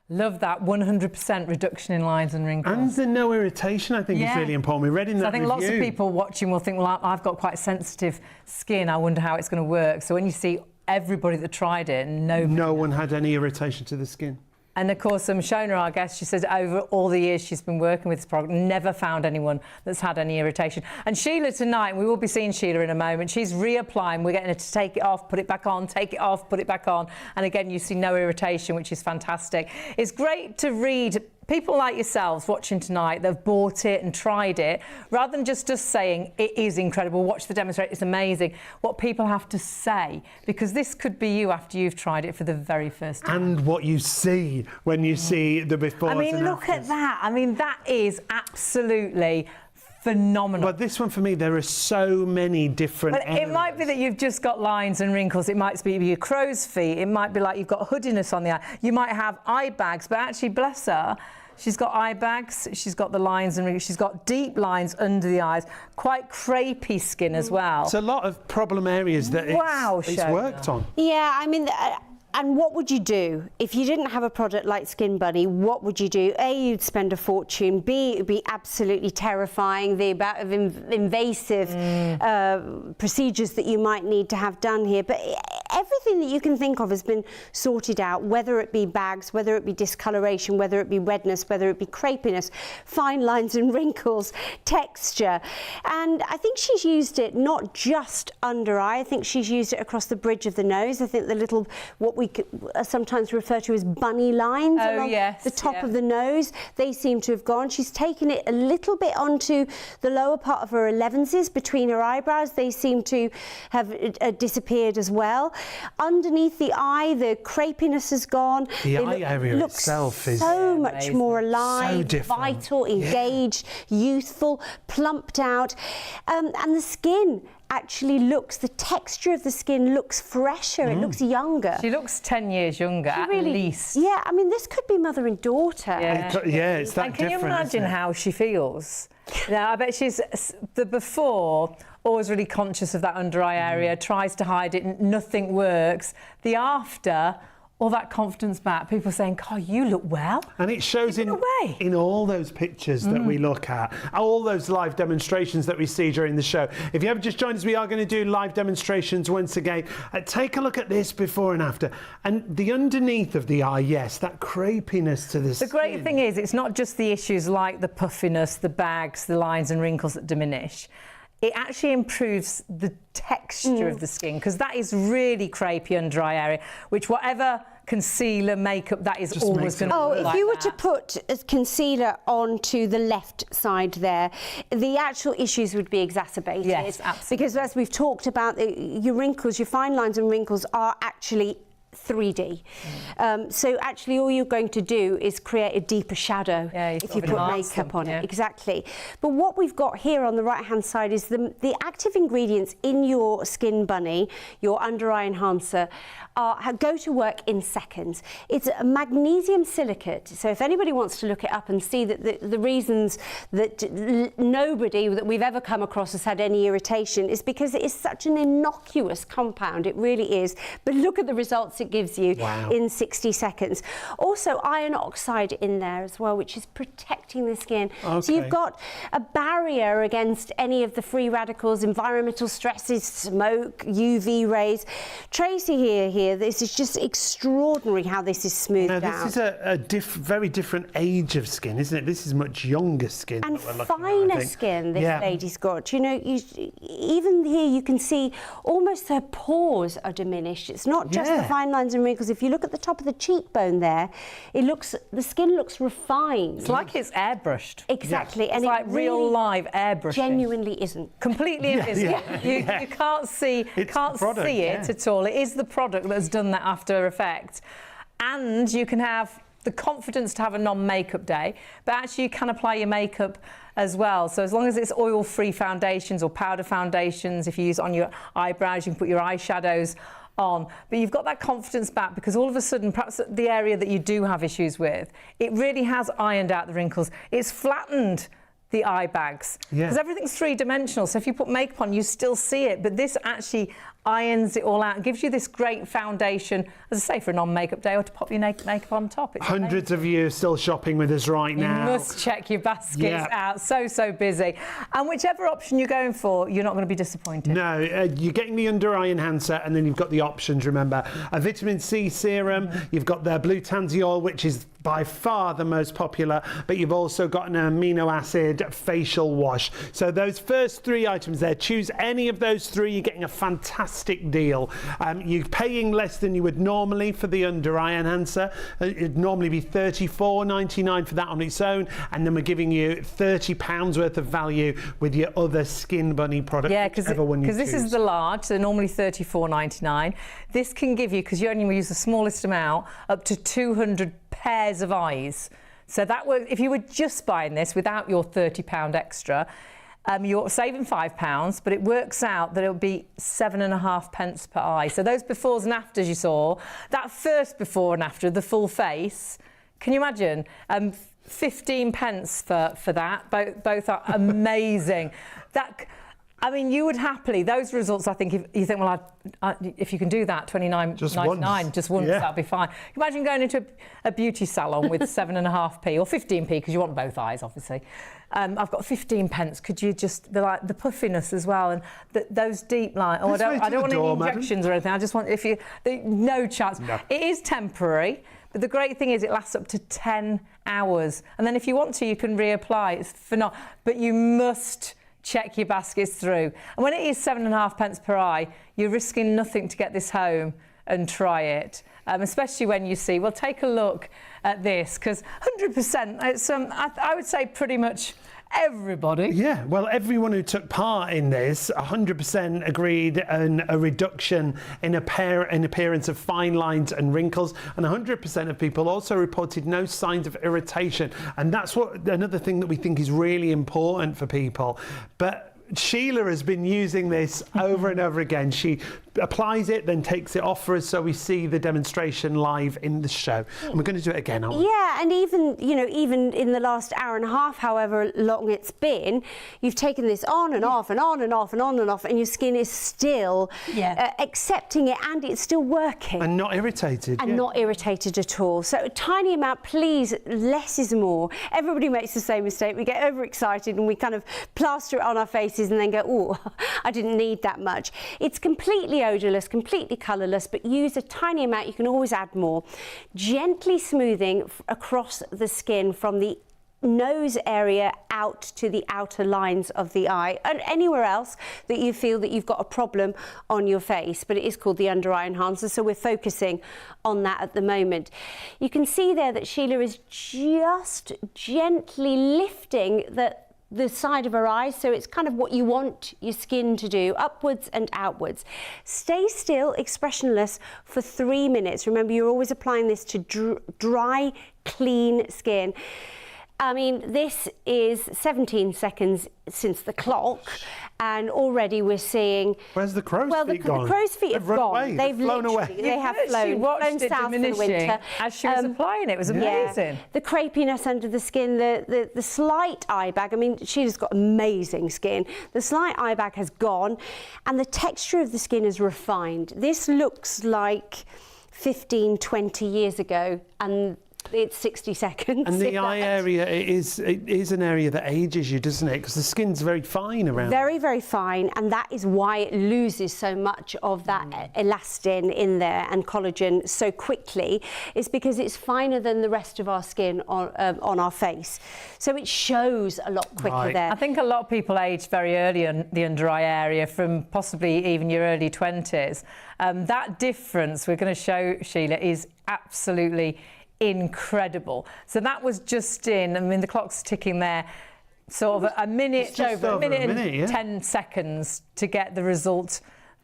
Love that 100% reduction in lines and wrinkles. And the no irritation, I think, is really important. We read in that I think review. lots of people watching will think, well, I've got quite sensitive skin. I wonder how it's going to work. So when you see everybody that tried it, no one had any irritation to the skin. And of course, Shona, our guest, she says over all the years she's been working with this product, never found anyone that's had any irritation. And Sheila tonight, we will be seeing Sheila in a moment. She's reapplying. We're getting her to take it off, put it back on, take it off, put it back on. And again, you see no irritation, which is fantastic. It's great to read people like yourselves watching tonight that have bought it and tried it, rather than just us saying it is incredible, watch the demonstration, it's amazing, what people have to say, because this could be you after you've tried it for the very first time. And what you see when you see the before. I mean, look at that. I mean, that is absolutely phenomenal. Well, this one for me, there are so many different areas. It might be that you've just got lines and wrinkles. It might be your crow's feet. It might be like you've got hoodiness on the eye. You might have eye bags, but actually, bless her, she's got eye bags, she's got the lines and wrinkles, she's got deep lines under the eyes, quite crepey skin as well. It's a lot of problem areas that it's worked on. Yeah, I mean, And what would you do if you didn't have a product like Skin Bunny? What would you do? A, you'd spend a fortune. B, it would be absolutely terrifying, the amount of invasive procedures that you might need to have done here. But everything that you can think of has been sorted out, whether it be bags, whether it be discoloration, whether it be redness, whether it be crepiness, fine lines and wrinkles, texture. And I think she's used it not just under eye, I think she's used it across the bridge of the nose. I think the little, what we sometimes refer to as bunny lines along the top of the nose, they seem to have gone. She's taken it a little bit onto the lower part of her 11s between her eyebrows. They seem to have disappeared as well. Underneath the eye, the crepiness has gone. The eye area itself is so much more alive, so vital, engaged, youthful, plumped out. And the skin actually looks, the texture of the skin looks fresher, it looks younger. She looks 10 years younger at least. Yeah, I mean, this could be mother and daughter. Yeah, it's that and can different. you imagine how she feels? Now, I bet she's, the before, always really conscious of that under eye area, tries to hide it, nothing works. The after, all that confidence back, people saying, God, you look well. And it shows in all those pictures that we look at, all those live demonstrations that we see during the show. If you have just joined us, we are going to do live demonstrations once again. Take a look at this before and after. And the underneath of the eye, yes, that crepiness to the skin. The great thing is, it's not just the issues like the puffiness, the bags, the lines and wrinkles that diminish. It actually improves the texture of the skin, because that is really crepey under eye area, which whatever concealer, makeup, that is just always going to look like if you were to put a concealer onto the left side there, the actual issues would be exacerbated. Yes, absolutely. Because as we've talked about, your wrinkles, your fine lines and wrinkles are actually 3D. So actually all you're going to do is create a deeper shadow if you put makeup on it. Exactly. But what we've got here on the right hand side is the active ingredients in your Skin Bunny, your under eye enhancer, go to work in seconds. It's a magnesium silicate. So if anybody wants to look it up and see that the reasons that nobody that we've ever come across has had any irritation is because it is such an innocuous compound. It really is. But look at the results it gives you in 60 seconds. Also iron oxide in there as well, which is protecting the skin. So you've got a barrier against any of the free radicals, environmental stresses, smoke, UV rays. Tracy here, this is just extraordinary how this is smoothed out. Now this is a very different age of skin, isn't it? This is much younger skin. And finer skin this lady's got. You know, even here you can see almost her pores are diminished. It's not just the fine lines and wrinkles. If you look at the top of the cheekbone there, the skin looks refined. It's like it's airbrushed. Exactly. It's and like really real live airbrushing. Genuinely isn't. Completely invisible. You can't see it at all. It is the product that's done that after effect. And you can have the confidence to have a non-makeup day, but actually you can apply your makeup as well. So as long as it's oil-free foundations or powder foundations, if you use it on your eyebrows, you can put your eyeshadows on. But you've got that confidence back, because all of a sudden, perhaps the area that you do have issues with, it really has ironed out the wrinkles. It's flattened the eye bags, because everything's three-dimensional. So if you put makeup on, you still see it, but this actually irons it all out and gives you this great foundation, as I say, for a non-makeup day, or to pop your makeup on top. It's hundreds of you still shopping with us right now. You must check your baskets out. So busy. And whichever option you're going for, you're not going to be disappointed. No, you're getting the under eye enhancer, and then you've got the options, remember. A vitamin C serum, you've got the blue tansy oil, which is by far the most popular, but you've also got an amino acid facial wash. So those first three items there, choose any of those three, you're getting a fantastic deal. You're paying less than you would normally for the under eye enhancer. It'd normally be $34.99 for that on its own, and then we're giving you £30 worth of value with your other Skin Bunny product. Yeah, because this is the large, so normally $34.99. This can give you, because you only use the smallest amount, up to 200 pairs of eyes. So that works. If you were just buying this without your £30 extra, you're saving £5, but it works out that it'll be 7.5 pence per eye. So those befores and afters you saw, that first before and after, the full face, can you imagine? 15 pence for that. Both are amazing. I mean, you would happily, those results, I think, if you think, well, if you can do that, $29.99, just once, that'll be fine. Imagine going into a beauty salon with 7.5p or 15p, because you want both eyes, obviously. I've got 15 pence. Could you just, the puffiness as well, and those deep lines. Oh, I don't want any injections or anything. I just want, no chance. No. It is temporary. But the great thing is it lasts up to 10 hours. And then if you want to, you can reapply. It's phenomenal. But you must check your baskets through. And when it is 7.5p per eye, you're risking nothing to get this home and try it. Especially when you see, well, take a look at this, because 100%, it's, I would say pretty much everybody. Yeah, well, everyone who took part in this 100% agreed on a reduction in appearance of fine lines and wrinkles, and 100% of people also reported no signs of irritation. And that's another thing that we think is really important for people. But Sheila has been using this over and over again. She applies it, then takes it off for us, so we see the demonstration live in the show. And we're going to do it again, aren't we? Yeah, and even in the last hour and a half, however long it's been, you've taken this on and off and on and off and on and off, and your skin is still accepting it, and it's still working. And not irritated. And not irritated at all. So a tiny amount, please, less is more. Everybody makes the same mistake. We get overexcited and we kind of plaster it on our faces and then go, oh, I didn't need that much. It's completely odourless, completely colourless, but use a tiny amount. You can always add more. Gently smoothing across the skin from the nose area out to the outer lines of the eye and anywhere else that you feel that you've got a problem on your face, but it is called the under eye enhancer, so we're focusing on that at the moment. You can see there that Sheila is just gently lifting the side of her eyes, so it's kind of what you want your skin to do, upwards and outwards. Stay still, expressionless, for 3 minutes. Remember, you're always applying this to dry, clean skin. I mean, this is 17 seconds since the clock, and already we're seeing... Where's the crow's feet gone? The crow's feet have gone. Away. They've flown away. They have flown south for the winter. As she was applying it was amazing. Yeah. The crepiness under the skin, the slight eye bag. I mean, she's got amazing skin. The slight eye bag has gone, and the texture of the skin is refined. This looks like 15, 20 years ago, and it's 60 seconds. And the eye area, it is an area that ages you, doesn't it? Because the skin's very fine around. Very, very fine, and that is why it loses so much of that elastin in there and collagen so quickly, is because it's finer than the rest of our skin on our face. So it shows a lot quicker there. I think a lot of people age very early in the under eye area, from possibly even your early 20s. That difference we're going to show, Sheila, is absolutely incredible. So that was just in, I mean, the clock's ticking there, sort of a minute, over a minute and 10 seconds to get the result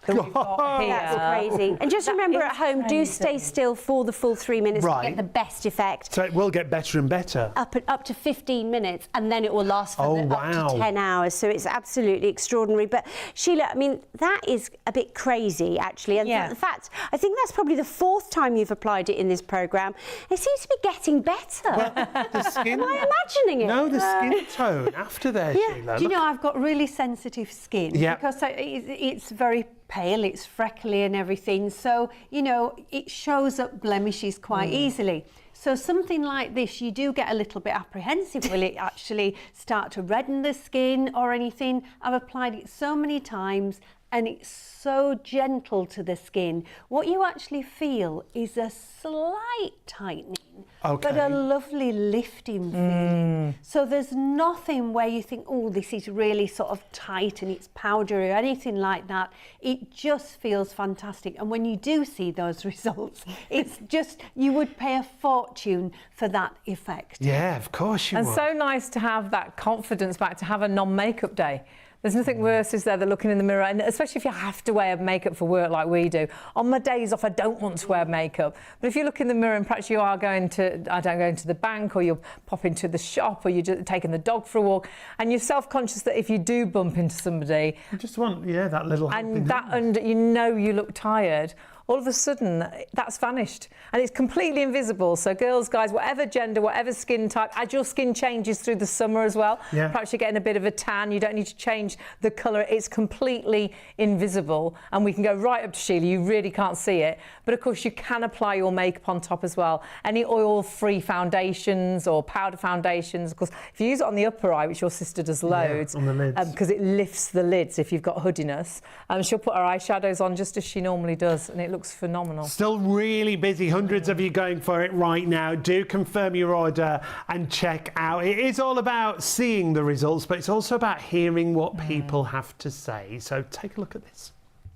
that we've got here. That's crazy. And just remember at home, do stay still for the full 3 minutes to get the best effect. So it will get better and better. Up to 15 minutes, and then it will last for up to 10 hours. So it's absolutely extraordinary. But Sheila, I mean, that is a bit crazy, actually. And in fact, I think that's probably the 4th time you've applied it in this programme. It seems to be getting better. Well, the skin... Am I imagining it? No, the skin tone after there, Sheila. Do you know, I've got really sensitive skin. Yeah. Because it's very pale, it's freckly and everything, so you know it shows up blemishes quite easily. So something like this, you do get a little bit apprehensive. Will it actually start to redden the skin or anything? I've applied it so many times and it's so gentle to the skin. What you actually feel is a slight tightening, but a lovely lifting feel. So there's nothing where you think, oh, this is really sort of tight and it's powdery or anything like that. It just feels fantastic. And when you do see those results, it's just, you would pay a fortune for that effect. Yeah, of course you would. And so nice to have that confidence back, to have a non-makeup day. There's nothing worse, is there, than looking in the mirror, and especially if you have to wear makeup for work like we do. On my days off, I don't want to wear makeup. But if you look in the mirror and perhaps you are going to, I don't go into the bank, or you're popping to the shop, or you're just taking the dog for a walk, and you're self-conscious that if you do bump into somebody... You just want, that little... And that under, you know you look tired. all of a sudden that's vanished and it's completely invisible. So girls, guys, whatever gender, whatever skin type, as your skin changes through the summer as well, perhaps you're getting a bit of a tan, you don't need to change the colour, it's completely invisible, and we can go right up to Sheila, you really can't see it, but of course you can apply your makeup on top as well. Any oil-free foundations or powder foundations, of course, if you use it on the upper eye, which your sister does loads, on the lids, because it lifts the lids if you've got hoodiness, she'll put her eyeshadows on just as she normally does, and it looks phenomenal. Still really busy, hundreds of you going for it right now. Do confirm your order and check out. It is all about seeing the results, but it's also about hearing what people have to say. So take a look at this.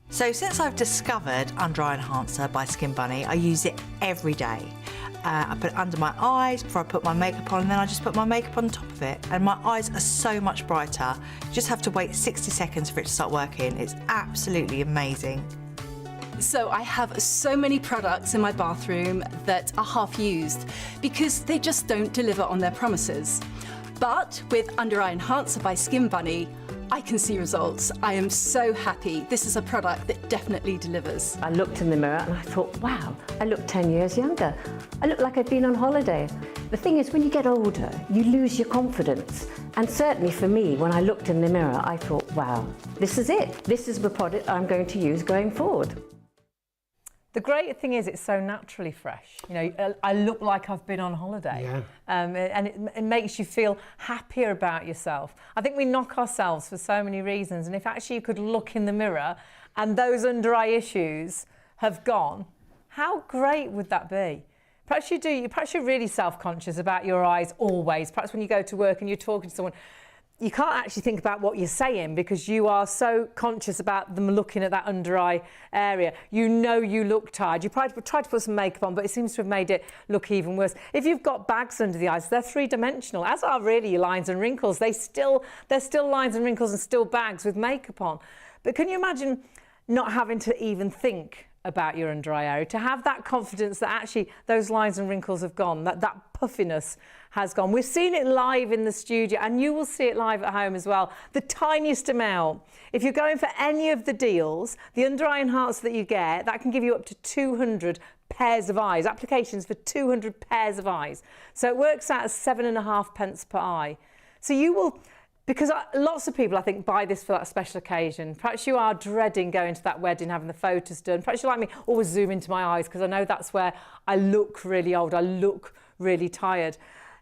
So since I've discovered Under Eye Enhancer by Skin Bunny, I use it every day. I put it under my eyes before I put my makeup on, and then I just put my makeup on top of it, and my eyes are so much brighter. You just have to wait 60 seconds for it to start working. It's absolutely amazing. So I have so many products in my bathroom that are half used because they just don't deliver on their promises. But with Under Eye Enhancer by Skin Bunny, I can see results. I am so happy. This is a product that definitely delivers. I looked in the mirror and I thought, wow, I look 10 years younger. I look like I've been on holiday. The thing is, when you get older, you lose your confidence. And certainly for me, when I looked in the mirror, I thought, wow, this is it. This is the product I'm going to use going forward. The great thing is it's so naturally fresh. You know, I look like I've been on holiday. And it makes you feel happier about yourself. I think we knock ourselves for so many reasons, and if actually you could look in the mirror and those under eye issues have gone, how great would that be? Perhaps you're really self-conscious about your eyes always. Perhaps when you go to work and you're talking to someone, you can't actually think about what you're saying because you are so conscious about them looking at that under eye area. You know you look tired. You try to put some makeup on, but it seems to have made it look even worse. If you've got bags under the eyes, they're three-dimensional, as are really your lines and wrinkles. They're still lines and wrinkles and still bags with makeup on. But can you imagine not having to even think about your under eye area, to have that confidence that actually those lines and wrinkles have gone, that puffiness has gone. We've seen it live in the studio and you will see it live at home as well. The tiniest amount. If you're going for any of the deals, the under eye enhancer that you get, that can give you up to 200 pairs of eyes, applications for 200 pairs of eyes. So it works out as 7.5p per eye. So you will, because lots of people, I think, buy this for that special occasion. Perhaps you are dreading going to that wedding, having the photos done. Perhaps you're like me, always zoom into my eyes because I know that's where I look really old, I look really tired.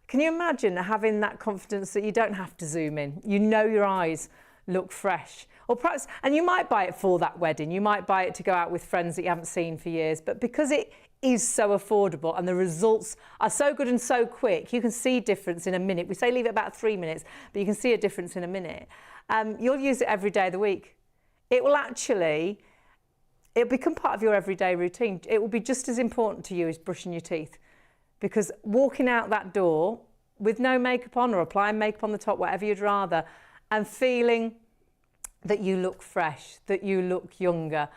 Can you imagine having that confidence that you don't have to zoom in? You know your eyes look fresh. Or perhaps, and you might buy it for that wedding, you might buy it to go out with friends that you haven't seen for years, but because it is so affordable and the results are so good and so quick, you can see difference in a minute. We say leave it about 3 minutes, but you can see a difference in a minute. You'll use it every day of the week. It'll become part of your everyday routine. It will be just as important to you as brushing your teeth, because walking out that door with no makeup on or applying makeup on the top, whatever you'd rather, and feeling that you look fresh, that you look younger.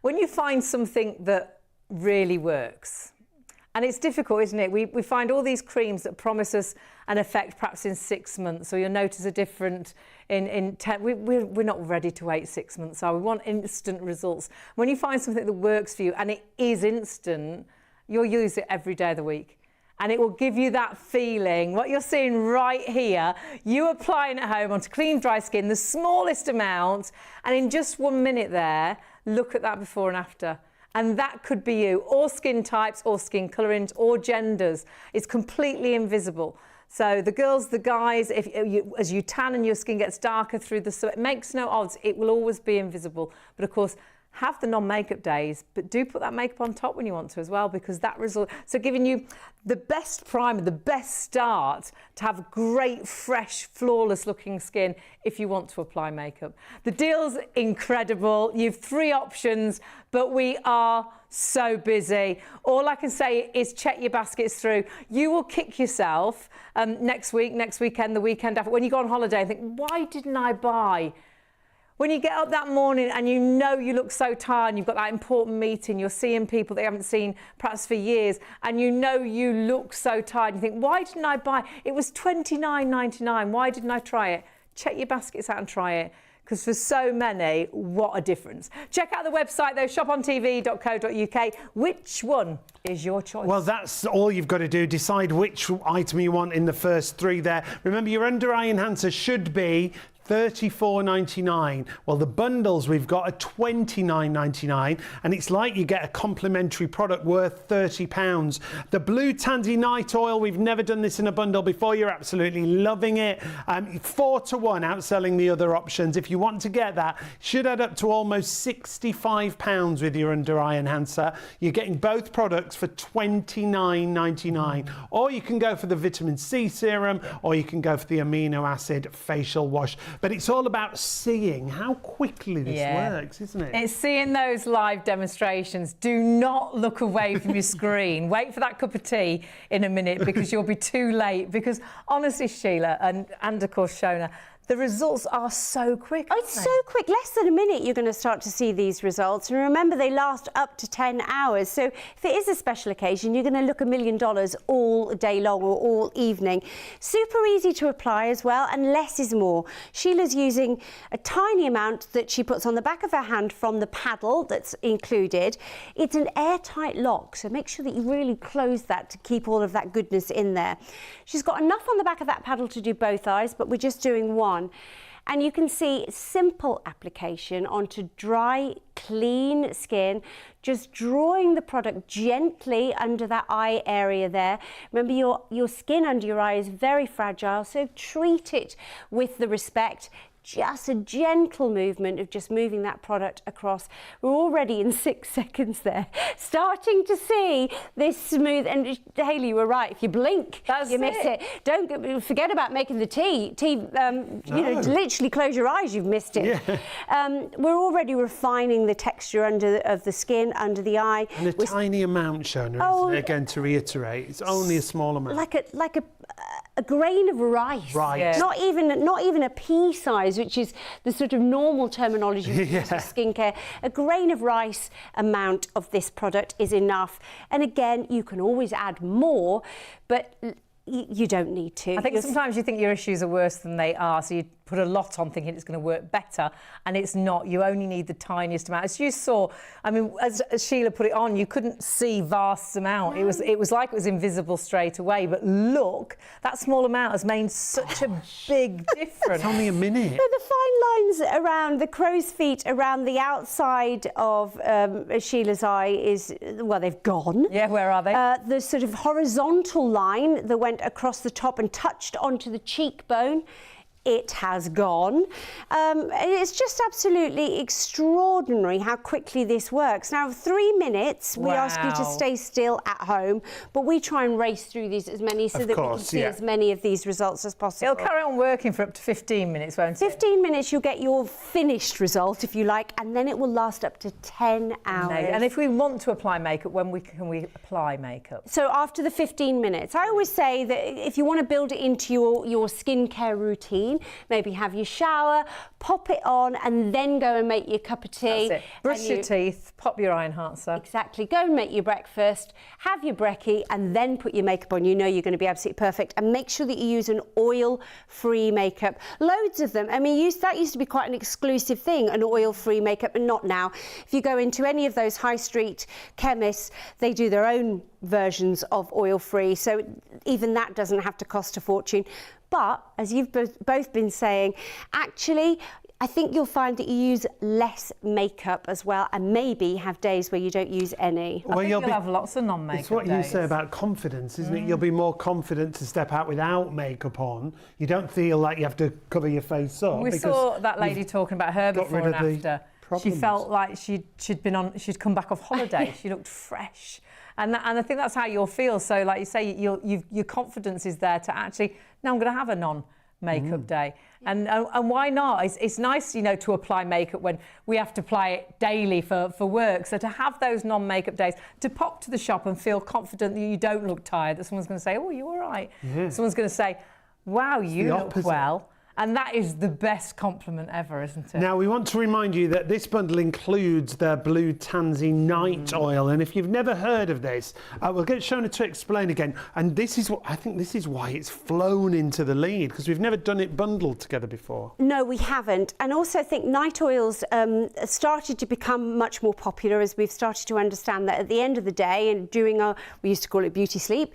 When you find something that really works, and it's difficult, isn't it? We find all these creams that promise us an effect perhaps in 6 months, or you'll notice a different in 10. We're not ready to wait 6 months, are we? We want instant results. When you find something that works for you and it is instant, you'll use it every day of the week. And it will give you that feeling, what you're seeing right here, you applying at home onto clean, dry skin, the smallest amount, and in just 1 minute there, look at that before and after. And that could be you, or skin types, or skin colourings, or genders. It's completely invisible. So the girls, the guys, as you tan and your skin gets darker through the sun, it makes no odds, it will always be invisible. But of course, have the non-makeup days, but do put that makeup on top when you want to as well, because that result, so giving you the best primer, the best start to have great, fresh, flawless looking skin if you want to apply makeup. The deal's incredible. You've 3 options, but we are so busy. All I can say is check your baskets through. You will kick yourself next week, next weekend, the weekend after, when you go on holiday and think, why didn't I buy? When you get up that morning and you know you look so tired and you've got that important meeting, you're seeing people that you haven't seen perhaps for years, and you know you look so tired, you think, why didn't I buy? It was $29.99, why didn't I try it? Check your baskets out and try it. Because for so many, what a difference. Check out the website though, shopontv.co.uk. Which one is your choice? Well, that's all you've got to do. Decide which item you want in the first 3 there. Remember, your under-eye enhancer should be $34.99. Well, the bundles we've got are $29.99, and it's like you get a complimentary product worth £30. The blue Tansy night oil, we've never done this in a bundle before. You're absolutely loving it. 4 to 1 outselling the other options. If you want to get that, should add up to almost £65 with your under-eye enhancer. You're getting both products for $29.99. Or you can go for the vitamin C serum, or you can go for the amino acid facial wash. But it's all about seeing how quickly this works, isn't it? It's seeing those live demonstrations. Do not look away from your screen. Wait for that cup of tea in a minute, because you'll be too late. Because honestly, Sheila and of course Shona, the results are so quick. Oh, it's so quick. Less than a minute you're going to start to see these results. And remember, they last up to 10 hours. So if it is a special occasion, you're going to look $1 million all day long or all evening. Super easy to apply as well, and less is more. Sheila's using a tiny amount that she puts on the back of her hand from the paddle that's included. It's an airtight lock, so make sure that you really close that to keep all of that goodness in there. She's got enough on the back of that paddle to do both eyes, but we're just doing one. And you can see simple application onto dry, clean skin, just drawing the product gently under that eye area there. Remember, your skin under your eye is very fragile, so treat it with the respect. Just a gentle movement of just moving that product across. We're already in 6 seconds there, starting to see this smooth. And Hayley, you were right. If you blink, you miss it. Don't forget about making the tea. You know, literally close your eyes. You've missed it. Yeah. We're already refining the texture of the skin under the eye. And a tiny amount, Shona, isn't it? Again, to reiterate, it's only a small amount. Like a grain of rice. Right. Yeah. Not even a pea size, which is the sort of normal terminology for skincare. A grain of rice amount of this product is enough. And again, you can always add more, but you don't need to. I think sometimes you think your issues are worse than they are, so you put a lot on thinking it's going to work better, and it's not. You only need the tiniest amount. As you saw, I mean, as Sheila put it on, you couldn't see vast amount. No. It was like it was invisible straight away, but look, that small amount has made such a big difference. It's only a minute. So the fine lines around the crow's feet around the outside of Sheila's eye is, well, they've gone. Yeah, where are they? The sort of horizontal line that went across the top and touched onto the cheekbone, it has gone. It's just absolutely extraordinary how quickly this works. Now, 3 minutes, we ask you to stay still at home, but we try and race through these as many so that we can see as many of these results as possible. It'll carry on working for up to 15 minutes, won't it? 15 minutes, you'll get your finished result, if you like, and then it will last up to 10 hours. And if we want to apply makeup, when can we apply makeup? So after the 15 minutes. I always say that if you want to build it into your skincare routine, maybe have your shower, pop it on, and then go and make your cup of tea. That's it. Brush your teeth, pop your eye enhancer. Exactly. Go and make your breakfast, have your brekkie, and then put your makeup on. You know you're going to be absolutely perfect. And make sure that you use an oil-free makeup. Loads of them. I mean, that used to be quite an exclusive thing, an oil-free makeup, and not now. If you go into any of those high street chemists, they do their own versions of oil-free. So even that doesn't have to cost a fortune. But, as you've both been saying, actually, I think you'll find that you use less makeup as well, and maybe have days where you don't use any. Well, you'll have lots of non-makeup days. It's what you say about confidence, isn't it? You'll be more confident to step out without makeup on. You don't feel like you have to cover your face up. We saw that lady talking about her before and after. She felt like she'd come back off holiday. She looked fresh. And I think that's how you'll feel. So, like you say, your confidence is there to actually, now I'm going to have a non-makeup day. And why not? It's nice, you know, to apply makeup when we have to apply it daily for work. So to have those non-makeup days, to pop to the shop and feel confident that you don't look tired, that someone's going to say, oh, you're all right. Yeah. Someone's going to say, wow, you look well. And that is the best compliment ever, isn't it? Now, we want to remind you that this bundle includes the Blue Tansy Night Oil. And if you've never heard of this, we'll get Shona to explain again. And this is what I think this is why it's flown into the lead, because we've never done it bundled together before. No, we haven't. And also I think night oils started to become much more popular as we've started to understand that at the end of the day and during our, we used to call it beauty sleep,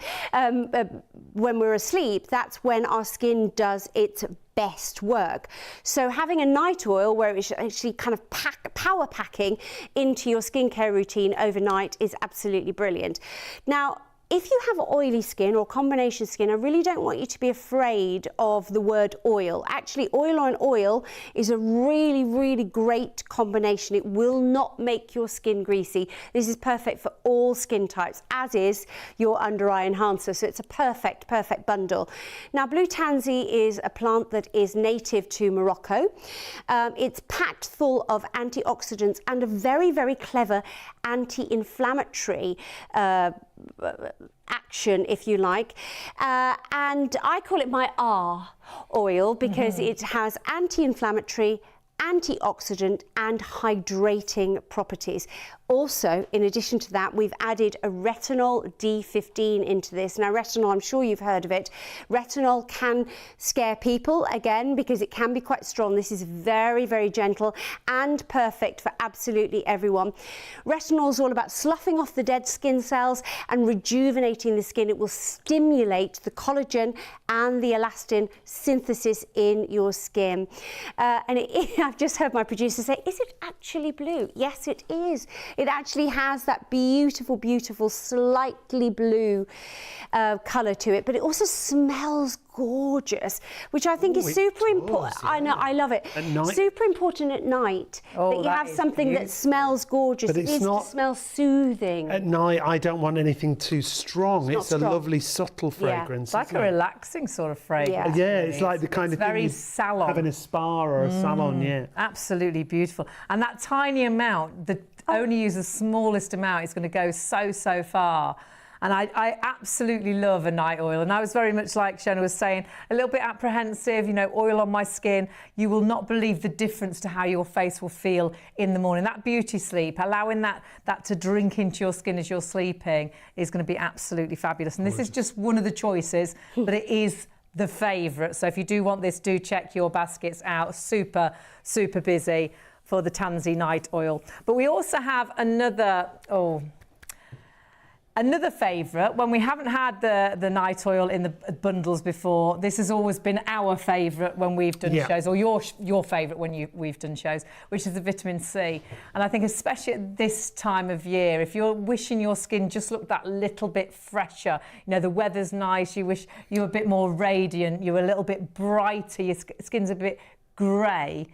when we're asleep, that's when our skin does its best work. So having a night oil where it's actually kind of power packing into your skincare routine overnight is absolutely brilliant. Now, if you have oily skin or combination skin, I really don't want you to be afraid of the word oil. Actually, oil on oil is a really, really great combination. It will not make your skin greasy. This is perfect for all skin types, as is your under eye enhancer. So it's a perfect bundle. Now, Blue Tansy is a plant that is native to Morocco. It's packed full of antioxidants and a very, very clever anti-inflammatory action, if you like, and I call it my R oil because it has anti-inflammatory, antioxidant and hydrating properties. Also, in addition to that, we've added a retinol D15 into this. Now, retinol, I'm sure you've heard of it. Retinol can scare people, again, because it can be quite strong. This is very, very gentle and perfect for absolutely everyone. Retinol is all about sloughing off the dead skin cells and rejuvenating the skin. It will stimulate the collagen and the elastin synthesis in your skin. I've just heard my producer say, is it actually blue? Yes, it is. It actually has that beautiful, beautiful, slightly blue colour to it, but it also smells gorgeous, which I think is super important. Yeah. I know, I love it. Super important at night that you have something that smells gorgeous. But it needs to smell soothing. At night, I don't want anything too strong. It's a lovely, subtle fragrance. It's like a relaxing sort of fragrance. Yeah, it's like the kind of thing very salon. Having a spa or a salon, yeah. Absolutely beautiful. And that tiny amount, only use the smallest amount, is going to go so far. And I absolutely love a night oil. And I was very much like Shona was saying, a little bit apprehensive, you know, oil on my skin. You will not believe the difference to how your face will feel in the morning. That beauty sleep, allowing that to drink into your skin as you're sleeping is going to be absolutely fabulous. And this is just one of the choices, but it is the favourite. So if you do want this, do check your baskets out. Super busy for the Tansy night oil. But we also have another favourite. When we haven't had the night oil in the bundles before, this has always been our favourite when we've done shows, or your favourite when we've done shows, which is the vitamin C. And I think especially at this time of year, if you're wishing your skin just looked that little bit fresher, you know, the weather's nice, you wish you were a bit more radiant, you were a little bit brighter, your skin's a bit grey,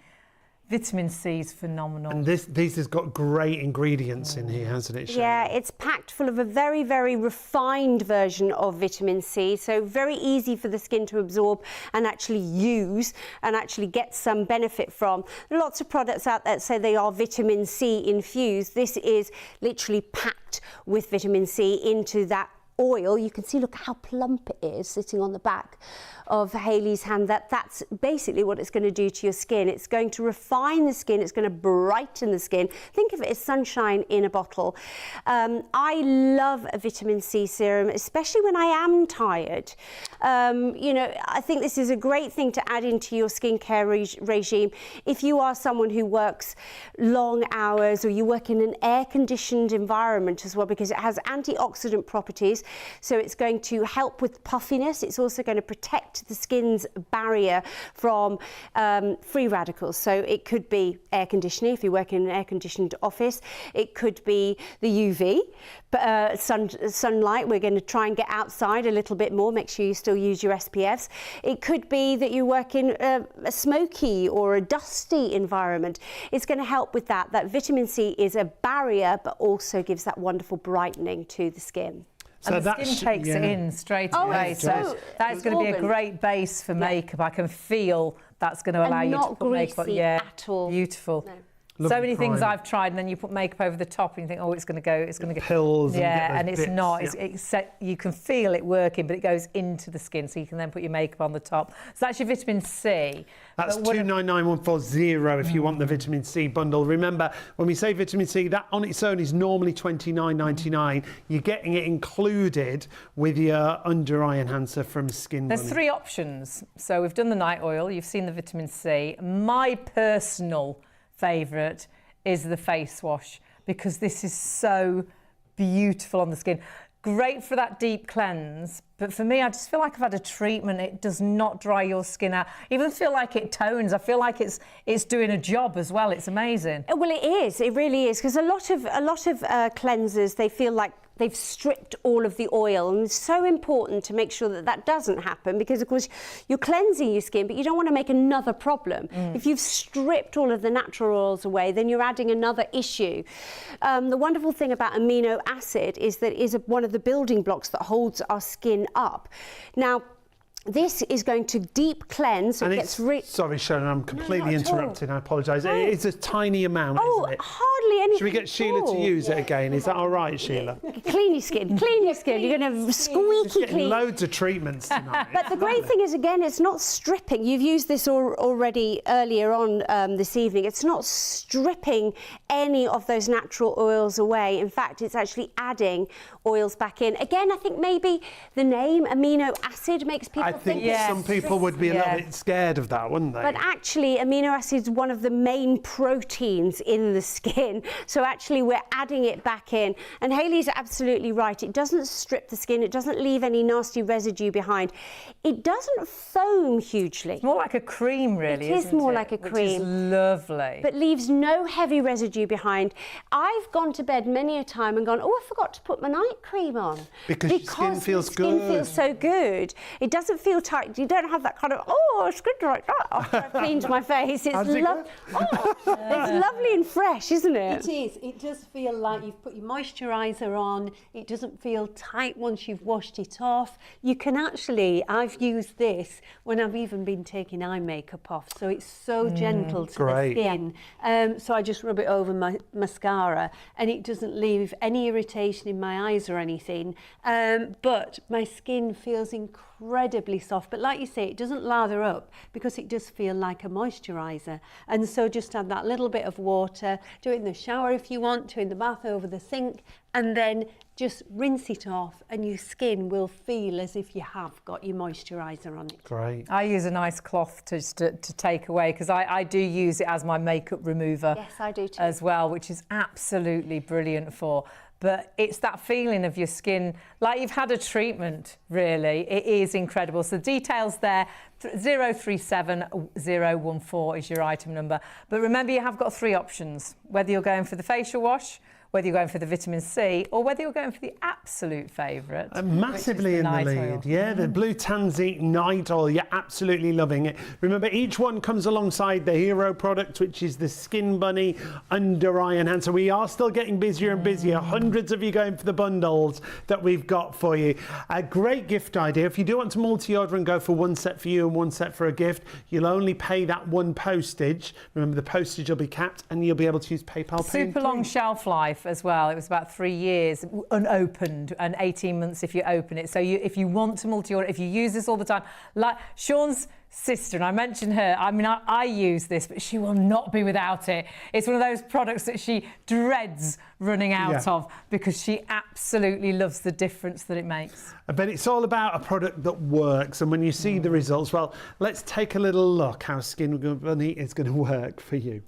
vitamin C is phenomenal. And this has got great ingredients in here, hasn't it, Shayley? Yeah, it's packed full of a very, very refined version of vitamin C, so very easy for the skin to absorb and actually use and actually get some benefit from. There are lots of products out there that say they are vitamin C infused. This is literally packed with vitamin C into that oil. You can see, look how plump it is sitting on the back of Hayley's hand. That's basically what it's going to do to your skin. It's going to refine the skin, it's going to brighten the skin. Think of it as sunshine in a bottle. I love a vitamin C serum, especially when I am tired. You know, I think this is a great thing to add into your skincare regime if you are someone who works long hours or you work in an air-conditioned environment as well, because it has antioxidant properties. So it's going to help with puffiness. It's also going to protect the skin's barrier from free radicals. So it could be air conditioning if you work in an air-conditioned office. It could be the UV, sunlight. We're going to try and get outside a little bit more. Make sure you still use your SPFs. It could be that you work in a smoky or a dusty environment. It's going to help with that. That vitamin C is a barrier, but also gives that wonderful brightening to the skin. So and the skin takes it in straight away. So that's going to be a great base for makeup. I can feel that's going to allow you to put makeup on. At all. Beautiful. No. So many things primer. I've tried, and then you put makeup over the top, and you think, oh, it's going to go, pills. Yeah, and it's bits, not. yeah. You can feel it working, but it goes into the skin, so you can then put your makeup on the top. So that's your vitamin C. That's 299140 if you want the vitamin C bundle. Remember, when we say vitamin C, that on its own is normally $29.99. You're getting it included with your under eye enhancer from Skin Bunny. There's 3 options. So we've done the night oil, you've seen the vitamin C. My personal favourite is the face wash, because this is so beautiful on the skin. Great for that deep cleanse, but for me, I just feel like I've had a treatment. It does not dry your skin out. I even feel like it tones. I feel like it's doing a job as well. It's amazing. Well, it is. It really is, because a lot of cleansers, they feel like they've stripped all of the oil, and it's so important to make sure that that doesn't happen, because of course you're cleansing your skin, but you don't want to make another problem. If you've stripped all of the natural oils away, then you're adding another issue. The wonderful thing about amino acid is that it is one of the building blocks that holds our skin up. Now, this is going to deep cleanse. So and it gets sorry, Shona, I'm completely interrupting. I apologise. No. It's a tiny amount, isn't it? Hardly anything. Should we get Sheila to use it again? Is that all right, Sheila? Clean your skin. Clean your skin. You're going to squeaky clean. Loads of treatments tonight. But the great thing is, again, it's not stripping. You've used this already earlier on this evening. It's not stripping any of those natural oils away. In fact, it's actually adding oils back in. Again, I think maybe the name amino acid makes people I think some people would be a little bit scared of that, wouldn't they? But actually, amino acid is one of the main proteins in the skin. So actually, we're adding it back in. And Hayley's absolutely right. It doesn't strip the skin. It doesn't leave any nasty residue behind. It doesn't foam hugely. It's more like a cream, really, It is isn't more it? like a Which cream. is lovely. But leaves no heavy residue behind. I've gone to bed many a time and gone, oh, I forgot to put my night cream on. Because your skin feels the skin good. feels so good. It doesn't feel tight. You don't have that kind of, oh, it's good like that after I've cleaned my face. It's it's lovely and fresh, isn't it? It is. It does feel like you've put your moisturiser on. It doesn't feel tight once you've washed it off. You can actually, I've used this when I've even been taking eye makeup off, so it's so gentle to the skin. So I just rub it over my mascara, and it doesn't leave any irritation in my eyes or anything. But my skin feels incredibly soft. But like you say, it doesn't lather up because it does feel like a moisturiser. And so just add that little bit of water, do it in the shower if you want to, in the bath, over the sink, and then just rinse it off, and your skin will feel as if you have got your moisturiser on it. Great. I use a nice cloth to take away, because I do use it as my makeup remover. Yes, I do too. As well, which is absolutely brilliant for. But it's that feeling of your skin, like you've had a treatment, really. It is incredible. So the details there, 037014 is your item number. But remember, you have got 3 options, whether you're going for the facial wash, whether you're going for the vitamin C, or whether you're going for the absolute favourite. Massively in the lead, oil. yeah. The blue Tansy night oil, you're absolutely loving it. Remember, each one comes alongside the hero product, which is the Skin Bunny Under Eye Enhancer. We are still getting busier and busier. Hundreds of you going for the bundles that we've got for you. A great gift idea. If you do want to multi-order and go for 1 set for you and 1 set for a gift, you'll only pay that 1 postage. Remember, the postage will be capped, and you'll be able to use PayPal Pay. Super long shelf life as well. It was about 3 years unopened, and 18 months if you open it. So if you want to multi-order, if you use this all the time, like Sean's sister, and I mentioned her, I mean, I use this, but she will not be without it. It's one of those products that she dreads running out of, because she absolutely loves the difference that it makes. But it's all about a product that works, and when you see the results, well, let's take a little look how Skin Bunny is going to work for you.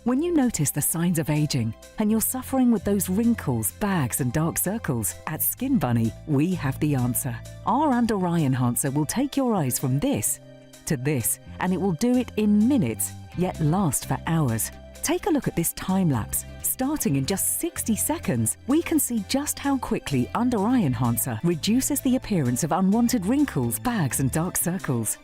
When you notice the signs of aging and you're suffering with those wrinkles, bags and dark circles, at Skin Bunny, we have the answer. Our Under Eye Enhancer will take your eyes from this to this, and it will do it in minutes, yet last for hours. Take a look at this time lapse. Starting in just 60 seconds, we can see just how quickly Under Eye Enhancer reduces the appearance of unwanted wrinkles, bags and dark circles.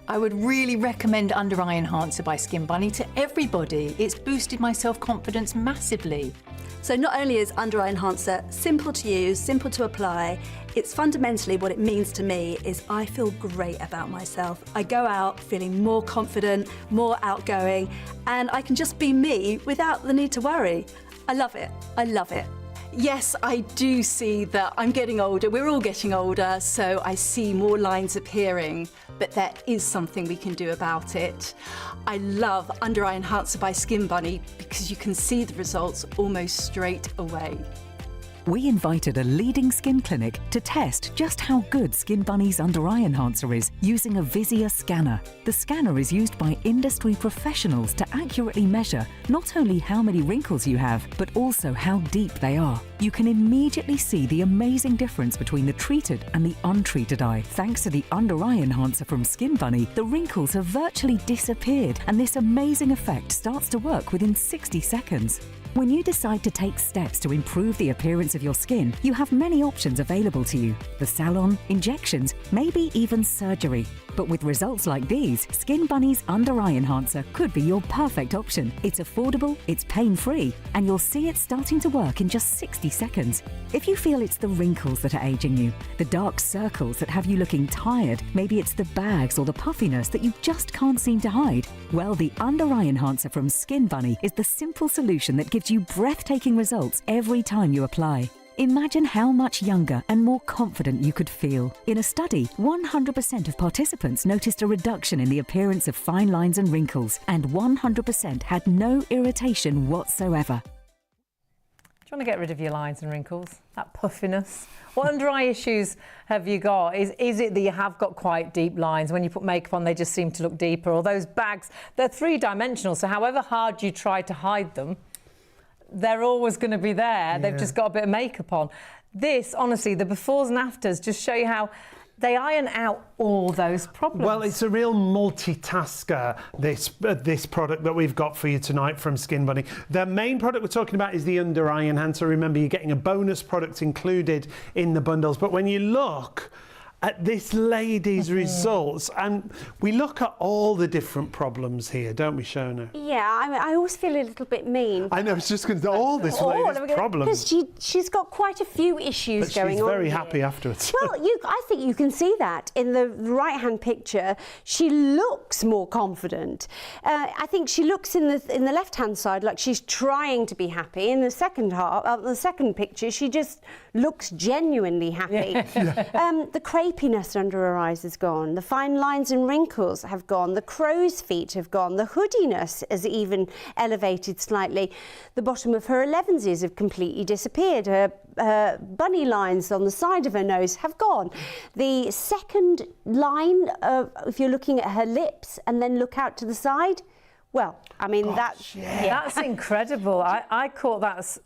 I would really recommend Under Eye Enhancer by Skin Bunny to everybody. It's boosted my self-confidence massively. So not only is Under Eye Enhancer simple to use, simple to apply, it's fundamentally what it means to me is I feel great about myself. I go out feeling more confident, more outgoing, and I can just be me without the need to worry. I love it. I love it. Yes, I do see that I'm getting older. We're all getting older, so I see more lines appearing, but there is something we can do about it. I love Under Eye Enhancer by Skin Bunny because you can see the results almost straight away. We invited a leading skin clinic to test just how good Skin Bunny's Under Eye Enhancer is using a Visier scanner. The scanner is used by industry professionals to accurately measure not only how many wrinkles you have, but also how deep they are. You can immediately see the amazing difference between the treated and the untreated eye. Thanks to the Under Eye Enhancer from Skin Bunny, the wrinkles have virtually disappeared, and this amazing effect starts to work within 60 seconds. When you decide to take steps to improve the appearance of your skin, you have many options available to you. The salon, injections, maybe even surgery. But with results like these, Skin Bunny's Under Eye Enhancer could be your perfect option. It's affordable, it's pain-free, and you'll see it starting to work in just 60 seconds. If you feel it's the wrinkles that are aging you, the dark circles that have you looking tired, maybe it's the bags or the puffiness that you just can't seem to hide, well, the Under Eye Enhancer from Skin Bunny is the simple solution that gives you breathtaking results every time you apply. Imagine how much younger and more confident you could feel. In a study, 100% of participants noticed a reduction in the appearance of fine lines and wrinkles, and 100% had no irritation whatsoever. Do you want to get rid of your lines and wrinkles? That puffiness? What under eye issues have you got? Is it that you have got quite deep lines? When you put makeup on, they just seem to look deeper. Or those bags, they're three-dimensional, so however hard you try to hide them, they're always going to be there. Yeah. They've just got a bit of makeup on. This, honestly, the befores and afters just show you how they iron out all those problems. Well, it's a real multitasker, this product that we've got for you tonight from Skin Bunny. The main product we're talking about is the Under Eye Enhancer. Remember, you're getting a bonus product included in the bundles. But when you look at this lady's results, and we look at all the different problems here, don't we, Shona? Yeah, I always feel a little bit mean. I know, it's just because all this lady's problems. Because she's got quite a few issues going on. She's very happy afterwards. Well, I think you can see that in the right-hand picture. She looks more confident. I think she looks in the left-hand side like she's trying to be happy. In the second the second picture, she just looks genuinely happy. Yeah. The crepiness under her eyes is gone. The fine lines and wrinkles have gone. The crow's feet have gone. The hoodiness has even elevated slightly. The bottom of her 11s have completely disappeared. Her bunny lines on the side of her nose have gone. The second line, if you're looking at her lips and then look out to the side, well, I mean, that's incredible. I caught that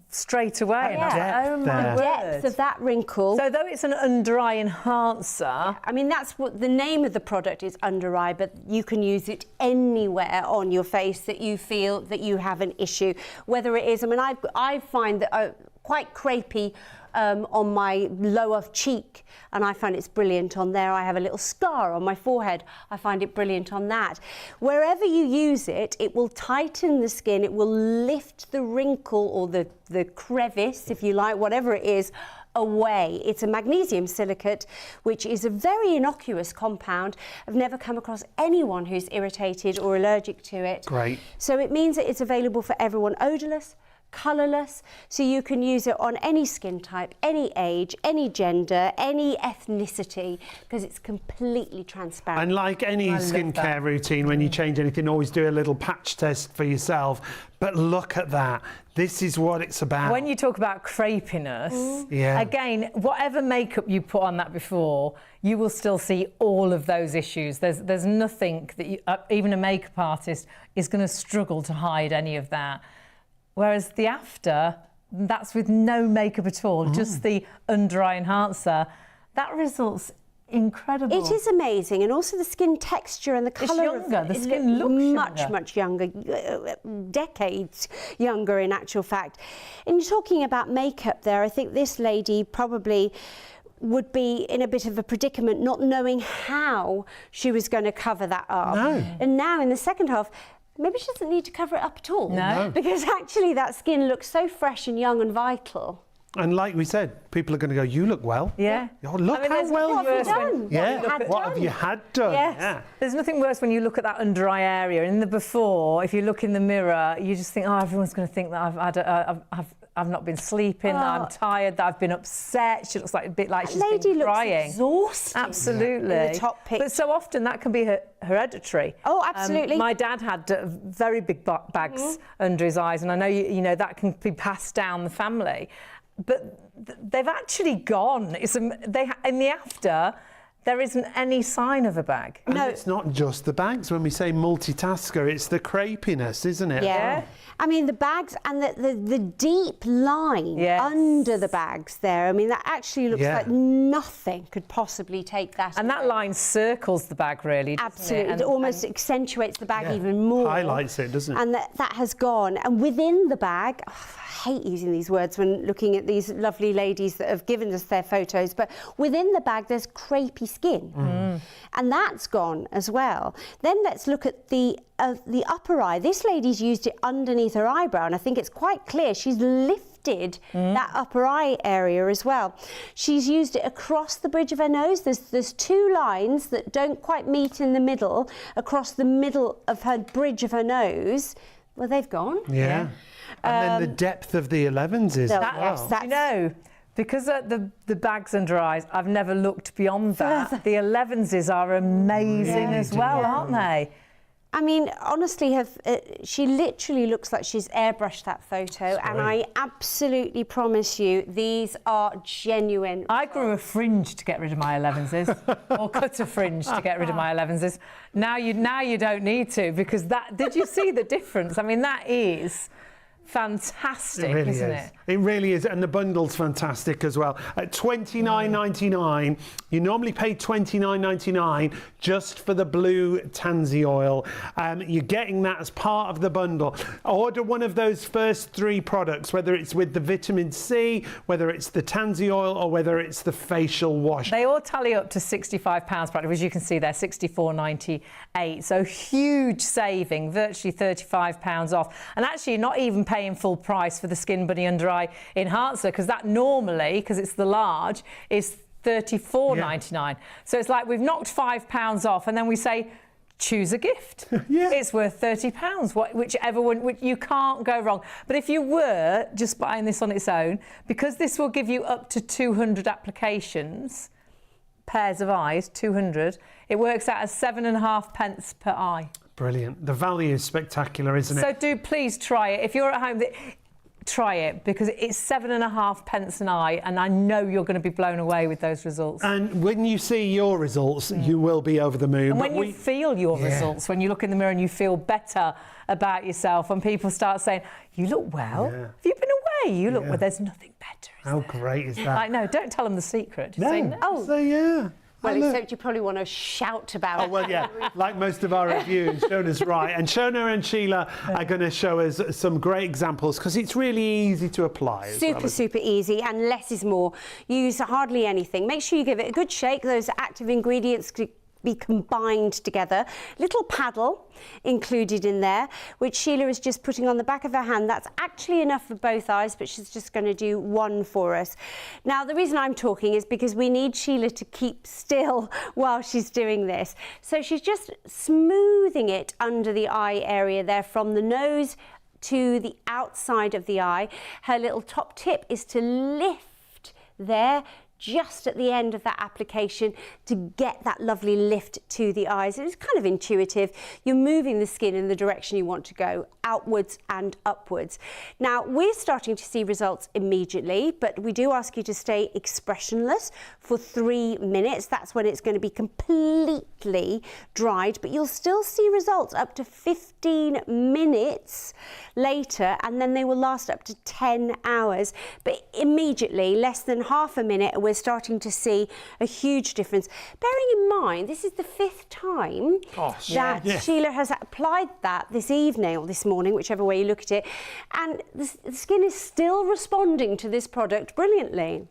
straight away. Oh my depth of that wrinkle. So though it's an under eye enhancer, I mean, that's what the name of the product is, under eye, but you can use it anywhere on your face that you feel that you have an issue. Whether it is, I mean, I find that quite crepey on my lower cheek, and I find it's brilliant on there. I have a little scar on my forehead. I find it brilliant on that. Wherever you use it, it will tighten the skin, it will lift the wrinkle or the crevice, if you like, whatever it is, away. It's a magnesium silicate, which is a very innocuous compound. I've never come across anyone who's irritated or allergic to it. Great. So it means that it's available for everyone, odourless, colourless, so you can use it on any skin type, any age, any gender, any ethnicity, because it's completely transparent. And like any skincare routine, when you change anything, always do a little patch test for yourself. But look at that. This is what it's about. When you talk about crepiness, again, whatever makeup you put on that before, you will still see all of those issues. There's nothing that even a makeup artist is going to struggle to hide any of that. Whereas the after, that's with no makeup at all, just the under eye enhancer. That result's incredible. It is amazing, and also the skin texture and the colour. It's younger. The skin looks much younger, decades younger in actual fact. And you're talking about makeup there. I think this lady probably would be in a bit of a predicament, not knowing how she was going to cover that up. No. And now in the second half, maybe she doesn't need to cover it up at all. No. Because actually that skin looks so fresh and young and vital. And like we said, people are going to go, you look well. Yeah. Oh, look how well what have you done? Yeah. What have you had done? Yes. Yeah. There's nothing worse when you look at that under eye area. In the before, if you look in the mirror, you just think, oh, everyone's going to think that I've not been sleeping, that I'm tired, that I've been upset. She looks like a bit like she's been crying. Exhausted. Absolutely. In the top picture. But so often that can be hereditary. Oh, absolutely. My dad had very big bags under his eyes, and I know you know that can be passed down the family. But they've actually gone. In the after, there isn't any sign of a bag. And it's not just the bags. When we say multitasker, it's the crepiness, isn't it? Yeah. I mean, the bags and the deep line under the bags there. I mean, that actually looks like nothing could possibly take that. And that line circles the bag, really, doesn't Absolutely. it? It almost accentuates the bag even more. Highlights it, doesn't it? And that has gone. And within the bag, I hate using these words when looking at these lovely ladies that have given us their photos, but within the bag there's crepey skin. And that's gone as well. Then let's look at the upper eye. This lady's used it underneath her eyebrow, and I think it's quite clear she's lifted that upper eye area as well. She's used it across the bridge of her nose. There's two lines that don't quite meet in the middle across the middle of her bridge of her nose. Well, they've gone. Yeah. And then the depth of the 11s is You know, because the bags under eyes, I've never looked beyond that. The 11s are amazing as well, aren't they? I mean, honestly, she literally looks like she's airbrushed that photo, and I absolutely promise you, these are genuine. I grew a fringe to get rid of my 11s, or cut a fringe to get rid of my 11s. Now you don't need to, because did you see the difference? I mean, that is fantastic, it really isn't it? It really is, and the bundle's fantastic as well. At $29.99, you normally pay $29.99 just for the blue Tansy oil. You're getting that as part of the bundle. Order one of those first 3 products, whether it's with the vitamin C, whether it's the Tansy oil, or whether it's the facial wash. They all tally up to £65 practically, as you can see there, $64.98. So huge saving, virtually £35 off. And actually, you're not even paying full price for the Skin Bunny Under Eye Enhancer, because that normally, because it's the large, is $34.99. So it's like we've knocked £5 off, and then we say, choose a gift. It's worth £30, whichever one, you can't go wrong. But if you were just buying this on its own, because this will give you up to 200 applications, pairs of eyes, 200, it works out as 7.5p per eye. Brilliant. The value is spectacular, isn't it? So do please try it. If you're at home, try it, because it's 7.5p an eye, and I know you're going to be blown away with those results. And when you see your results, you will be over the moon. And when you feel your results, when you look in the mirror and you feel better about yourself, and people start saying, you look well, have you been away? You look well, there's nothing better. How great is that? I know, don't tell them the secret. Just say no. Oh, so yeah. Well, except you probably want to shout about it. Oh, well, yeah, like most of our reviews, Shona's right. And Shona and Shelagh are going to show us some great examples, because it's really easy to apply. Super easy, and less is more. Use hardly anything. Make sure you give it a good shake. Those active ingredients be combined together. Little paddle included in there, which Shelagh is just putting on the back of her hand. That's actually enough for both eyes, but she's just going to do one for us. Now, the reason I'm talking is because we need Shelagh to keep still while she's doing this. So she's just smoothing it under the eye area there, from the nose to the outside of the eye. Her little top tip is to lift there, just at the end of that application, to get that lovely lift to the eyes. It's kind of intuitive. You're moving the skin in the direction you want to go, outwards and upwards. Now, we're starting to see results immediately, but we do ask you to stay expressionless for 3 minutes. That's when it's going to be completely dried, but you'll still see results up to 15 minutes later, and then they will last up to 10 hours. But immediately, less than half a minute, we're starting to see a huge difference. Bearing in mind, this is the 5th time that Shelagh has applied that this evening or this morning, whichever way you look at it, and the skin is still responding to this product brilliantly.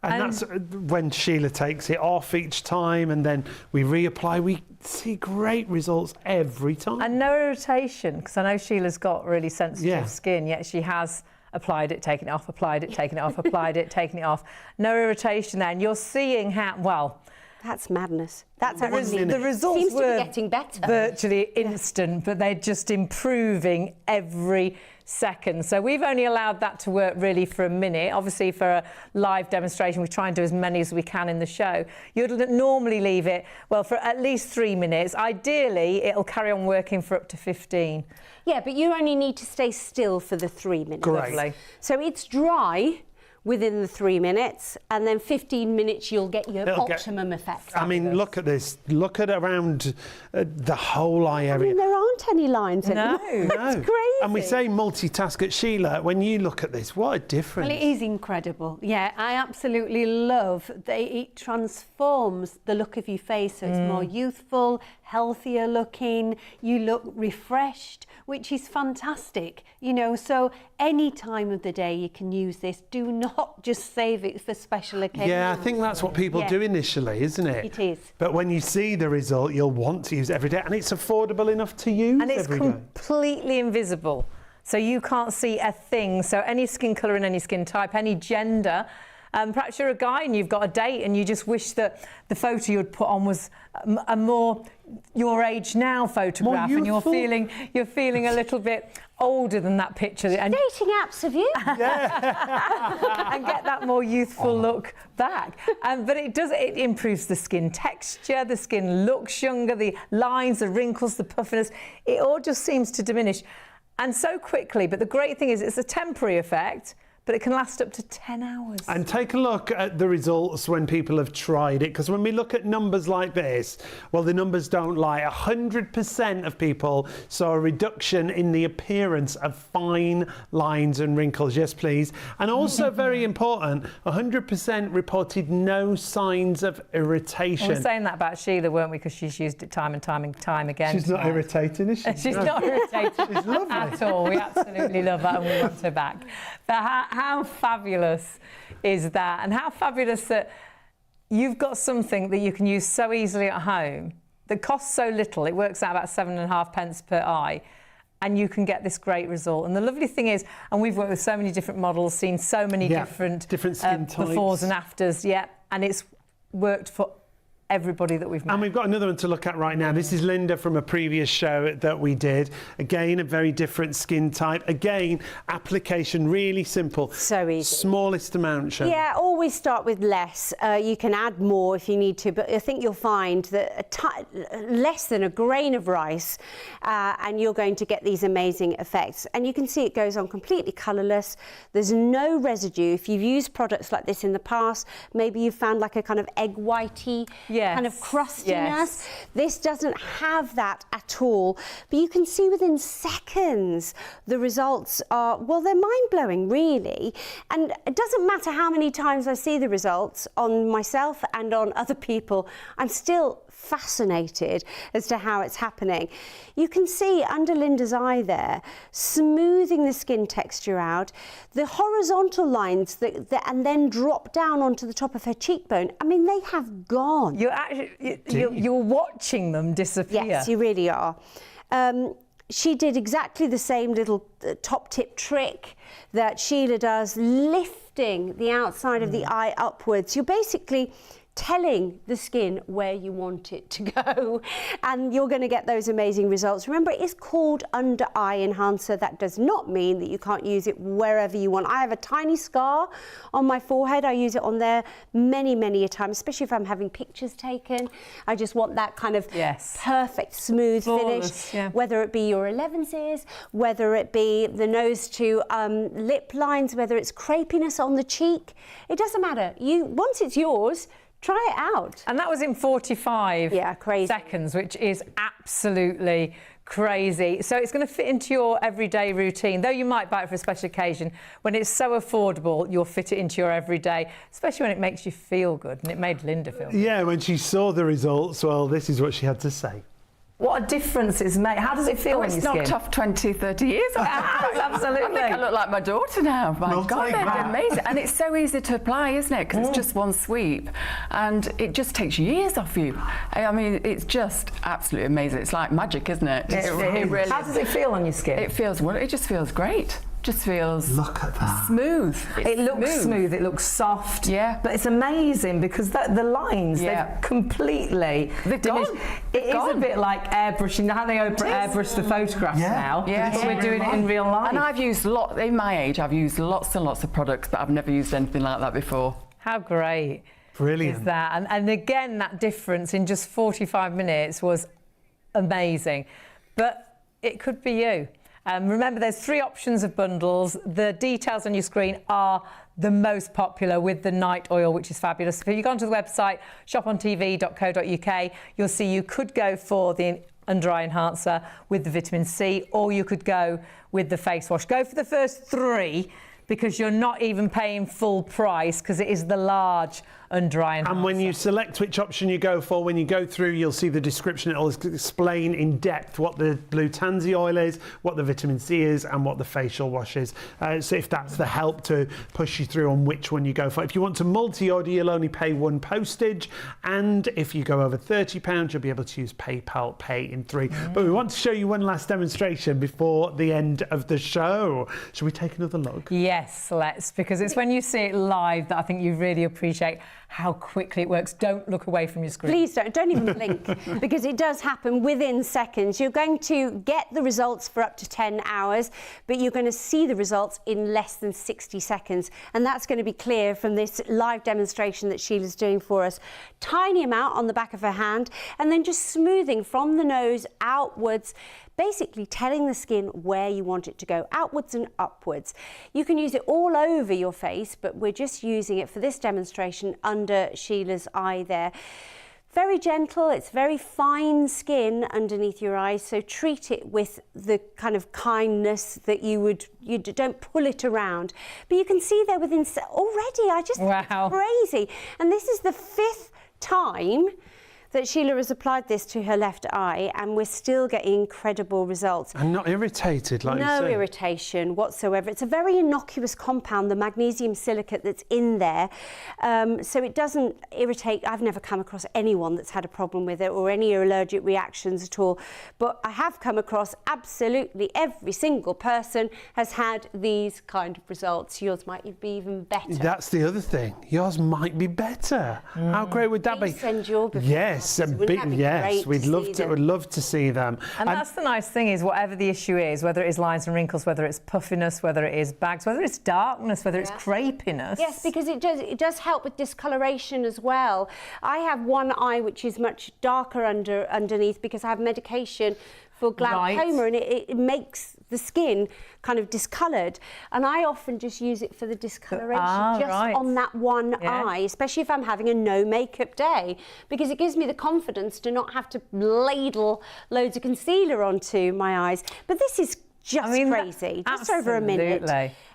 And that's when Sheila takes it off each time and then we reapply. We see great results every time. And no irritation, because I know Sheila's got really sensitive skin, yet she has applied it, taken it off, applied it, taken it off, applied it, taken it off. No irritation there. And you're seeing how, well... That's madness. That's the results seems to were be getting better. Virtually instant, but they're just improving every second. So we've only allowed that to work really for a minute. Obviously, for a live demonstration, we try and do as many as we can in the show. You'd normally leave it, well, for at least 3 minutes. Ideally, it'll carry on working for up to 15. Yeah, but you only need to stay still for the 3 minutes. Great. Lovely. So it's dry within the 3 minutes, and then 15 minutes you'll get your optimum effect. I mean, look at this. Look at around the whole eye area. I mean, there aren't any lines anymore. No. It's crazy. And we say multitask at Sheila. When you look at this, what a difference. Well, it is incredible. Yeah, I absolutely love that it transforms the look of your face, so it's more youthful, healthier looking, you look refreshed, which is fantastic. You know, so any time of the day you can use this. Do not just save it for special occasions. Yeah, I think that's what people do initially, isn't it? It is. But when you see the result, you'll want to use it every day, and it's affordable enough to use and it's every day. Completely invisible, so you can't see a thing. So any skin colour and any skin type, any gender. Perhaps you're a guy and you've got a date and you just wish that the photo you'd put on was a more your age now photograph, and you're feeling a little bit older than that picture. And dating apps, have you? And get that more youthful look back. But it improves the skin texture, the skin looks younger, the lines, the wrinkles, the puffiness, it all just seems to diminish. And so quickly, but the great thing is it's a temporary effect, but it can last up to 10 hours. And take a look at the results when people have tried it, because when we look at numbers like this, well, the numbers don't lie. 100% of people saw a reduction in the appearance of fine lines and wrinkles. Yes, please. And also very important, 100% reported no signs of irritation. We were saying that about Sheila, weren't we? Because she's used it time and time again. She's not irritating, is she? She's not irritating She's lovely. at all. We absolutely love that and we want her back. But how fabulous is that? And how fabulous that you've got something that you can use so easily at home that costs so little. It works out about 7.5 pence per eye. And you can get this great result. And the lovely thing is, and we've worked with so many different models, seen so many different skin types, befores and afters, and it's worked for everybody that we've met. And we've got another one to look at right now. This is Linda from a previous show that we did. Again, a very different skin type. Again, application really simple. So easy. Smallest amount, Shona. Yeah, always start with less. You can add more if you need to, but I think you'll find that less than a grain of rice and you're going to get these amazing effects. And you can see it goes on completely colourless. There's no residue. If you've used products like this in the past, maybe you've found like a kind of egg whitey kind of crustiness. Yes. This doesn't have that at all. But you can see within seconds the results are, well, they're mind-blowing, really. And it doesn't matter how many times I see the results on myself and on other people, I'm still fascinated as to how it's happening. You can see under Linda's eye there, smoothing the skin texture out, the horizontal lines and then drop down onto the top of her cheekbone. I mean, they have gone. You're watching them disappear. Yes, you really are. She did exactly the same little top tip trick that Sheila does, lifting the outside of the eye upwards. You're basically telling the skin where you want it to go, and you're going to get those amazing results. Remember, it is called under eye enhancer. That does not mean that you can't use it wherever you want. I have a tiny scar on my forehead. I use it on there many a time, especially if I'm having pictures taken. I just want that kind of perfect smooth flawless finish, whether it be your 11s, whether it be the nose to lip lines, whether it's crepiness on the cheek. It doesn't matter. Once it's yours, try it out. And that was in 45 seconds, which is absolutely crazy. So it's going to fit into your everyday routine. Though you might buy it for a special occasion, when it's so affordable, you'll fit it into your everyday, especially when it makes you feel good. And it made Linda feel good. Yeah, when she saw the results, well, this is what she had to say. What a difference it's made. How does it feel on your skin? It's knocked off 20, 30 years. Absolutely. I think I look like my daughter now. My God, they're amazing. And it's so easy to apply, isn't it? Because it's just one sweep. And it just takes years off you. I mean, it's just absolutely amazing. It's like magic, isn't it? It really How does it feel on your skin? It feels, well, it just feels great. Just feels Look at that. smooth. It looks smooth, it looks soft. Yeah. But it's amazing because the lines, they've completely diminished. It is a bit like airbrushing, how they airbrush the photographs now. Yeah. But we're doing it in real life. And I've used in my age, I've used lots and lots of products, but I've never used anything like that before. How great Brilliant. is that? And again, that difference in just 45 minutes was amazing. But it could be you. Remember, there's 3 options of bundles. The details on your screen are the most popular with the night oil, which is fabulous. If you go onto the website, shopontv.co.uk, you'll see you could go for the under-eye enhancer with the vitamin C, or you could go with the face wash. Go for the first 3 because you're not even paying full price because it is the large under-eye enhancer. And when you select which option you go for, when you go through, you'll see the description. It'll explain in depth what the blue Tansy oil is, what the vitamin C is, and what the facial wash is. So if that's the help to push you through on which one you go for. If you want to multi-order, you'll only pay 1 postage. And if you go over £30, you'll be able to use PayPal Pay in 3. But we want to show you one last demonstration before the end of the show. Shall we take another look? Yes, let's, because it's when you see it live that I think you really appreciate how quickly it works. Don't look away from your screen. Please don't even blink, because it does happen within seconds. You're going to get the results for up to 10 hours, but you're going to see the results in less than 60 seconds. And that's going to be clear from this live demonstration that Sheila's doing for us. Tiny amount on the back of her hand, and then just smoothing from the nose outwards, basically telling the skin where you want it to go, outwards and upwards. You can use it all over your face, but we're just using it for this demonstration under Sheila's eye there. Very gentle, it's very fine skin underneath your eyes, so treat it with the kind of kindness that you don't pull it around. But you can see there within, already, I just think it's crazy. And this is the 5th time that Sheila has applied this to her left eye, and we're still getting incredible results. And not irritated, like you say. No irritation whatsoever. It's a very innocuous compound, the magnesium silicate that's in there, so it doesn't irritate. I've never come across anyone that's had a problem with it or any allergic reactions at all, but I have come across absolutely every single person has had these kind of results. Yours might be even better. That's the other thing. Yours might be better. How great would that be? Send your Yes, we'd love to see them. And that's the nice thing, is whatever the issue is, whether it is lines and wrinkles, whether it's puffiness, whether it is bags, whether it's darkness, whether it's crepiness. Yes, because it does help with discoloration as well. I have one eye which is much darker underneath because I have medication for glaucoma, and it makes the skin kind of discoloured, and I often just use it for the discoloration on that one eye, especially if I'm having a no makeup day, because it gives me the confidence to not have to ladle loads of concealer onto my eyes. But this is just crazy, just over a minute,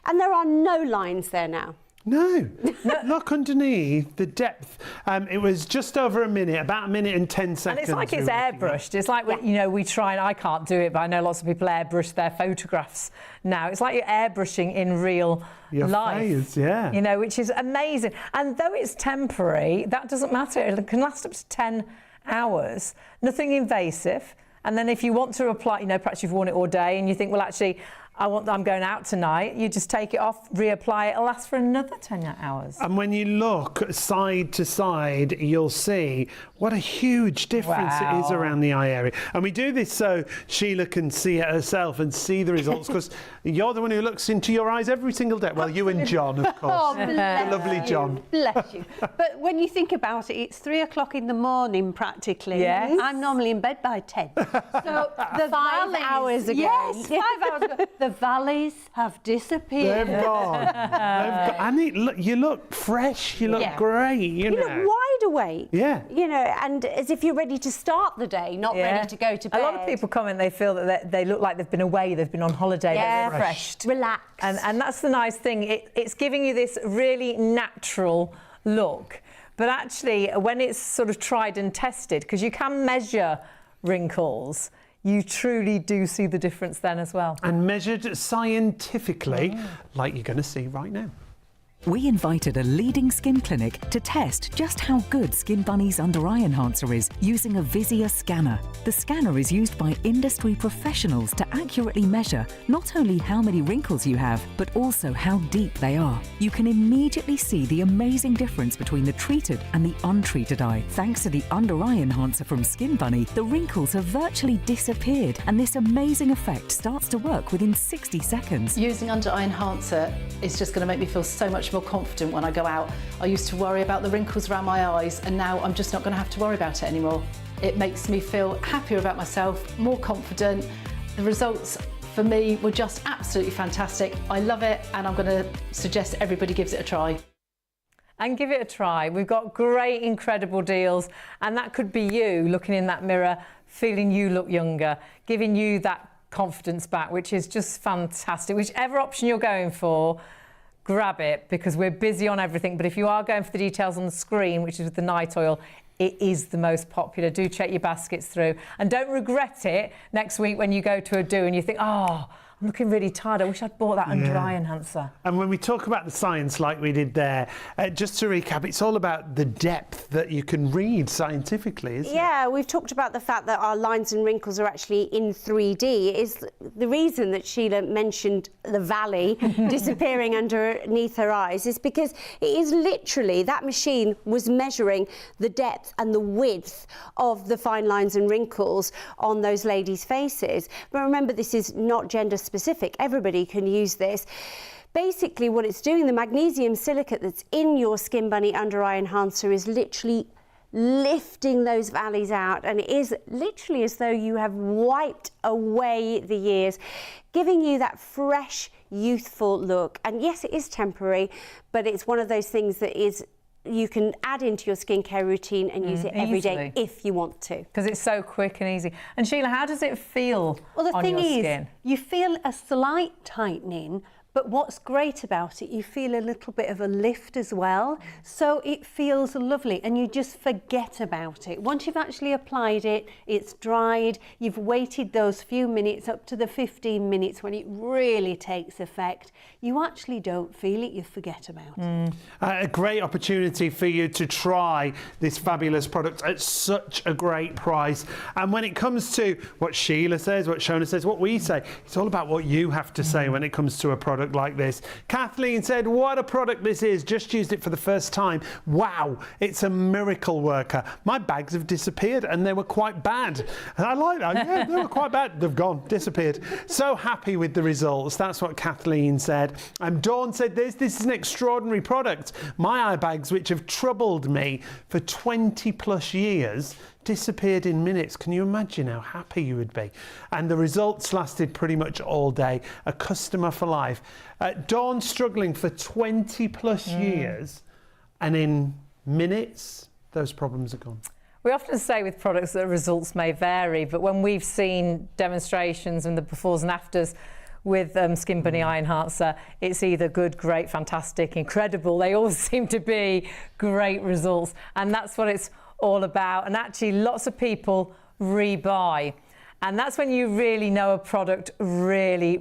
and there are no lines there now. No. Look underneath the depth. It was just over a minute, about 1 minute and 10 seconds. And it's like it's airbrushed. It's like, you know, we try, and I can't do it, but I know lots of people airbrush their photographs now. It's like you're airbrushing in real life. Face, yeah. You know, which is amazing. And though it's temporary, that doesn't matter. It can last up to 10 hours. Nothing invasive. And then if you want to apply, you know, perhaps you've worn it all day and you think, well, actually, I'm going out tonight, you just take it off, reapply it, it'll last for another 10 hours. And when you look side to side, you'll see what a huge difference it is around the eye area. And we do this so Sheila can see it herself and see the results, because you're the one who looks into your eyes every single day. Well, you and John, of course. Oh, the lovely John. Bless you. But when you think about it, it's 3 o'clock in the morning practically. Yes. I'm normally in bed by 10. So the 5 hours ago. Yes, 5 hours ago. The valleys have disappeared. They've gone. And you look fresh. You look great. You look wide awake. Yeah. You know, and as if you're ready to start the day, not ready to go to bed. A lot of people comment they feel that they look like they've been away, they've been on holiday, they're refreshed. Relaxed. And that's the nice thing. It's giving you this really natural look. But actually, when it's sort of tried and tested, because you can measure wrinkles, you truly do see the difference then as well. And measured scientifically, like you're going to see right now. We invited a leading skin clinic to test just how good Skin Bunny's Under Eye Enhancer is using a Visier scanner. The scanner is used by industry professionals to accurately measure not only how many wrinkles you have, but also how deep they are. You can immediately see the amazing difference between the treated and the untreated eye. Thanks to the Under Eye Enhancer from Skin Bunny, the wrinkles have virtually disappeared, and this amazing effect starts to work within 60 seconds. Using Under Eye Enhancer is just going to make me feel so much more confident when I go out. I used to worry about the wrinkles around my eyes, and now I'm just not going to have to worry about it anymore. It makes me feel happier about myself, more confident. The results for me were just absolutely fantastic. I love it, and I'm going to suggest everybody gives it a try. And give it a try. We've got great, incredible deals, and that could be you looking in that mirror, feeling you look younger, giving you that confidence back, which is just fantastic. Whichever option you're going for, grab it, because we're busy on everything. But if you are going for the details on the screen, which is with the night oil, it is the most popular. Do check your baskets through, and don't regret it next week when you go to a do and you think, oh, I'm looking really tired. I wish I'd bought that under eye enhancer. And when we talk about the science like we did there, just to recap, it's all about the depth that you can read scientifically, isn't it? Yeah, we've talked about the fact that our lines and wrinkles are actually in 3D. Is the reason that Sheila mentioned the valley disappearing underneath her eyes is because it is literally, that machine was measuring the depth and the width of the fine lines and wrinkles on those ladies' faces. But remember, this is not gender specific. Everybody can use this. Basically what it's doing, the magnesium silicate that's in your Skin Bunny Under Eye Enhancer is literally lifting those valleys out, and it is literally as though you have wiped away the years, giving you that fresh, youthful look. And yes, it is temporary, but it's one of those things that is you can add into your skincare routine and use it every day if you want to. Because it's so quick and easy. And Sheila, how does it feel on your skin? Well, the thing is, you feel a slight tightening, but what's great about it, you feel a little bit of a lift as well. So it feels lovely, and you just forget about it. Once you've actually applied it, it's dried, you've waited those few minutes up to the 15 minutes when it really takes effect. You actually don't feel it, you forget about it. A great opportunity for you to try this fabulous product at such a great price. And when it comes to what Sheila says, what Shona says, what we say, it's all about what you have to say when it comes to a product like this. Kathleen said, what a product this is. Just used it for the first time. Wow, it's a miracle worker. My bags have disappeared and they were quite bad. And I like that. Yeah, they were quite bad. They've gone, disappeared. So happy with the results. That's what Kathleen said. Dawn said this is an extraordinary product. My eye bags, which have troubled me for 20 plus years, disappeared in minutes. Can you imagine how happy you would be? And the results lasted pretty much all day. A customer for life. Dawn struggling for 20 plus years, and in minutes, those problems are gone. We often say with products that results may vary, but when we've seen demonstrations and the befores and afters with Skin Bunny Eye Enhancer, it's either good, great, fantastic, incredible. They all seem to be great results, and that's what it's all about. And actually lots of people rebuy, and that's when you really know a product really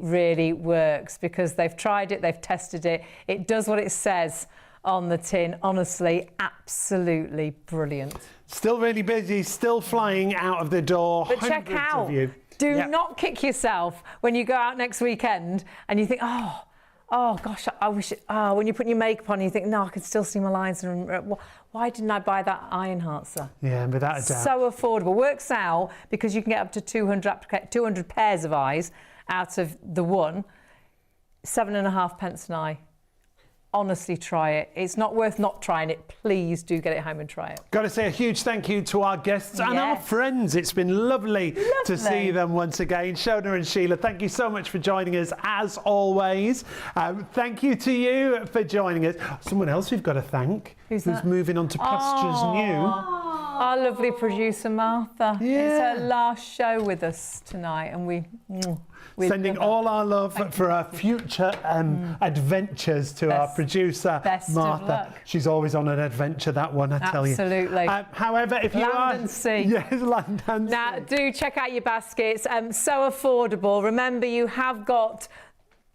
works, because they've tried it, they've tested it, it does what it says on the tin. Honestly, absolutely brilliant. Still really busy, still flying out of the door. But check out, do not kick yourself when you go out next weekend and you think, oh gosh, I wish it, when you're putting your makeup on, you think, no, I can still see my lines. And why didn't I buy that eye enhancer? Yeah, without a doubt. So affordable. Works out because you can get up to 200 pairs of eyes out of the one. 7.5 an eye. Honestly, try it. It's not worth not trying it. Please do get it home and try it. Got to say a huge thank you to our guests and our friends. It's been lovely to see them once again. Shona and Sheila, thank you so much for joining us as always. Thank you to you for joining us. Someone else we've got to thank who's moving on to pastures new. Our lovely producer, Martha. Yeah. It's her last show with us tonight, and we sending all our love for our future adventures to our producer, best Martha. of luck. She's always on an adventure, that one, I tell you. Absolutely. However, if you Land and sea. Yes, land and Now, sea. do check out your baskets. So affordable. Remember, you have got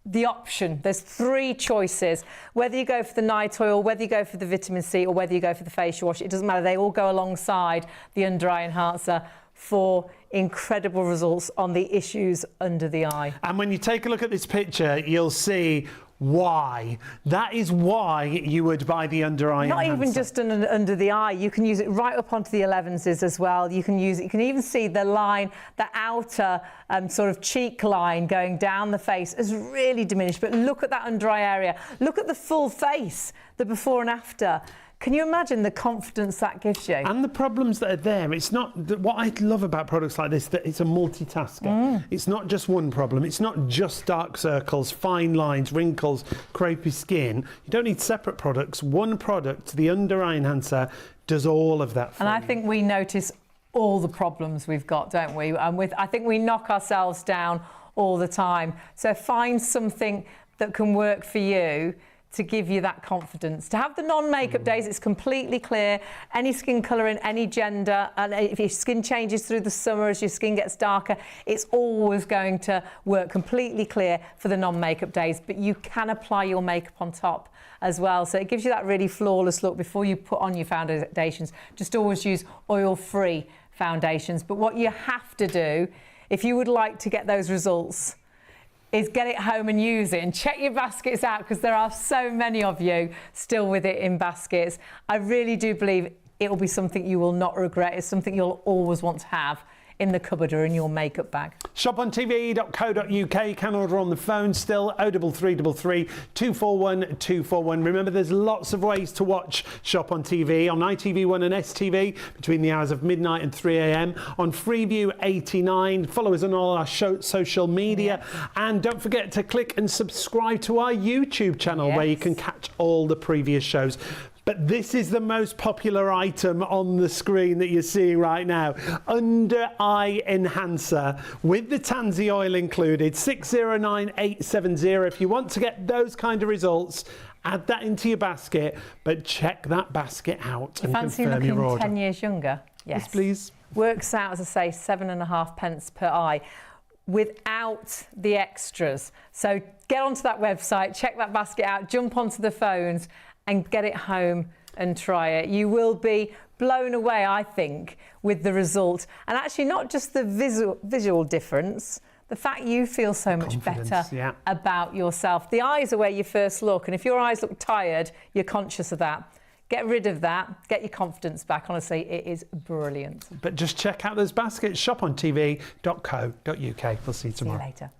the option. There's 3 choices. Whether you go for the night oil, whether you go for the vitamin C, or whether you go for the facial wash, it doesn't matter. They all go alongside the under eye enhancer for incredible results on the issues under the eye. And when you take a look at this picture, you'll see why. That is why you would buy the under eye Not enhancer. even just under the eye. You can use it right up onto the 11s as well. You can use it. You can even see the line, the outer sort of cheek line going down the face has really diminished. But look at that under eye area. Look at the full face, the before and after. Can you imagine the confidence that gives you? And the problems that are there, it's not, what I love about products like this, that it's a multitasker. It's not just one problem. It's not just dark circles, fine lines, wrinkles, crepey skin. You don't need separate products. One product, the under eye enhancer, does all of that for And I you. think we notice all the problems we've got, don't we? And I think we knock ourselves down all the time. So find something that can work for you to give you that confidence. To have the non-makeup days, it's completely clear. Any skin colouring, any gender, and if your skin changes through the summer as your skin gets darker, it's always going to work completely clear for the non-makeup days. But you can apply your makeup on top as well. So it gives you that really flawless look before you put on your foundations. Just always use oil-free foundations. But what you have to do, if you would like to get those results, is get it home and use it and check your baskets out, because there are so many of you still with it in baskets. I really do believe it will be something you will not regret. It's something you'll always want to have in the cupboard or in your makeup bag. Shopontv.co.uk. You can order on the phone still, 03333 241 241. Remember, there's lots of ways to watch Shop on TV, on ITV1 and STV between the hours of midnight and 3 a.m, on Freeview 89. Follow us on all our social media. And don't forget to click and subscribe to our YouTube channel, where you can catch all the previous shows. But this is the most popular item on the screen that you're seeing right now. Under eye enhancer with the Tansy oil included, 609870. If you want to get those kind of results, add that into your basket, but check that basket out and Fancy confirm looking your order. 10 years younger? Yes, please. Works out, as I say, 7.5 pence per eye, without the extras. So get onto that website, check that basket out, jump onto the phones and get it home and try it. You will be blown away, I think, with the result. And actually not just the visual difference, the fact you feel so much better about yourself. The eyes are where you first look, and if your eyes look tired, you're conscious of that. Get rid of that, get your confidence back. Honestly, it is brilliant. But just check out those baskets, shopontv.co.uk. We'll see you tomorrow. See you later.